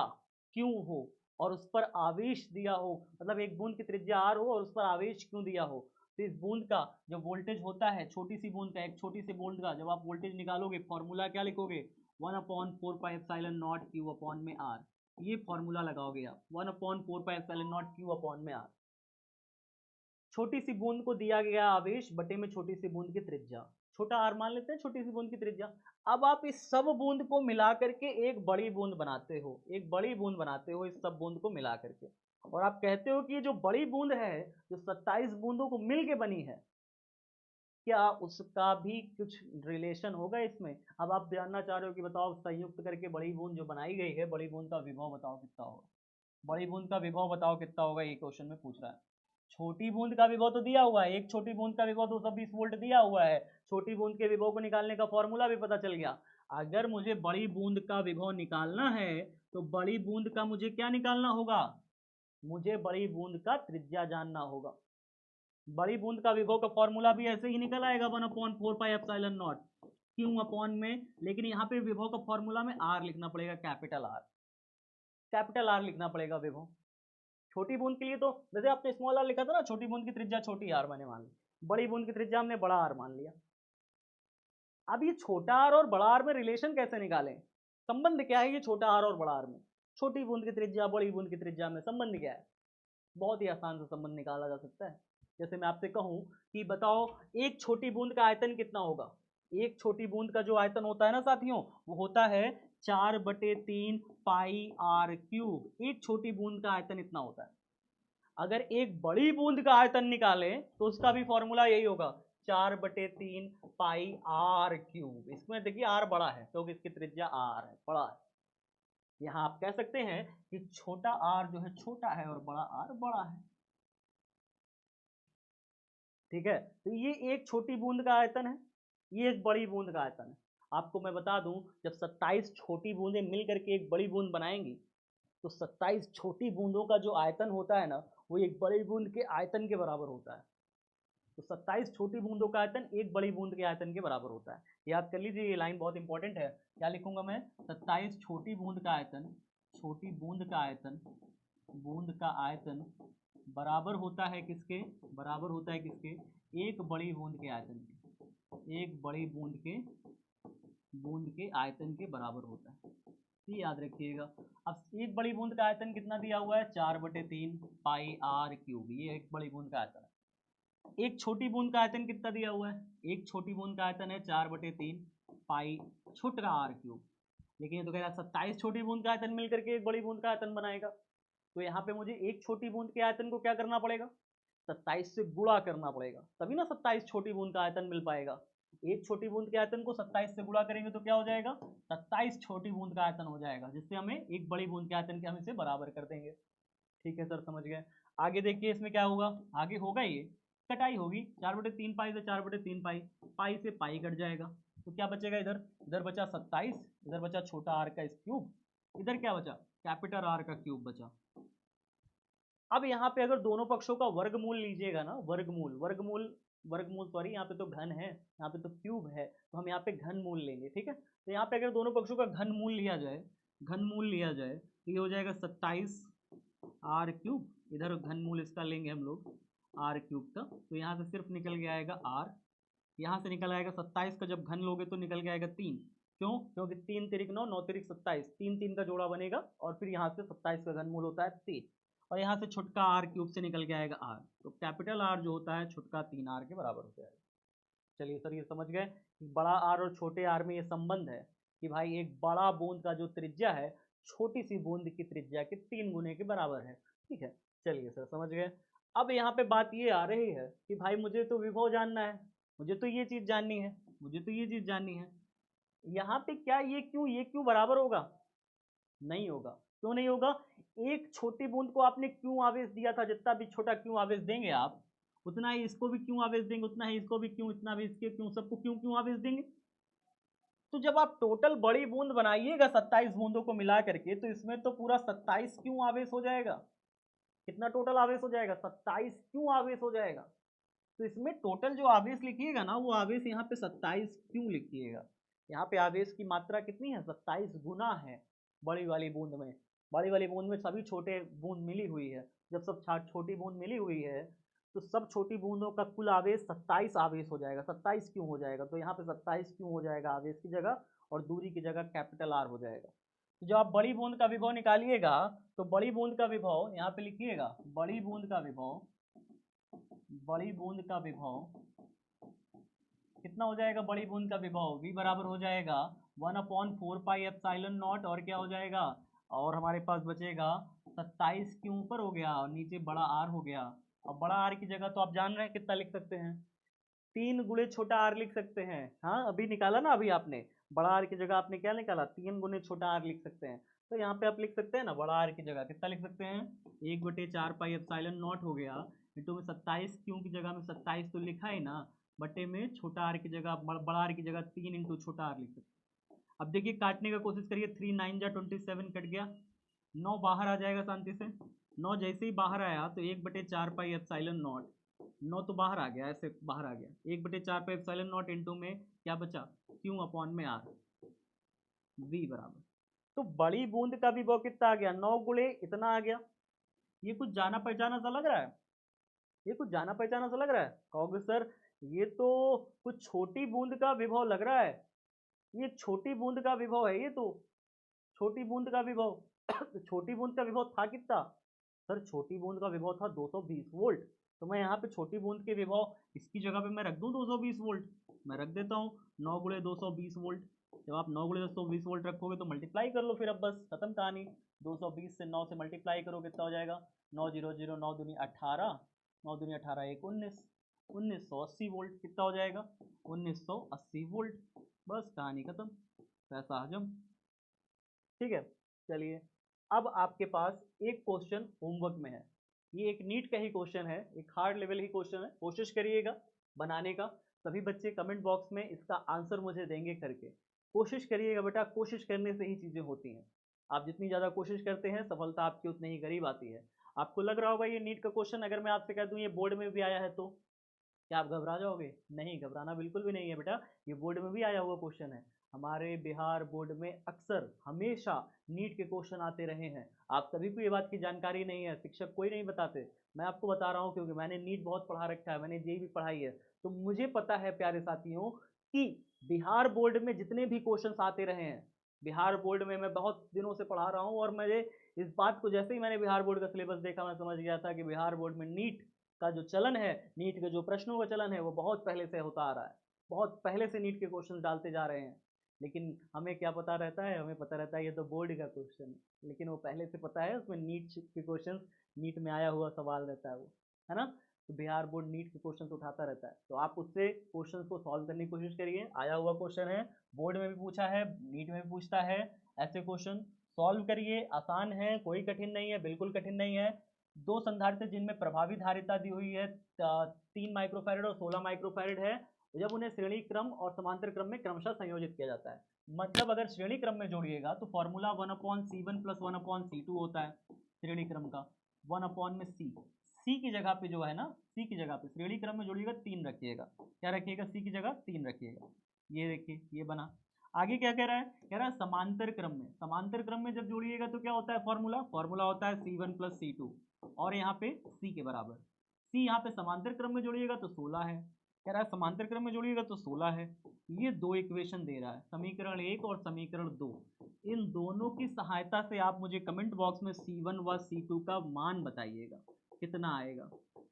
क्यों हो और उस पर आवेश दिया हो, मतलब एक बूंद की त्रिज्या आर हो और उस पर आवेश क्यों दिया हो, तो इस बूंद का जो वोल्टेज होता है, छोटी सी बूंद का, एक छोटी सी बूंद का जब आप वोल्टेज निकालोगे, फॉर्मूला क्या लिखोगे? 1/4πε0 Q अपॉन में R, ये फॉर्मूला लगाओगे आप, 1/4πε0 Q अपॉन में R। छोटी सी बूंद को दिया गया आवेश बटे में छोटी सी बूंद की त्रिज्या, छोटा आर मान लेते हैं, छोटी सी बूंद की त्रिज्या। अब आप इस सब बूंद को मिला करके एक बड़ी बूंद बनाते हो, एक बड़ी बूंद बनाते हो इस सब बूंद को मिला करके, और आप कहते हो कि ये जो बड़ी बूंद है, जो 27 बूंदों को मिल के बनी है, क्या उसका भी कुछ रिलेशन होगा इसमें? अब आप जानना चाह रहे हो कि बताओ संयुक्त करके बड़ी बूंद जो बनाई गई है, बड़ी बूंद का विभव बताओ कितना होगा? बड़ी बूंद का विभव बताओ कितना होगा, ये क्वेश्चन में पूछ रहा है। छोटी बूंद का विभव तो दिया हुआ है, एक छोटी बूंद का विभव 220 वोल्ट दिया हुआ है। छोटी बूंद के विभव को निकालने का फॉर्मूला भी पता चल गया। अगर मुझे बड़ी बूंद का विभव निकालना है तो बड़ी बूंद का मुझे क्या निकालना होगा? मुझे बड़ी बूंद का त्रिज्या जानना होगा। बड़ी बूंद का विभव का फॉर्मूला भी ऐसे ही निकल आएगा, 1/4πε0 क्यों अपॉन में, लेकिन यहाँ पे विभव का फॉर्मूला में आर लिखना पड़ेगा, कैपिटल आर, कैपिटल आर लिखना पड़ेगा विभव। छोटी बूंद के लिए तो जैसे आपने स्मॉल आर लिखा था ना, छोटी बूंद की त्रिज्या छोटी आर मैंने मान ली, बड़ी बूंद की त्रिज्या हमने बड़ा आर मान लिया। अब ये छोटा आर और बड़ा आर में रिलेशन कैसे निकालें? संबंध क्या है ये छोटा आर और बड़ा आर में? छोटी बूंद की त्रिज्या बड़ी बूंद की त्रिज्या में संबंध क्या है? बहुत ही आसान से संबंध निकाला जा सकता है। जैसे मैं आपसे कहूं कि बताओ एक छोटी बूंद का आयतन कितना होगा। एक छोटी बूंद का जो आयतन होता है ना साथियों, वो होता है 4/3 पाई आर क्यूब। एक छोटी बूंद का आयतन इतना होता है। अगर एक बड़ी बूंद का आयतन निकालें तो उसका भी फॉर्मूला यही होगा, 4/3 पाई आर क्यूब। इसमें देखिए आर बड़ा है क्योंकि इसकी त्रिज्या आर है, बड़ा है। यहाँ आप कह सकते हैं कि छोटा आर जो है छोटा है और बड़ा आर बड़ा है। ठीक है, तो ये एक छोटी बूंद का आयतन है, ये एक बड़ी बूंद का आयतन है। आपको मैं बता दूं, जब 27 छोटी बूंदें मिल करके एक बड़ी बूंद बनाएंगी तो 27 छोटी बूंदों का जो आयतन होता है ना, वो एक बड़ी बूंद के आयतन के बराबर होता है। तो 27 छोटी बूंदों का आयतन एक बड़ी बूंद के आयतन के बराबर होता है। याद कर लीजिए, ये लाइन बहुत इंपॉर्टेंट है। क्या लिखूंगा मैं, 27 छोटी बूंद का आयतन, छोटी बूंद का आयतन, बूंद का आयतन बराबर होता है किसके, बराबर होता है किसके, एक बड़ी बूंद के आयतन के, एक बड़ी बूंद के आयतन के बराबर होता है। ये याद रखिएगा। अब एक बड़ी बूंद का आयतन कितना दिया हुआ है, 4/3 पाई आर क्यूब, ये एक बड़ी बूंद का आयतन है। एक छोटी बूंद का आयतन कितना दिया हुआ है, एक छोटी बूंद का आयतन है 4/3 पाई छोटा आर क्यूब। लेकिन ये तो कह रहा है 27 छोटी बूंद का आयतन मिलकर के एक बड़ी बूंद का आयतन बनाएगा। तो यहाँ पे मुझे एक छोटी बूंद के आयतन को क्या करना पड़ेगा, 27 से गुणा करना पड़ेगा, तभी ना 27 छोटी बूंद का आयतन मिल पाएगा। एक छोटी बूंद के आयतन को 27 से गुणा करेंगे तो क्या हो जाएगा, 27 छोटी बूंद का आयतन हो जाएगा, जिससे हमें एक बड़ी बूंद के आयतन के हम इसे बराबर कर देंगे। ठीक है सर, समझ गए। आगे देखिए इसमें क्या होगा, आगे होगा ये कटाई होगी, 4/3 पाई से 4/3 पाई, पाई से पाई कट जाएगा, तो क्या बचेगा, इधर इधर बचा 27, इधर बचा छोटा आर का क्यूब, इधर क्या बचा, कैपिटल आर का क्यूब बचा। अब यहाँ पे अगर दोनों पक्षों का वर्गमूल लीजिएगा ना, वर्गमूल सॉरी, यहाँ पे तो घन है, यहाँ पे तो क्यूब है, तो हम यहाँ पे घन मूल लेंगे। ठीक है, तो यहाँ पे अगर दोनों पक्षों का घन मूल लिया जाए, घन मूल लिया जाए तो ये हो जाएगा 27 आर क्यूब, इधर घन मूल इसका लेंगे हम लोग आर क्यूब का, तो यहाँ से सिर्फ निकल के आएगा आर, यहाँ से निकल आएगा 27 का जब घन लोगे तो निकल के आएगा 3। क्यों, क्योंकि 3 तिरिक 9, 9 तिरिक 27, 3 3 का जोड़ा बनेगा और फिर यहाँ से 27 का घन मूल होता है 3, और यहाँ से छुटका आर क्यूब से निकल के आएगा आर, तो कैपिटल आर जो होता है छुटका 3 आर के बराबर हो जाएगा। चलिए सर, ये समझ गए कि बड़ा आर और छोटे आर में ये संबंध है कि भाई एक बड़ा बूंद का जो त्रिज्या है छोटी सी बूंद की त्रिज्या के 3 गुने के बराबर है। ठीक है, चलिए सर समझ गए। अब यहाँ पे बात ये आ रही है कि भाई मुझे तो विभव जानना है, मुझे तो ये चीज जाननी है, मुझे तो ये चीज जाननी है, यहाँ पे क्या ये क्यों बराबर होगा, नहीं होगा। क्यों नहीं होगा, एक छोटी बूंद को आपने क्यों आवेश दिया था, जितना भी छोटा क्यों आवेश देंगे आप, उतना ही इसको भी क्यों आवेश देंगे, उतना ही इसको भी क्यों, इतना भी इसके क्यों, सबको क्यों क्यों आवेश देंगे। तो जब आप टोटल बड़ी बूंद बनाइएगा 27 बूंदों को मिला करके, तो इसमें तो पूरा 27 क्यों आवेश हो जाएगा। कितना टोटल आवेश हो जाएगा, 27 क्यों आवेश हो जाएगा। तो इसमें टोटल जो आवेश लिखिएगा ना, वो आवेश यहाँ पे 27 क्यों लिखिएगा। यहाँ पे आवेश की मात्रा कितनी है, 27 गुना है बड़ी वाली बूंद में। बड़ी वाली बूंद में सभी छोटे बूंद मिली हुई है, जब सब छोटी बूंद मिली हुई है तो सब छोटी बूंदों का कुल आवेश 27 आवेश हो जाएगा। 27 क्यों हो जाएगा, तो यहाँ पे 27 क्यों हो जाएगा आवेश की जगह, और दूरी की जगह कैपिटल आर हो जाएगा। तो जब आप बड़ी बूंद का विभव निकालिएगा तो बड़ी बूंद का विभव यहाँ पे लिखिएगा, बड़ी बूंद का विभव, बड़ी बूंद का विभव कितना हो जाएगा, बड़ी बूंद का विभव v बराबर हो जाएगा 1/4 पाई एप्सिलॉन नॉट, और क्या हो जाएगा, और हमारे पास बचेगा 27 के ऊपर हो गया और नीचे बड़ा आर हो गया। अब बड़ा आर की जगह तो आप जान रहे हैं कितना लिख सकते हैं, 3 गुणे छोटा आर लिख सकते हैं। हाँ, अभी निकाला ना, अभी आपने बड़ा आर की जगह आपने क्या निकाला, 3 गुणे छोटा आर लिख सकते हैं। तो यहाँ पे आप लिख सकते हैं ना, बड़ा आर की जगह कितना लिख सकते हैं, 1/4 पाई एप्सिलॉन नॉट हो गया, इंटू में 27 क्यों की जगह में 27 तो लिखा ही ना, बटे में छोटा आर की जगह बड़ा आर की जगह 3 इंटू छोटा आर लिख सकते हैं। अब देखिए काटने का कोशिश करिए, 3 9 जा 27 कट गया, 9 बाहर आ जाएगा शांति से, 9 जैसे ही बाहर आया तो 1/4 पाई एप्सिलॉन नॉट, 9 तो बाहर आ गया, ऐसे बाहर आ गया, 1/4 पाई एप्सिलॉन नॉट इंटू में क्या बचा, क्यू अपॉन में आर, वी बराबर। तो बड़ी बूंद का विभव कितना आ गया, 9 गुणे इतना आ गया। ये कुछ जाना पहचाना सा लग रहा है, ये कुछ जाना पहचाना सा लग रहा है, कहोगे सर ये तो कुछ छोटी बूंद का विभव लग रहा है, ये छोटी बूंद का विभव है, ये तो छोटी बूंद का विभव तो छोटी बूंद का विभव था कितना, सर छोटी बूंद का विभव था 220 वोल्ट। तो मैं यहाँ पे छोटी बूंद के विभव इसकी जगह पे मैं रख दूँ 220 वोल्ट, मैं रख देता हूँ 9 गुणे 220 वोल्ट। जब आप 9 गुणे 220 वोल्ट रखोगे तो मल्टीप्लाई कर लो, फिर अब बस खत्म कहानी। 220 से 9 से मल्टीप्लाई करो, कितना हो जाएगा 9 0 0 9 दूनी 18, 9 दूनी 18 1 19, 1980 वोल्ट। कितना हो जाएगा 1980 वोल्ट। बस कहानी खत्म, पैसा हजम। ठीक है, चलिए अब आपके पास एक क्वेश्चन होमवर्क में है। ये एक नीट का ही क्वेश्चन है, एक हार्ड लेवल ही क्वेश्चन है। कोशिश करिएगा बनाने का। सभी बच्चे कमेंट बॉक्स में इसका आंसर मुझे देंगे करके। कोशिश करिएगा बेटा, कोशिश करने से ही चीज़ें होती हैं। आप जितनी ज़्यादा कोशिश करते हैं सफलता आपकी उतनी ही करीब आती है। आपको लग रहा होगा ये नीट का क्वेश्चन अगर मैं आपसे कह दूँ ये बोर्ड में भी आया है तो क्या आप घबरा जाओगे? नहीं, घबराना बिल्कुल भी नहीं है बेटा, ये बोर्ड में भी आया हुआ क्वेश्चन है। हमारे बिहार बोर्ड में अक्सर हमेशा नीट के क्वेश्चन आते रहे हैं। आप सभी को ये बात की जानकारी नहीं है, शिक्षक कोई नहीं बताते। मैं आपको बता रहा हूँ क्योंकि मैंने नीट बहुत पढ़ा रखा है, मैंने जेईई भी पढ़ाई है, तो मुझे पता है प्यारे साथियों कि बिहार बोर्ड में जितने भी क्वेश्चन आते रहे हैं, बिहार बोर्ड में मैं बहुत दिनों से पढ़ा रहा हूँ और मुझे इस बात को जैसे ही मैंने बिहार बोर्ड का सिलेबस देखा मैं समझ गया था कि बिहार बोर्ड में नीट का जो चलन है, नीट के जो प्रश्नों का चलन है वो बहुत पहले से होता आ रहा है। बहुत पहले से नीट के क्वेश्चन डालते जा रहे हैं। लेकिन हमें क्या पता रहता है, हमें पता रहता है ये तो बोर्ड का क्वेश्चन है, लेकिन वो पहले से पता है उसमें नीट के क्वेश्चन, नीट में आया हुआ सवाल रहता है वो, है ना। तो बिहार बोर्ड नीट के क्वेश्चन उठाता रहता है, तो आप उससे क्वेश्चन को सॉल्व करने की कोशिश करिए। आया हुआ क्वेश्चन है, बोर्ड में भी पूछा है, नीट में भी पूछता है, ऐसे क्वेश्चन सॉल्व करिए। आसान है, कोई कठिन नहीं है, बिल्कुल कठिन नहीं है। दो संधारित्र जिनमें प्रभावी धारिता दी हुई है 3 माइक्रोफैरड और 16 माइक्रोफैरड है, जब उन्हें श्रेणी क्रम और समांतर क्रम में क्रमशः संयोजित किया जाता है। मतलब अगर श्रेणी क्रम में जोड़िएगा तो फॉर्मूला 1/C1 प्लस 1/C2 होता है श्रेणी क्रम का। 1 में सी की जगह पे जो है ना, सी की जगह पे श्रेणी क्रम में जोड़िएगा 3 रखिएगा। क्या रखिएगा? सी की जगह 3 रखिएगा। ये देखिए ये बना। आगे क्या कह रहा है? कह रहा है समांतर क्रम में, समांतर क्रम में जब जोड़िएगा तो क्या होता है फॉर्मूला? फॉर्मूला होता है C1 प्लस C2 और यहाँ पे C के बराबर। C यहाँ पे समांतर क्रम में जोड़िएगा तो 16 है। कह रहा है समांतर क्रम में जोड़िएगा तो 16 है। ये दो इक्वेशन दे रहा है, समीकरण 1 और समीकरण 2। इन दोनों की सहायता से आप मुझे कमेंट बॉक्स में C1 व C2 का मान बताइएगा कितना आएगा।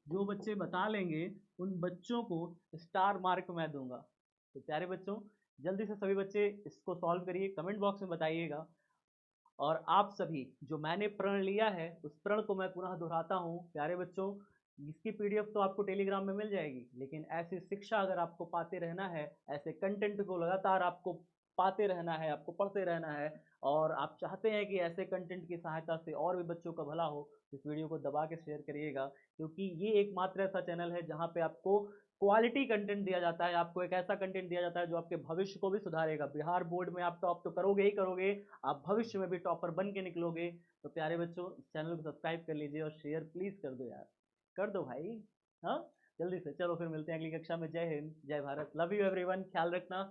जो बच्चे बता लेंगे उन बच्चों को स्टार मार्क मैं दूंगा। तो प्यारे बच्चों, जल्दी से सभी बच्चे इसको सॉल्व करिए, कमेंट बॉक्स में बताइएगा। और आप सभी जो मैंने प्रण लिया है उस प्रण को मैं पुनः दोहराता हूँ प्यारे बच्चों। इसकी पीडीएफ तो आपको टेलीग्राम में मिल जाएगी, लेकिन ऐसी शिक्षा अगर आपको पाते रहना है, ऐसे कंटेंट को लगातार आपको पाते रहना है, आपको पढ़ते रहना है, और आप चाहते हैं कि ऐसे कंटेंट की सहायता से और भी बच्चों का भला हो, इस वीडियो को दबा के शेयर करिएगा। क्योंकि ये एकमात्र ऐसा चैनल है जहाँ पे आपको क्वालिटी कंटेंट दिया जाता है, आपको एक ऐसा कंटेंट दिया जाता है जो आपके भविष्य को भी सुधारेगा। बिहार बोर्ड में आप टॉप तो करोगे ही करोगे, आप भविष्य में भी टॉपर बन के निकलोगे। तो प्यारे बच्चों, इस चैनल को सब्सक्राइब कर लीजिए और शेयर प्लीज कर दो यार, कर दो भाई। हाँ, जल्दी से। चलो फिर मिलते हैं अगली कक्षा में। जय हिंद, जय भारत, लव यू एवरीवन, ख्याल रखना।